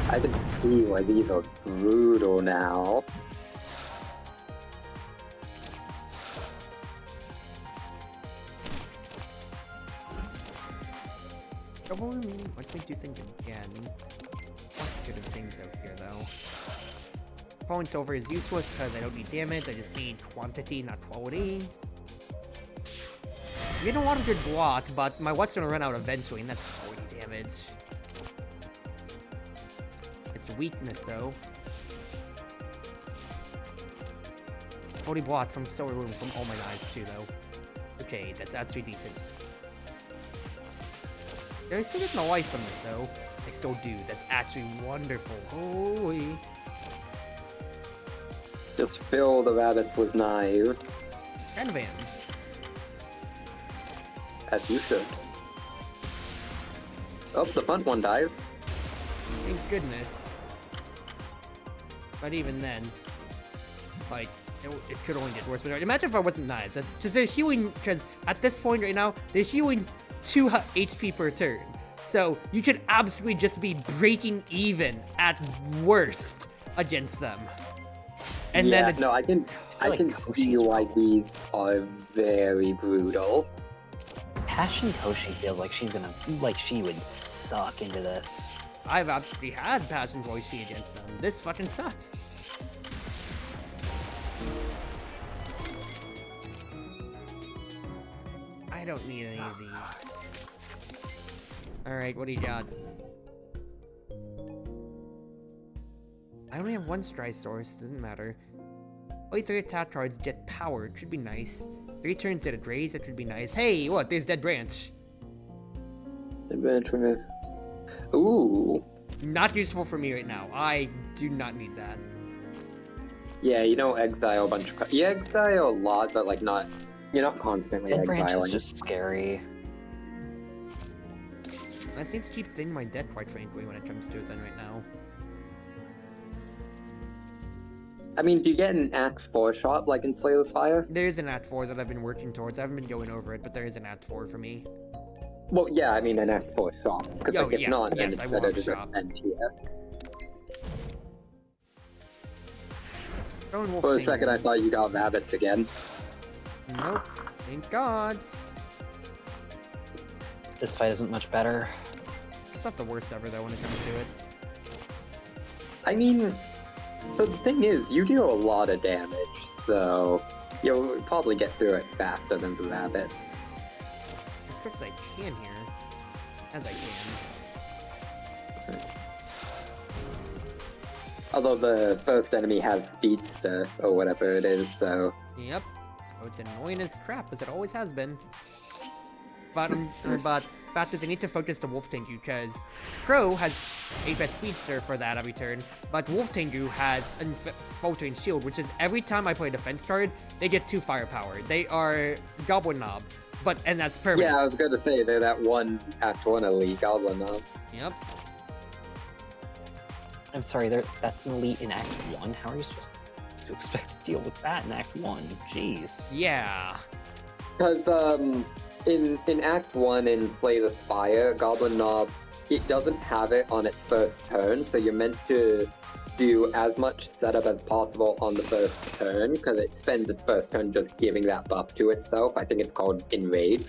I can see why these are brutal now. Trouble me, let's me do things again. Good things out here though. Falling Silver is useless because I don't need damage, I just need quantity, not quality. I'm getting a lot of good block, but my What's gonna run out eventually, and that's 40 damage. It's a weakness though. 40 block from Silver Room from all my knives too though. Okay, that's actually decent. I still get my life from this though. I still do. That's actually wonderful. Holy. Just fill the rabbits with knives, And vans. as you should. Oh, the front one dies. Thank goodness. But even then, like, it could only get worse. But imagine if I wasn't knives. Because they're healing, because at this point right now, they're healing 2 HP per turn. So you could absolutely just be breaking even at worst against them. And yeah, then no, I can see why these are very brutal. Passion Koshi feels like she would suck into this. I've absolutely had Passion Voice against them. This fucking sucks. I don't need any of these. Alright, what do you got? I only have one Strike Source, doesn't matter. Only 3 attack cards get powered, should be nice. 3 turns that it raise, that should be nice. Hey, what? There's Dead Branch. Dead Branch. Ooh. Not useful for me right now. I do not need that. Yeah, you don't exile a bunch of cards. You exile a lot, but like not. You're not constantly Dead Branch is exiling. just scary. I just need to keep thinning my deck, quite frankly, when it comes to it then right now. I mean, do you get an Act 4 shot like in Slay the Spire? There is an Act 4 that I've been working towards. I haven't been going over it, but there is an Act 4 for me. Well, yeah, I mean an Act 4 shot. Because Oh, like, if yeah, not, then yes, it's I better want to a just shot. end here. Throwing Wolf For a Tangle. second, I thought you got rabbits again. Nope. Thank gods. This fight isn't much better. It's not the worst ever, though, when it comes to it. I mean, so the thing is, you do a lot of damage, so you'll probably get through it faster than the rabbit. As quick as I can here. As I can. Although the first enemy has Speedster, or whatever it is, so... Yep. Oh, it's annoying as crap, as it always has been. But fact is, I need to focus the Wolf Tengu, because Crow has 8-bet Speedster for that every turn, but Wolf Tengu has a Faltering Shield, which is every time I play a defense card, they get 2 firepower. They are Goblin Knob, and that's permanent. Yeah, I was gonna say, they're that one Act 1 elite Goblin Knob. Yep. I'm sorry, that's an elite in Act 1? How are you supposed to expect to deal with that in Act 1? Jeez. Yeah. Because, in Act 1 in Slay the Spire, Goblin Knob, it doesn't have it on its first turn, so you're meant to do as much setup as possible on the first turn, because it spends its first turn just giving that buff to itself. I think it's called Enrage.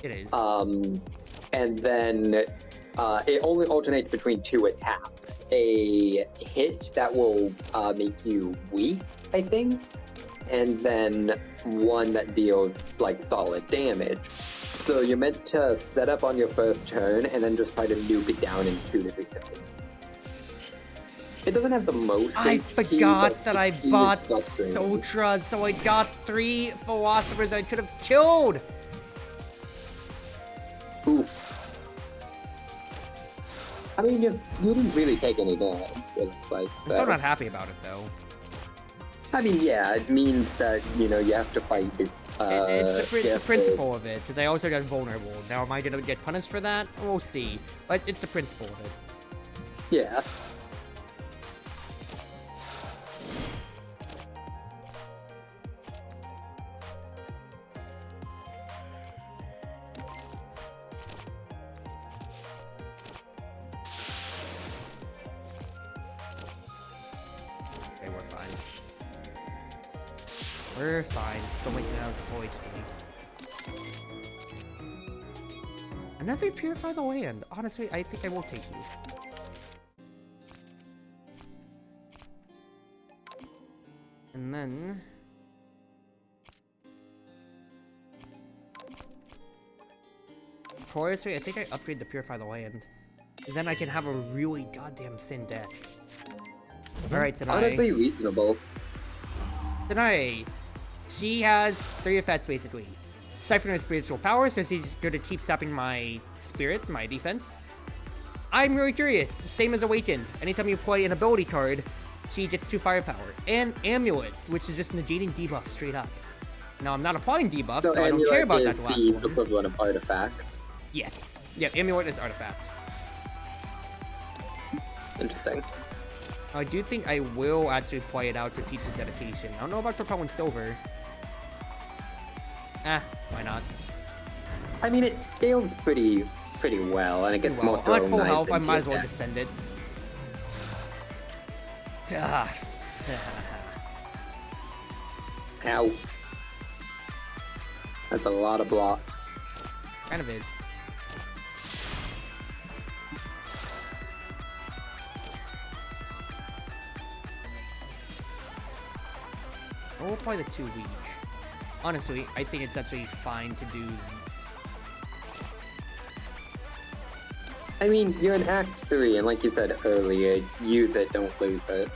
It is. And then it only alternates between 2 attacks. A hit that will make you weak, I think, and then one that deals like solid damage. So you're meant to set up on your first turn and then just try to nuke it down in 2 to 3 turns. It doesn't have the most. I HP, forgot but that I HP is bought frustrating. Sotras, so I got 3 Philosophers that I could have killed! Oof. I mean, you didn't really take any damage, it looks like. I'm still not happy about it, though. I mean, yeah, it means that, you know, you have to fight it. It's the carefully. principle of it, because I also got vulnerable. Now, am I going to get punished for that? We'll see. But it's the principle of it. Yeah. Okay, we're fine. We're fine. Still making out the full HP. Another Purify the Land. Honestly, I think I will take you. And then... Honestly, I think I upgrade the Purify the Land. Because then I can have a really goddamn thin deck. Alright, Tanai. Honestly reasonable. Tanai. She has 3 effects, basically. Siphon her spiritual power, so she's going to keep sapping my spirit, my defense. I'm really curious. Same as Awakened. Anytime you play an ability card, she gets 2 firepower. And Amulet, which is just negating debuffs straight up. Now, I'm not applying debuffs, so I don't care about that last the one. equivalent of artifact. Yes. Yeah, Amulet is Artifact. Interesting. I do think I will actually play it out for Teacher's Dedication. I don't know about Propelling Silver. Why not? I mean, it scales pretty well, and it gets more I'm at full nice health, I into might as your well deck. just send it. Duh. Ow. That's a lot of block. Kind of is. we'll apply the 2 weak. Honestly, I think it's actually fine to do. I mean, you're in Act 3, and like you said earlier, use it, don't lose it.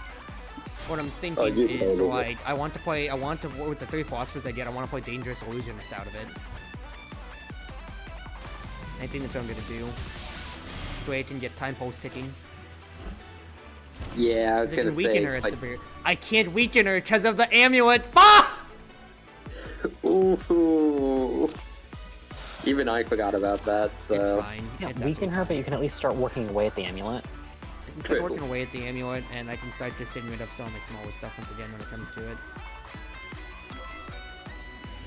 What I'm thinking is, like, I want to with the 3 philosophers I get, I want to play Dangerous Illusionist out of it. I think that's what I'm gonna do. So I can get time pulse ticking. Yeah, I was gonna weaken say, her at like, the very. I can't weaken her because of the amulet. Fuck! Ooh. Even I forgot about that, so... It's fine. Yeah, It's weaken her, absolutely but you can at least start working away at the amulet. I can start working away at the amulet, and I can start just getting rid of some of my smaller stuff once again when it comes to it.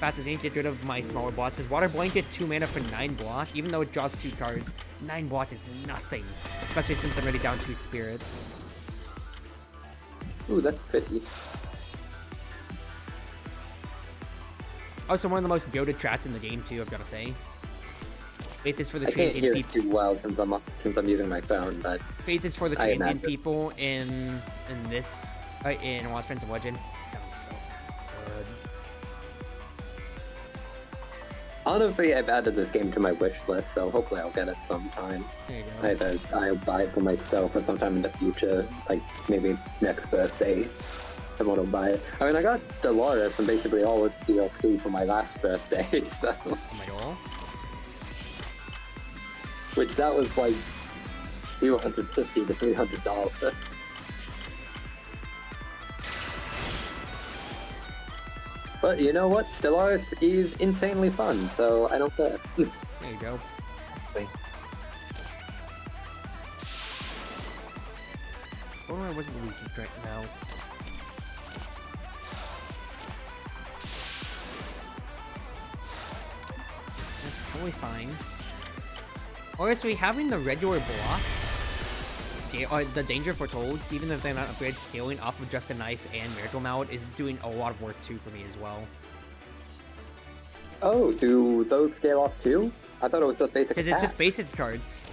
Fact is, I need to get rid of my smaller blocks. Is Water Blanket 2 mana for 9 block? Even though it draws 2 cards, 9 block is nothing. Especially since I'm already down 2 spirit. Ooh, that's pretty. Also, one of the most goated tracks in the game, too, I've got to say. Faith is for the I can't transient hear it people. too well since I'm using my phone, but... Faith is for the I transient imagine. people in this, in Lost Friends of Legend. Sounds so good. Honestly, I've added this game to my wish list, so hopefully I'll get it sometime. There you go. Either I'll buy it for myself or sometime in the future, like maybe next birthday. I want to buy it. I mean, I got Dolores and basically all its DLC for my last birthday, so... Oh my god. Which that was like $250 to $300. But you know what? Stellaris is insanely fun, so I don't care. There you go. Wait. Or I wasn't the weakest right now. That's totally fine. Honestly, having the regular block scale, the danger foretold, even if they're not upgraded, scaling off of just a knife and miracle mallet is doing a lot of work too for me as well. Oh, do those scale off too? I thought it was just basic Because attack. it's just basic cards.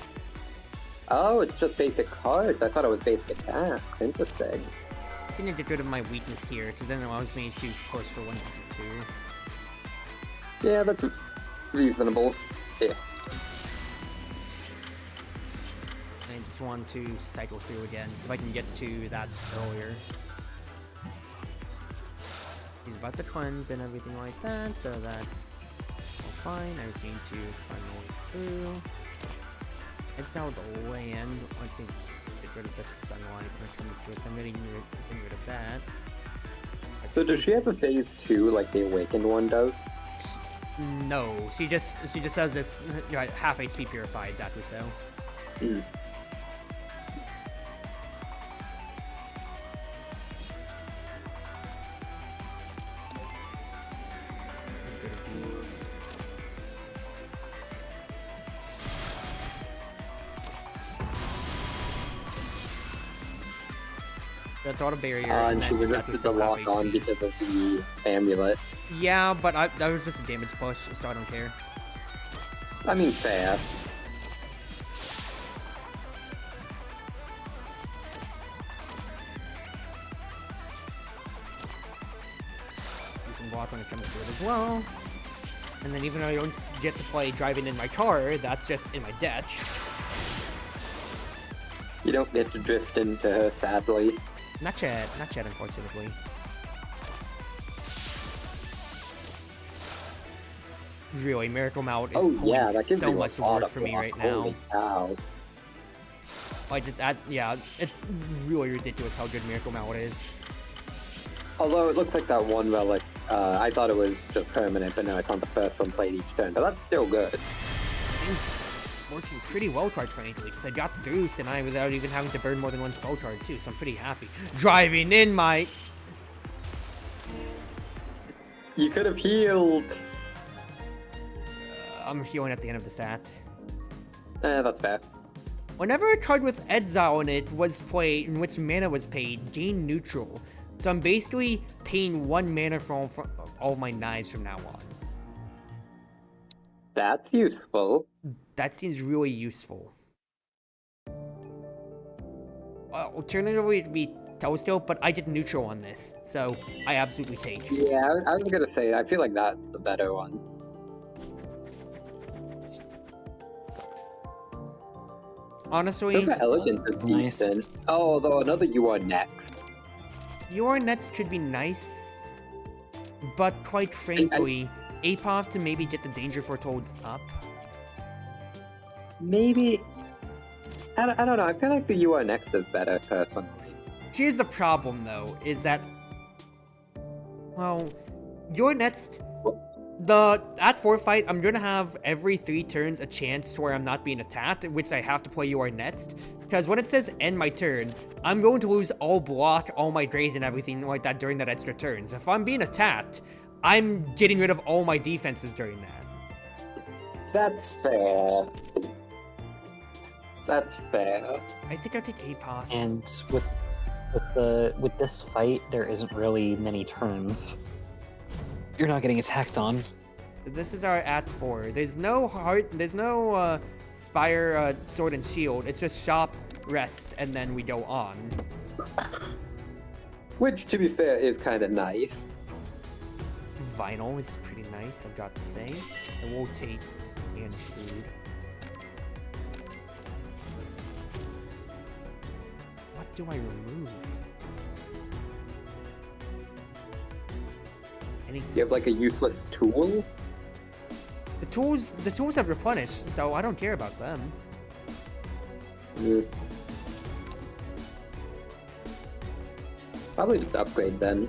Oh, it's just basic cards. I thought it was basic attack. Interesting. I think I get rid of my weakness here, because then it allows me to push for 1 to 2. Yeah, that's reasonable. Yeah. I just want to cycle through again, so if I can get to that earlier. He's about to cleanse and everything like that, so that's all fine. I just need to find my way through. It's out the land. Once we get rid of the sunlight when it comes to it, I'm getting rid of that. So does she have a phase 2 like the Awakened one does? No, she just does this half HP purified, exactly so. Mm. That's auto barrier. And then she exactly resisted so the half lock on HP. because of the amulet. Yeah, but that was just a damage push, so I don't care. I mean, fair. Decent block when it comes to it as well. And then even though I don't get to play driving in my car, that's just in my ditch. You don't get to drift into her, sadly. Not yet, unfortunately. Really, Miracle Mallet is Oh pulling yeah, that gives so you a much lot work of for me block. right now. Holy cow. Like, it's really ridiculous how good Miracle Mallet is. Although it looks like that one relic, I thought it was just permanent, but no, it's on the first one played each turn, but that's still good. Things working pretty well, quite frankly, because I got through tonight without even having to burn more than 1 spell card, too, so I'm pretty happy. Driving in my... You could have healed. I'm healing at the end of the sat. That's fair. Whenever a card with Exile in it was played, in which mana was paid, gain neutral. So I'm basically paying 1 mana for all my knives from now on. That's useful. That seems really useful. Alternatively, it'd be telescope, but I get neutral on this, so I absolutely take. Yeah, I was gonna say, I feel like that's the better one. Honestly, Super elegant is Nice. decent. Oh, though another you are next. your nets should be nice, but quite frankly, Apoth to maybe get the danger foretold's up. Maybe. I don't know. I feel like the you are next is better personally. Here's the problem, though, is that, well, your next, at 4 fight, I'm gonna have every 3 turns a chance to where I'm not being attacked, which I have to play your next, because when it says end my turn, I'm going to lose all block, all my graze and everything like that during that extra turn. So if I'm being attacked, I'm getting rid of all my defenses during that. That's fair. That's fair. I think I'll take Apoth. And with this fight, there isn't really many turns. You're not getting attacked on. This is our Act 4. There's no heart, there's no Spire, Sword and Shield. It's just Shop, Rest, and then we go on. Which, to be fair, is kind of nice. Vinyl is pretty nice, I've got to say. I will take and food. What do I remove? Anything? You have like a useless tool? The tools have replenished, so I don't care about them. Mm. Probably just upgrade then.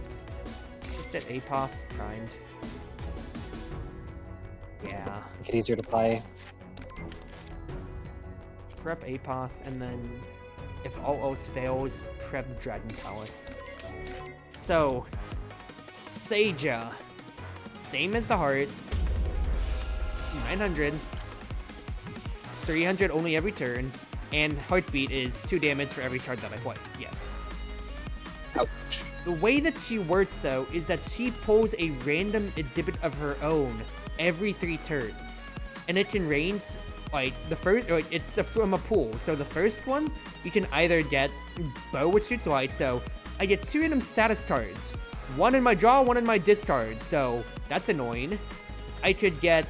Just get Apoth primed. Yeah. Make it easier to play. Prep Apoth, and then if all else fails, prep Dragon Palace. So, Seija. Same as the heart. 900. 300 only every turn. And Heartbeat is 2 damage for every card that I play. Yes. Ouch. The way that she works, though, is that she pulls a random exhibit of her own every 3 turns. And it can range, like, the first, like, it's from a pool. So the first one, you can either get Bow, which shoots light, so I get 2 random status cards. 1 in my draw, 1 in my discard, so that's annoying. I could get,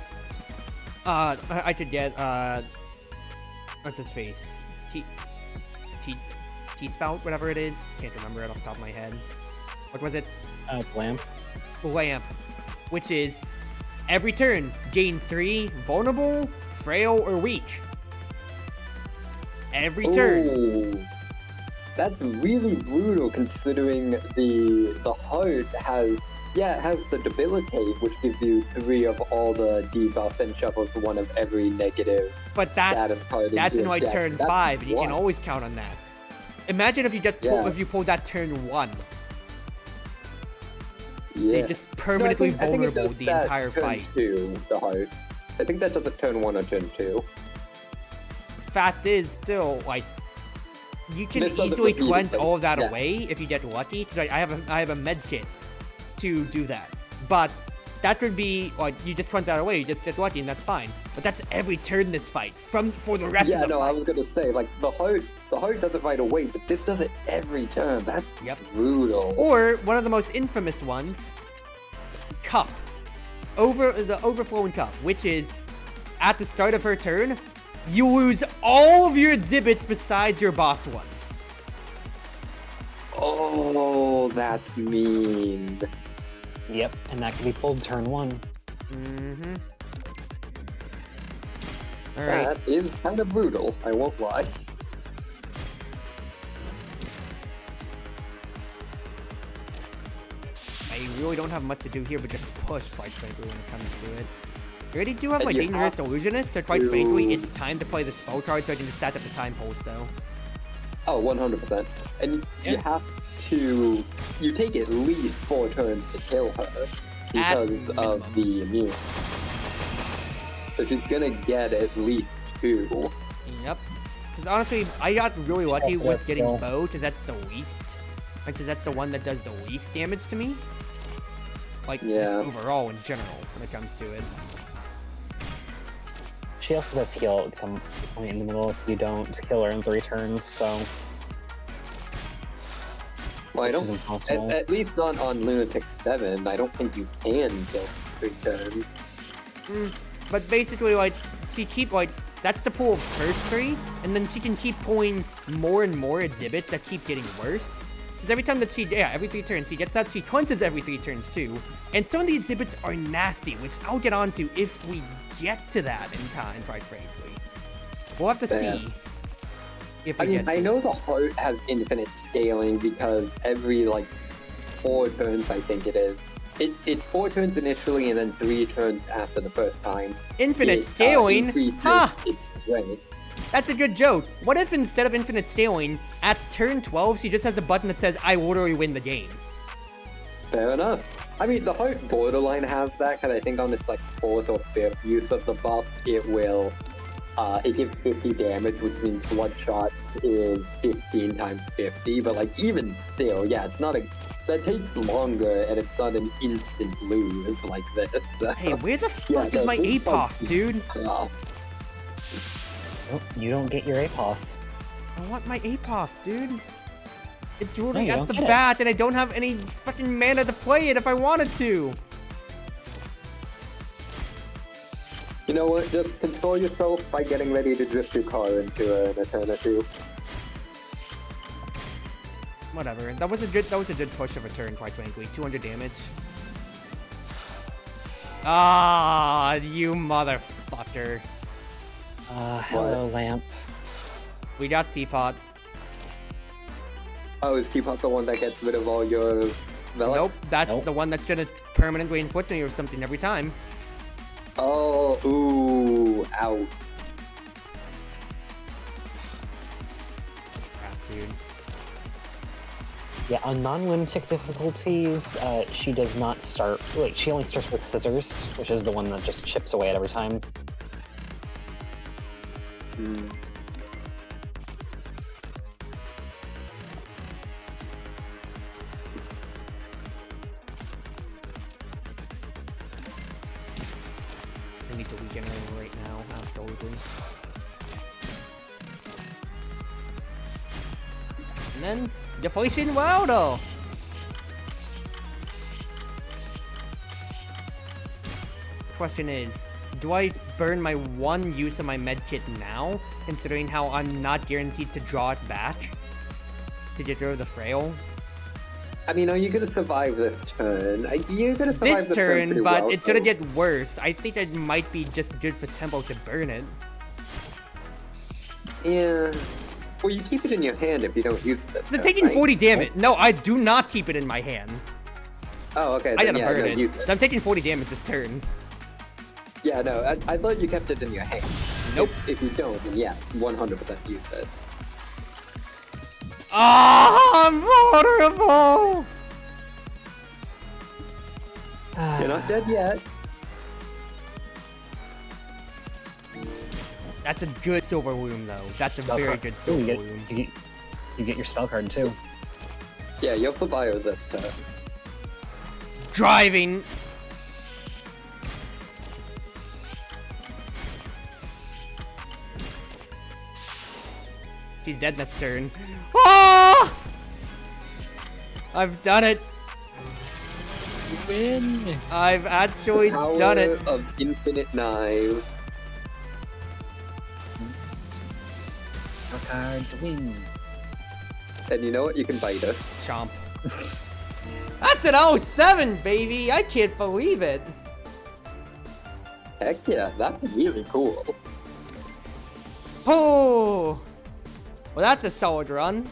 what's his face? T-Spout, whatever it is. Can't remember it off the top of my head. What was it? Lamp. Lamp, which is every turn gain 3 vulnerable, frail, or weak. Every turn. Ooh, that's really brutal considering the heart has it has the debilitate, which gives you 3 of all the debuffs and shuffles 1 of every negative. But that's in like turn 5, and you can one. always count on that. Imagine if you get if you pulled that turn 1. Yeah. So you're just permanently I think it vulnerable does the that entire turn fight. 2, the heart. I think that does a turn 1 or turn 2. Fact is, still, like, you can This doesn't easily repeat cleanse it, all of that yeah. away if you get lucky. Because I have a med kit to do that. But that would be, like, you just cleanse that away, you just get lucky, and that's fine. But that's every turn this fight, for the rest of the I fight. was gonna say, like, the heart does it right away, but this does it every turn. That's brutal. Or, one of the most infamous ones, Cup. The Overflowing Cup, which is, at the start of her turn, you lose all of your exhibits besides your boss ones. Oh, that's mean. Yep, and that can be pulled turn 1. Mm-hmm. Alright. That is kind of brutal, I won't lie. I really don't have much to do here, but just push, quite frankly, when it comes to it. I already do have And my you Dangerous have Illusionist, so quite frankly, it's time to play the spell card so I can just stack up the time pulse, though. Oh, 100%. And you have to... You take at least 4 turns to kill her because of the immune. So she's gonna get at least 2. Yep. Because honestly, I got really lucky Also, with getting yeah. Bow, because that's the least. Like, because that's the one that does the least damage to me. Like, just Yeah. overall in general, when it comes to it. She also does heal at some point in the middle if you don't kill her in 3 turns, so... Well, I Which is don't. impossible. At least not on Lunatic 7. I don't think you can kill 3 turns. But basically, like, she keep, like, that's the pool of first 3, and then she can keep pulling more and more exhibits that keep getting worse. Because every time that she, every 3 turns she gets that, she cleanses every 3 turns too. And some of the exhibits are nasty, which I'll get onto if we get to that in time, quite frankly. We'll have to see. If we get I to know the heart has infinite scaling because every, like, 4 turns, I think it is. It's 4 turns initially and then 3 turns after the first time. Infinite scaling? Huh! Its strength. That's a good joke. What if instead of infinite scaling, at turn 12, she just has a button that says, I literally win the game? Fair enough. I mean, the heart borderline has that, because I think on its, like, 4th or 5th use of the buff, it will, it gives 50 damage, which means Bloodshot is 15 times 50, but, like, even still, yeah, it's not a... That takes longer, and it's not an instant lose like this. Hey, where the fuck is my APOF, dude? Nope, you don't get your APOF. I want my APOF, dude. It's rolling you at don't the get it. bat, and I don't have any fucking mana to play it if I wanted to. You know what? Just control yourself by getting ready to drift your car into an eternity. Whatever. That was a good push of a turn, quite frankly. 200 damage. Ah, you motherfucker. Hello, Lamp. We got Teapot. Oh, is Teapot the one that gets rid of all your relics? Nope, that's Nope. the one that's gonna permanently inflict me with something every time. Oh, ooh, ouch. Crap, dude. Yeah, on non-lunatic difficulties, she does not start... Wait, she only starts with Scissors, which is the one that just chips away at every time. Hmm. I need to regenerate right now, absolutely. And then, Deflation Wildo! The question is, do I burn my one use of my medkit now, considering how I'm not guaranteed to draw it back to get rid of the frail? I mean, are you gonna survive this turn? You're gonna survive This this turn, pretty but well, it's gonna so- get worse. I think it might be just good for tempo to burn it. Yeah. Well, you keep it in your hand if you don't use it. So taking 40 damage. No, I do not keep it in my hand. Oh, okay. I then gotta yeah, burn no, it. use it. So I'm taking 40 damage this turn. Yeah, no, I thought you kept it in your hand. Nope. If you don't, then yeah, 100% use it. Ah, I'm vulnerable! You're not dead yet. That's a good silver loom, though. That's a Spell very card. good Ooh, silver loom. you get your spell card, too. Yeah, you'll survive this turn. Driving! She's dead next turn. Ah! I've done it! Win! I've actually Power done it. of infinite knives. Spell card to win. And you know what? You can bite us. Chomp. That's an 07, baby! I can't believe it. Heck yeah, that's really cool. Oh! Well, that's a solid run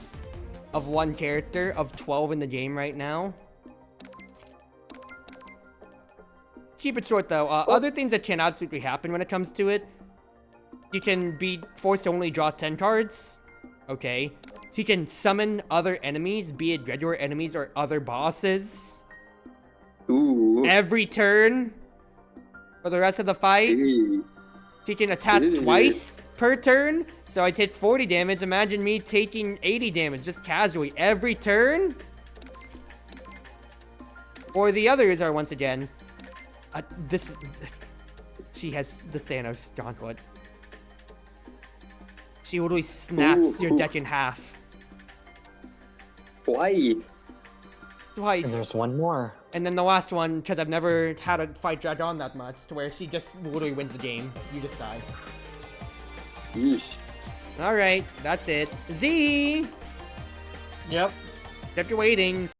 of one character of 12 in the game right now. Keep it short, though. Other things that can absolutely happen when it comes to it. You can be forced to only draw 10 cards. Okay. She can summon other enemies, be it regular enemies or other bosses. Ooh. Every turn. For the rest of the fight. Ooh. She can attack Ooh. twice per turn. So I take 40 damage. Imagine me taking 80 damage just casually every turn. Or the others are once again. She has the Thanos gauntlet. She literally snaps your deck in half. Why? twice. And there's one more. And then the last one, because I've never had a fight drag on that much, to where she just literally wins the game. You just die. Yeesh. Alright, that's it. Z! Yep. Kept you waiting.